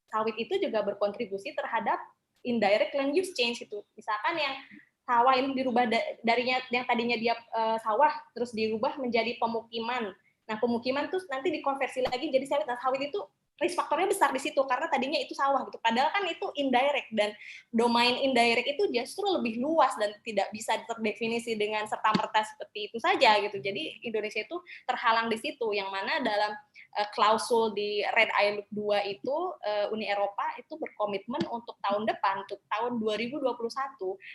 sawit itu juga berkontribusi terhadap indirect land use change itu. Misalkan yang sawah ini dirubah darinya yang tadinya dia sawah terus dirubah menjadi pemukiman. Nah, pemukiman terus nanti dikonversi lagi jadi sawit. Nah, sawit itu risk faktornya besar di situ karena tadinya itu sawah gitu. Padahal kan itu indirect, dan domain indirect itu justru lebih luas dan tidak bisa terdefinisi dengan serta-merta seperti itu saja gitu. Jadi Indonesia itu terhalang di situ, yang mana dalam klausul di RED ILUC 2 itu Uni Eropa itu berkomitmen untuk tahun depan, untuk tahun 2021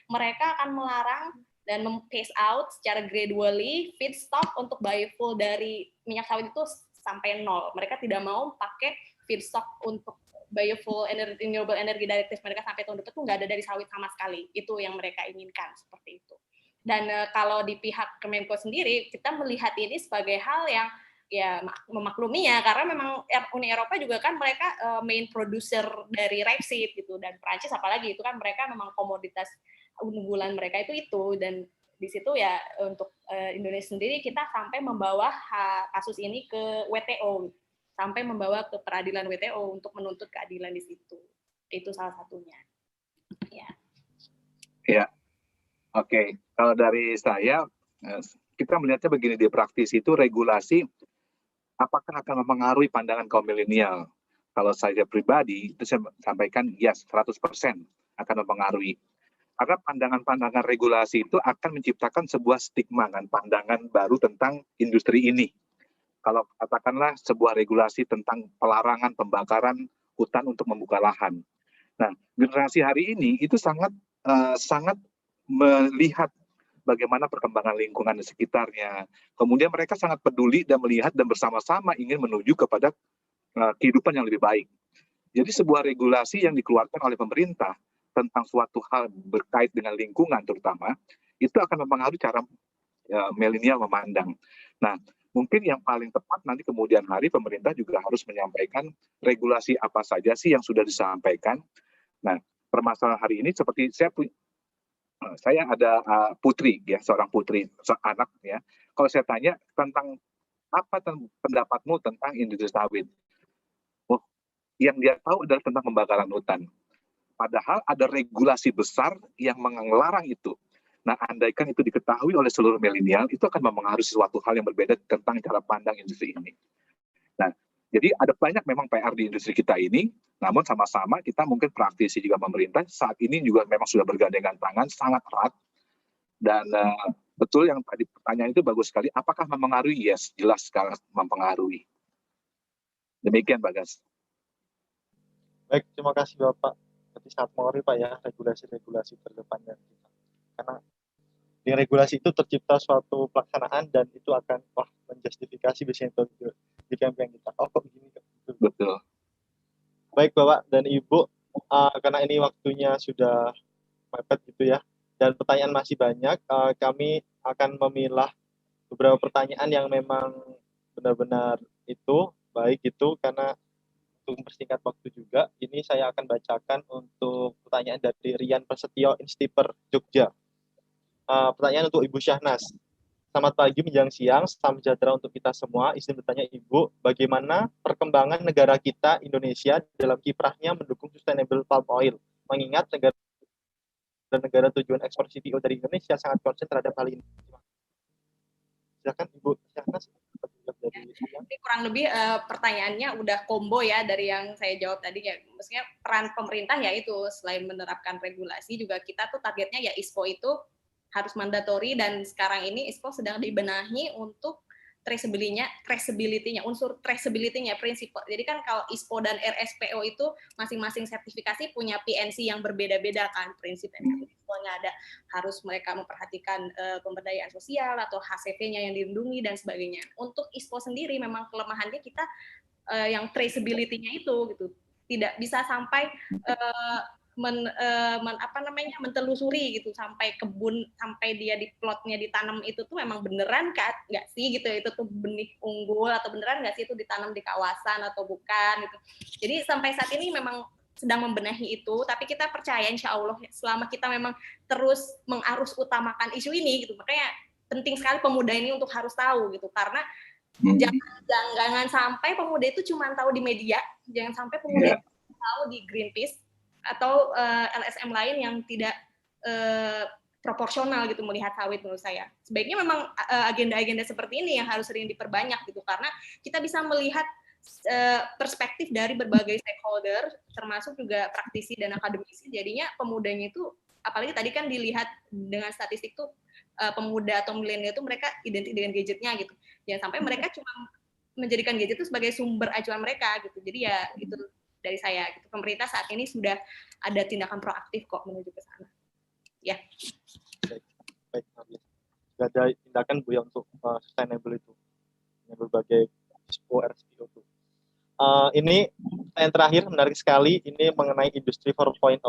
mereka akan melarang dan mem-phase out secara gradually feedstock untuk biofuel dari minyak sawit itu sampai nol. Mereka tidak mau pakai feedstock untuk biofuel energy, renewable energy directive mereka sampai tahun depan tuh nggak ada dari sawit sama sekali. Itu yang mereka inginkan seperti itu. Dan kalau di pihak Kemenko sendiri, kita melihat ini sebagai hal yang ya memaklumi ya, karena memang Uni Eropa juga kan mereka main producer dari rapeseed gitu, dan Prancis apalagi itu kan mereka memang komoditas unggulan mereka itu, dan di situ ya untuk Indonesia sendiri kita sampai membawa kasus ini ke WTO, sampai membawa ke peradilan WTO untuk menuntut keadilan di situ. Itu salah satunya. Ya. Ya, oke. Kalau dari saya, kita melihatnya begini, di praktis itu regulasi apakah akan mempengaruhi pandangan kaum milenial? Kalau saya pribadi, itu saya sampaikan yes, 100% akan mempengaruhi. Karena pandangan-pandangan regulasi itu akan menciptakan sebuah stigma dan pandangan baru tentang industri ini. Kalau katakanlah sebuah regulasi tentang pelarangan pembakaran hutan untuk membuka lahan. Nah, generasi hari ini itu sangat melihat bagaimana perkembangan lingkungan di sekitarnya. Kemudian mereka sangat peduli dan melihat dan bersama-sama ingin menuju kepada kehidupan yang lebih baik. Jadi sebuah regulasi yang dikeluarkan oleh pemerintah tentang suatu hal berkait dengan lingkungan terutama, itu akan mempengaruhi cara milenial memandang. Nah, mungkin yang paling tepat nanti kemudian hari pemerintah juga harus menyampaikan regulasi apa saja sih yang sudah disampaikan. Nah, permasalahan hari ini seperti saya ada putri ya, seorang putri, seorang anak ya. Kalau saya tanya tentang apa pendapatmu tentang industri sawit, yang dia tahu adalah tentang pembakaran hutan. Padahal ada regulasi besar yang melarang itu. Nah, andaikan itu diketahui oleh seluruh milenial, itu akan mempengaruhi sesuatu hal yang berbeda tentang cara pandang industri ini. Nah, jadi ada banyak memang PR di industri kita ini, namun sama-sama kita mungkin praktisi juga pemerintah saat ini juga memang sudah bergandengan tangan sangat erat. Dan betul yang tadi pertanyaan itu bagus sekali, apakah mempengaruhi? Yes, jelas sekali mempengaruhi. Demikian, Bagas. Baik, terima kasih Bapak. Berarti sangat mengaruhi Pak ya regulasi-regulasi terdepannya kita. Karena di regulasi itu tercipta suatu pelaksanaan dan itu akan menjustifikasi biasanya itu di campaign kita. Oh kok begini? Betul. Baik Bapak dan Ibu, karena ini waktunya sudah mepet gitu ya, dan pertanyaan masih banyak, kami akan memilah beberapa pertanyaan yang memang benar-benar itu baik gitu, karena untuk mempersingkat waktu juga, ini saya akan bacakan untuk pertanyaan dari Rian Prasetyo Instiper Jogja. Pertanyaan untuk Ibu Syahnas. Selamat pagi menjelang siang, salam sejahtera untuk kita semua. Izin bertanya Ibu, bagaimana perkembangan negara kita Indonesia dalam kiprahnya mendukung sustainable palm oil? Mengingat negara tujuan ekspor CPO dari Indonesia sangat konsen terhadap hal ini. Silakan Ibu Syahnas. Ini kurang lebih pertanyaannya udah combo ya dari yang saya jawab tadi ya. Maksudnya peran pemerintah ya itu selain menerapkan regulasi juga kita tuh targetnya ya ISPO itu harus mandatori, dan sekarang ini ISPO sedang dibenahi untuk traceability-nya, unsur traceability-nya, prinsip. Jadi kan kalau ISPO dan RSPO itu masing-masing sertifikasi punya PNC yang berbeda-beda kan, prinsip ISPO-nya ada harus mereka memperhatikan pemberdayaan sosial atau HCP-nya yang dilindungi dan sebagainya. Untuk ISPO sendiri memang kelemahannya kita yang traceability-nya itu gitu. Tidak bisa sampai mentelusuri gitu sampai kebun, sampai dia di plotnya ditanam itu tuh memang beneran kan nggak sih gitu, itu tuh benih unggul atau beneran nggak sih itu ditanam di kawasan atau bukan gitu. Jadi sampai saat ini memang sedang membenahi itu, tapi kita percaya insya Allah selama kita memang terus mengarus utamakan isu ini gitu, makanya penting sekali pemuda ini untuk harus tahu gitu, karena jangan sampai pemuda itu cuma tahu di media, jangan sampai pemuda itu tahu di Greenpeace atau LSM lain yang tidak proporsional gitu melihat sawit. Menurut saya sebaiknya memang agenda-agenda seperti ini yang harus sering diperbanyak gitu, karena kita bisa melihat perspektif dari berbagai stakeholder termasuk juga praktisi dan akademisi. Jadinya pemudanya itu, apalagi tadi kan dilihat dengan statistik tuh pemuda atau milenial itu mereka identik dengan gadgetnya gitu, jangan sampai mereka cuma menjadikan gadget itu sebagai sumber acuan mereka gitu. Jadi ya itu dari saya gitu. Pemerintah saat ini sudah ada tindakan proaktif kok menuju ke sana. Ya. Baik. Sudah ada tindakan Bu ya untuk sustainable itu. Dengan berbagai ORSPO2. Ini yang terakhir menarik sekali, ini mengenai industri 4.0.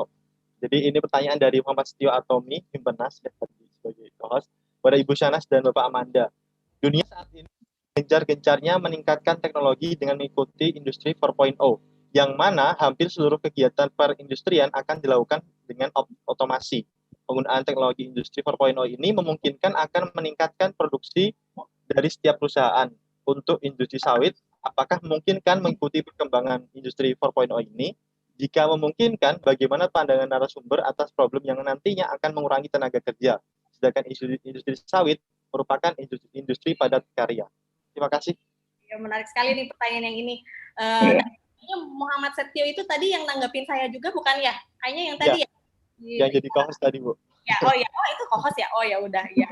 Jadi ini pertanyaan dari Muhammad Setio Atomi, Himpenas, ya, sebagai co-host, kepada Ibu Shanas dan Bapak Amanda. Dunia saat ini gencar-gencarnya meningkatkan teknologi dengan mengikuti industri 4.0, yang mana hampir seluruh kegiatan perindustrian akan dilakukan dengan otomasi. Penggunaan teknologi industri 4.0 ini memungkinkan akan meningkatkan produksi dari setiap perusahaan. Untuk industri sawit, apakah memungkinkan mengikuti perkembangan industri 4.0 ini? Jika memungkinkan, bagaimana pandangan narasumber atas problem yang nantinya akan mengurangi tenaga kerja? Sedangkan industri sawit merupakan industri padat karya. Terima kasih. Ya, menarik sekali nih pertanyaan yang ini. Muhammad Setio itu tadi yang nanggepin saya juga bukan ya? Kayaknya yang tadi ya? Yang jadi co-host tadi, Bu. Ya, itu co-host ya? Oh ya udah, ya.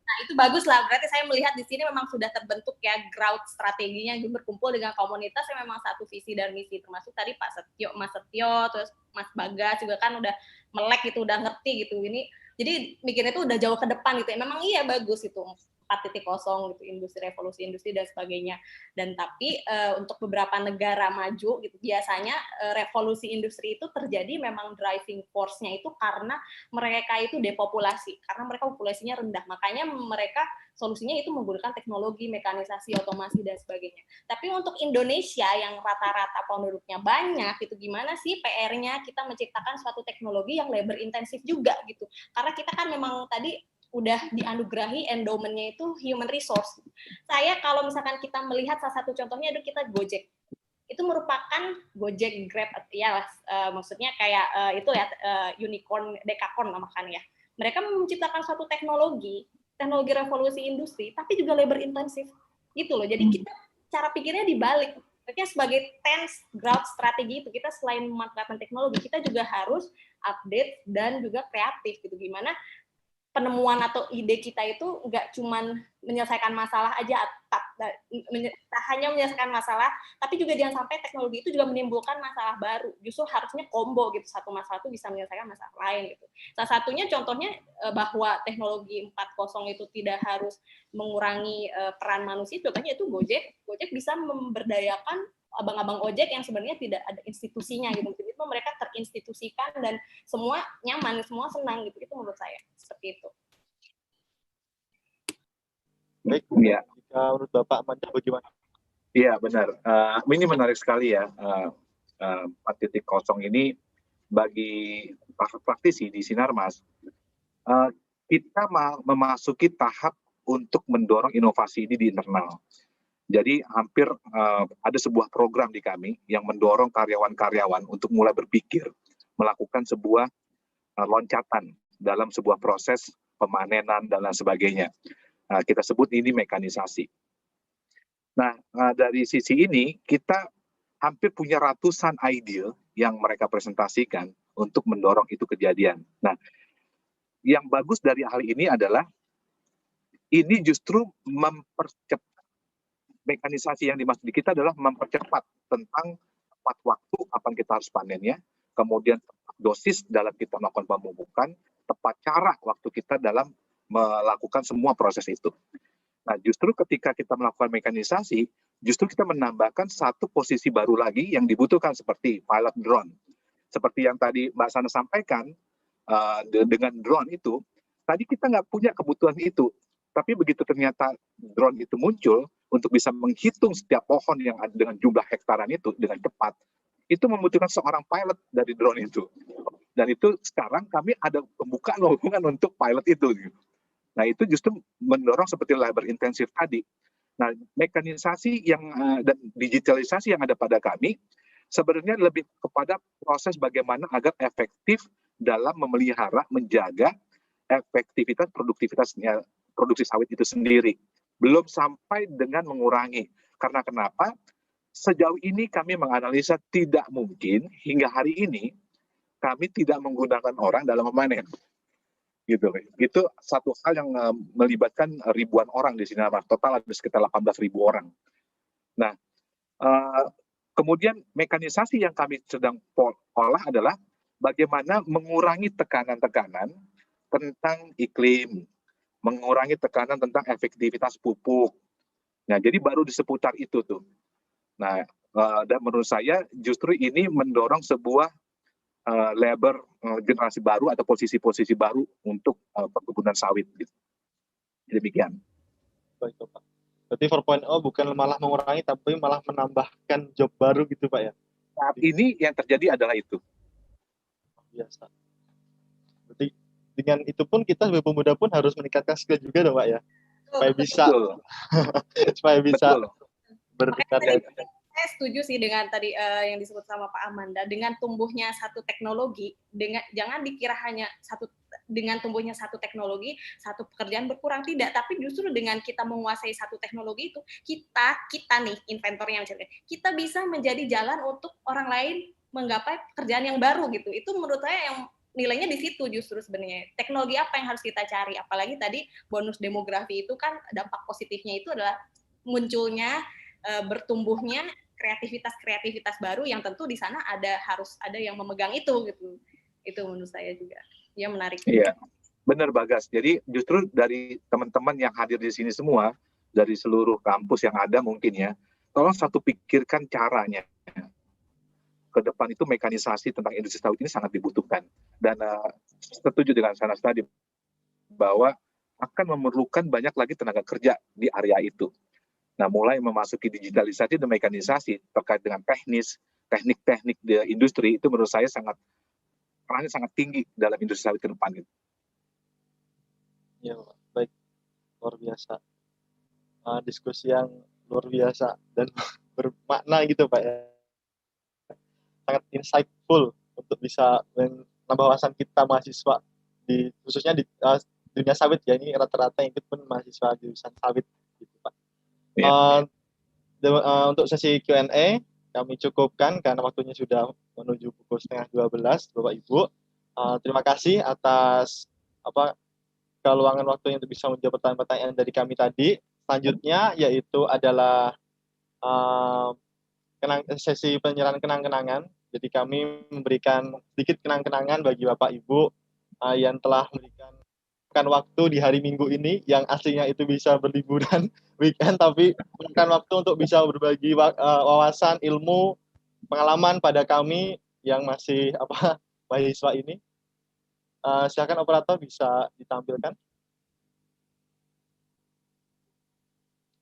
Nah, itu bagus lah. Berarti saya melihat di sini memang sudah terbentuk ya growth strateginya, berkumpul dengan komunitas yang memang satu visi dan misi. Termasuk tadi Pak Setio, Mas Setio, terus Mas Bagas juga kan udah melek gitu, udah ngerti gitu. Ini jadi mikirnya itu udah jauh ke depan gitu. Memang iya bagus itu 4.0 gitu, industri revolusi industri dan sebagainya. Dan tapi untuk beberapa negara maju gitu biasanya revolusi industri itu terjadi memang driving force-nya itu karena mereka itu depopulasi, karena mereka populasinya rendah. Makanya mereka solusinya itu menggunakan teknologi, mekanisasi, otomasi dan sebagainya. Tapi untuk Indonesia yang rata-rata penduduknya banyak, itu gimana sih PR-nya kita menciptakan suatu teknologi yang labor intensif juga gitu. Karena kita kan memang tadi udah dianugerahi endowment-nya itu human resource. Saya kalau misalkan kita melihat salah satu contohnya itu kita Gojek. Itu merupakan Gojek, Grab, ya maksudnya kayak itu ya unicorn, dekakorn namanya ya. Mereka menciptakan suatu teknologi revolusi industri, tapi juga labor intensif gitu loh. Jadi kita cara pikirnya dibalik. Artinya sebagai growth strategi itu kita selain memanfaatkan teknologi, kita juga harus update dan juga kreatif gitu. Gimana penemuan atau ide kita itu nggak cuman menyelesaikan masalah aja, hanya menyelesaikan masalah, tapi juga jangan sampai teknologi itu juga menimbulkan masalah baru. Justru harusnya combo gitu, satu masalah itu bisa menyelesaikan masalah lain gitu. Salah satunya contohnya bahwa teknologi 4.0 itu tidak harus mengurangi peran manusia, contohnya itu Gojek bisa memberdayakan abang-abang ojek yang sebenarnya tidak ada institusinya gitu. Jadi itu mereka terinstitusikan dan semua nyaman, semua senang gitu. Itu menurut saya seperti itu. Baik, ya. Jika menurut Bapak Amanda bagaimana? Iya benar. Ini menarik sekali ya. 4.0 ini bagi praktisi di Sinarmas, kita memasuki tahap untuk mendorong inovasi ini di internal. Jadi hampir ada sebuah program di kami yang mendorong karyawan-karyawan untuk mulai berpikir, melakukan sebuah loncatan dalam sebuah proses pemanenan dan lain sebagainya. Kita sebut ini mekanisasi. Nah, dari sisi ini kita hampir punya ratusan ide yang mereka presentasikan untuk mendorong itu kejadian. Nah, yang bagus dari hal ini adalah ini justru mempercepat. Mekanisasi yang dimaksud kita adalah mempercepat tentang tepat waktu kapan kita harus panennya, kemudian tepat dosis dalam kita melakukan pemupukan, tepat cara waktu kita dalam melakukan semua proses itu. Nah, justru ketika kita melakukan mekanisasi, justru kita menambahkan satu posisi baru lagi yang dibutuhkan seperti pilot drone. Seperti yang tadi Mbak Sana sampaikan, dengan drone itu, tadi kita nggak punya kebutuhan itu. Tapi begitu ternyata drone itu muncul untuk bisa menghitung setiap pohon yang ada dengan jumlah hektaran itu dengan cepat, itu membutuhkan seorang pilot dari drone itu. Dan itu sekarang kami ada pembukaan lowongan untuk pilot itu. Nah itu justru mendorong seperti labor intensif tadi. Nah mekanisasi dan digitalisasi yang ada pada kami sebenarnya lebih kepada proses bagaimana agar efektif dalam memelihara, menjaga efektivitas produktivitasnya produksi sawit itu sendiri. Belum sampai dengan mengurangi. Karena kenapa? Sejauh ini kami menganalisa tidak mungkin hingga hari ini kami tidak menggunakan orang dalam memanen. Gitu. Itu satu hal yang melibatkan ribuan orang di sini. Total ada sekitar 18.000 orang. Nah, kemudian mekanisasi yang kami sedang olah adalah bagaimana mengurangi tekanan-tekanan tentang iklim, mengurangi tekanan tentang efektivitas pupuk, Nah, jadi baru di seputar itu tuh. Nah, dan menurut saya justru ini mendorong sebuah labor generasi baru atau posisi-posisi baru untuk perkebunan sawit gitu. Demikian. Baik, Pak. Berarti 4.0 bukan malah mengurangi, tapi malah menambahkan job baru gitu, Pak ya? Saat ini yang terjadi adalah itu. Biasa. Berarti dengan itu pun kita sebagai pemuda pun harus meningkatkan skill juga dong, Pak ya? Supaya bisa, Betul. supaya bisa Betul. berkarya. Saya setuju sih dengan tadi yang disebut sama Pak Amanda, dengan tumbuhnya satu teknologi, jangan dikira hanya dengan tumbuhnya satu teknologi, satu pekerjaan berkurang, tidak, tapi justru dengan kita menguasai satu teknologi itu, kita nih inventornya, kita bisa menjadi jalan untuk orang lain menggapai pekerjaan yang baru gitu. Itu menurut saya yang nilainya di situ justru sebenarnya. Teknologi apa yang harus kita cari? Apalagi tadi bonus demografi itu kan dampak positifnya itu adalah munculnya, bertumbuhnya kreativitas baru yang tentu di sana harus ada yang memegang itu gitu. Itu menurut saya juga. Ya menarik. Iya. Benar Bagas. Jadi justru dari teman-teman yang hadir di sini semua dari seluruh kampus yang ada mungkin ya, tolong satu pikirkan caranya. Ke depan itu mekanisasi tentang industri sawit ini sangat dibutuhkan. Dan setuju dengan Sanas tadi bahwa akan memerlukan banyak lagi tenaga kerja di area itu. Nah, mulai memasuki digitalisasi dan mekanisasi terkait dengan teknik-teknik di industri itu menurut saya perannya sangat tinggi dalam industri sawit ke depan. Ya, baik. Luar biasa. Diskusi yang luar biasa dan bermakna gitu, Pak ya. Sangat insightful untuk bisa menambah wawasan kita mahasiswa khususnya di dunia sawit ya, ini rata-rata yang ikut pun mahasiswa jurusan sawit gitu, Pak. Untuk sesi Q&A kami cukupkan karena waktunya sudah menuju pukul 11:30, Bapak Ibu. Terima kasih atas keluangan waktu yang bisa menjawab pertanyaan-pertanyaan dari kami tadi. Selanjutnya yaitu adalah sesi penyerahan kenang-kenangan. Jadi kami memberikan sedikit kenang-kenangan bagi Bapak Ibu yang telah memberikan waktu di hari Minggu ini, yang aslinya itu bisa berliburan weekend, tapi meluangkan waktu untuk bisa berbagi wawasan, ilmu, pengalaman pada kami yang masih mahasiswa ini. Silakan operator bisa ditampilkan.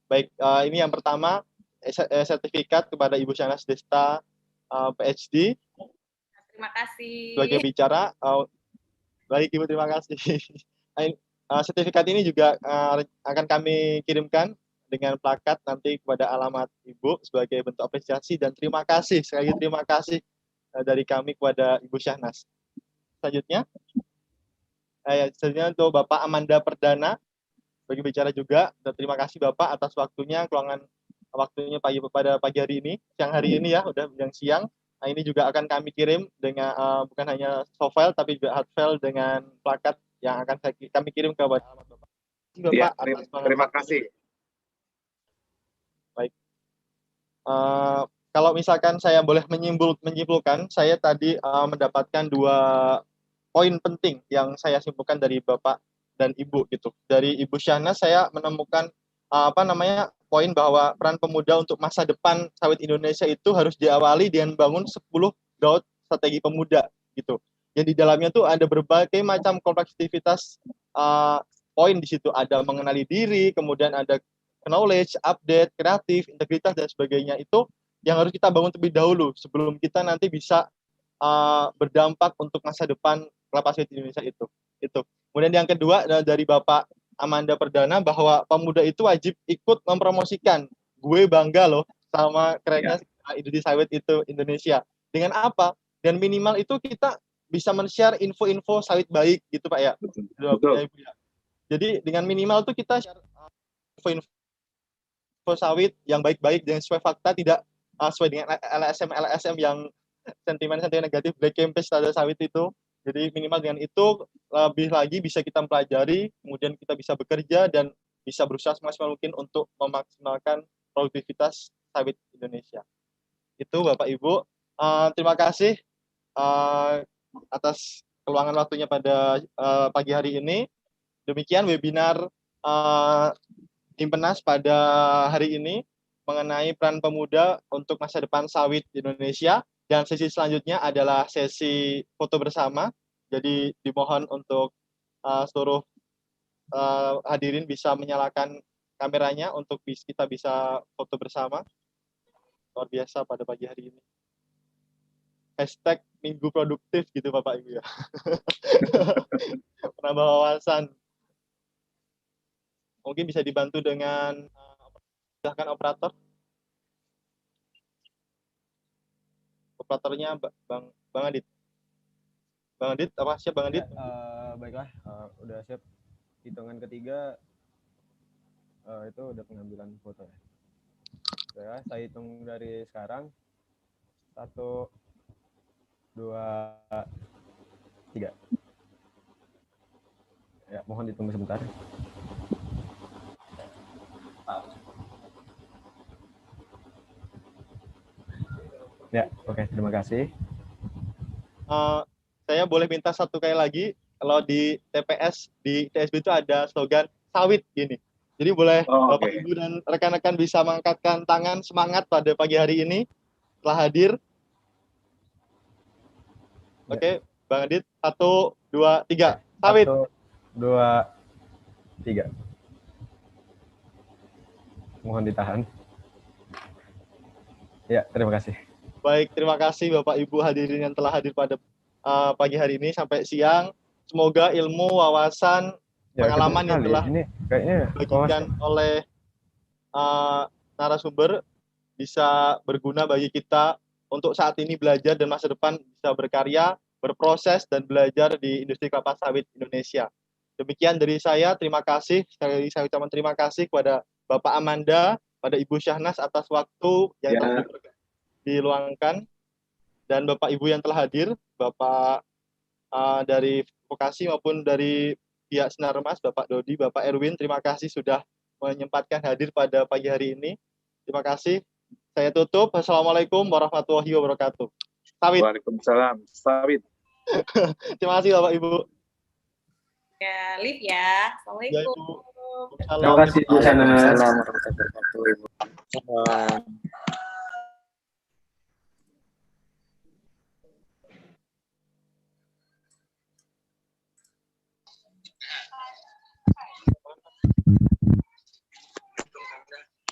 Baik, ini yang pertama, sertifikat kepada Ibu Syahnas Desta, PhD. Terima kasih. Sebagai bicara, baik Ibu, terima kasih. Sertifikat ini juga akan kami kirimkan dengan plakat nanti kepada alamat Ibu sebagai bentuk apresiasi dan terima kasih, sekali lagi terima kasih dari kami kepada Ibu Syahnas. Selanjutnya untuk Bapak Amanda Perdana sebagai bicara juga, dan terima kasih Bapak atas waktunya, waktunya pada pagi hari ini, siang hari ini ya, udah yang siang. Nah, ini juga akan kami kirim dengan bukan hanya soft file tapi juga hard file dengan plakat yang akan kami kirim ke Bapak. Ya, terima kasih. Baik. Kalau misalkan saya boleh menyimpulkan, saya tadi mendapatkan 2 poin penting yang saya simpulkan dari Bapak dan Ibu gitu. Dari Ibu Syahnas saya menemukan poin bahwa peran pemuda untuk masa depan sawit Indonesia itu harus diawali dengan bangun 10 GAUT strategi pemuda gitu. Yang di dalamnya tuh ada berbagai macam kompleksitas poin di situ, ada mengenali diri, kemudian ada knowledge, update, kreatif, integritas dan sebagainya. Itu yang harus kita bangun terlebih dahulu sebelum kita nanti bisa berdampak untuk masa depan kelapa sawit Indonesia itu. Kemudian yang kedua dari Bapak Amanda Perdana bahwa pemuda itu wajib ikut mempromosikan. Gue bangga loh sama kerennya industri sawit itu Indonesia. Dengan apa? Dan minimal itu kita bisa men-share info-info sawit baik gitu Pak ya. Betul. Jadi dengan minimal itu kita share info sawit yang baik-baik dengan sesuai fakta, tidak sesuai dengan LSM yang sentimen negatif, black campaign terhadap sawit itu. Jadi minimal dengan itu lebih lagi bisa kita pelajari, kemudian kita bisa bekerja dan bisa berusaha semaksimal mungkin untuk memaksimalkan produktivitas sawit Indonesia. Itu Bapak Ibu. Terima kasih atas keluangan waktunya pada pagi hari ini. Demikian webinar Himpenas pada hari ini mengenai peran pemuda untuk masa depan sawit di Indonesia, dan sesi selanjutnya adalah sesi foto bersama. Jadi dimohon untuk seluruh hadirin bisa menyalakan kameranya untuk kita bisa foto bersama. Luar biasa pada pagi hari ini. Hashtag minggu produktif gitu Bapak Ibu ya. Menambah wawasan. Mungkin bisa dibantu dengan silahkan operator. Operatornya Bang Adit. Bang Adit, apa siap Bang Adit? Ya, baiklah, udah siap. Hitungan ketiga itu udah pengambilan foto ya. Ya, saya hitung dari sekarang. 1, 2, 3. Ya, mohon ditunggu sebentar. Ya, oke, terima kasih. Saya boleh minta satu kali lagi, kalau di TPS, di TSB itu ada slogan sawit gini. Jadi boleh Bapak Ibu dan rekan-rekan bisa mengangkatkan tangan semangat pada pagi hari ini telah hadir. Oke, Bang Adit, 1, 2, 3, sawit. 1, 2, 3. Mohon ditahan. Ya, terima kasih. Baik, terima kasih Bapak Ibu hadirin yang telah hadir pada pagi hari ini sampai siang. Semoga ilmu, wawasan, pengalaman yang telah dibagikan oleh narasumber bisa berguna bagi kita untuk saat ini belajar dan masa depan bisa berkarya, berproses, dan belajar di industri kelapa sawit Indonesia. Demikian dari saya, terima kasih. Sekali lagi saya ucapkan terima kasih kepada Bapak Amanda, pada Ibu Syahnas atas waktu yang telah diluangkan, dan Bapak Ibu yang telah hadir, Bapak dari vokasi maupun dari pihak Sinarmas, Bapak Dodi, Bapak Erwin, terima kasih sudah menyempatkan hadir pada pagi hari ini. Terima kasih. Saya tutup. Assalamualaikum warahmatullahi wabarakatuh. Sawit. Waalaikumsalam. Sawit. Terima kasih Bapak Ibu. Ya, live ya. Assalamualaikum. Terima kasih Bu Sana. Assalamualaikum.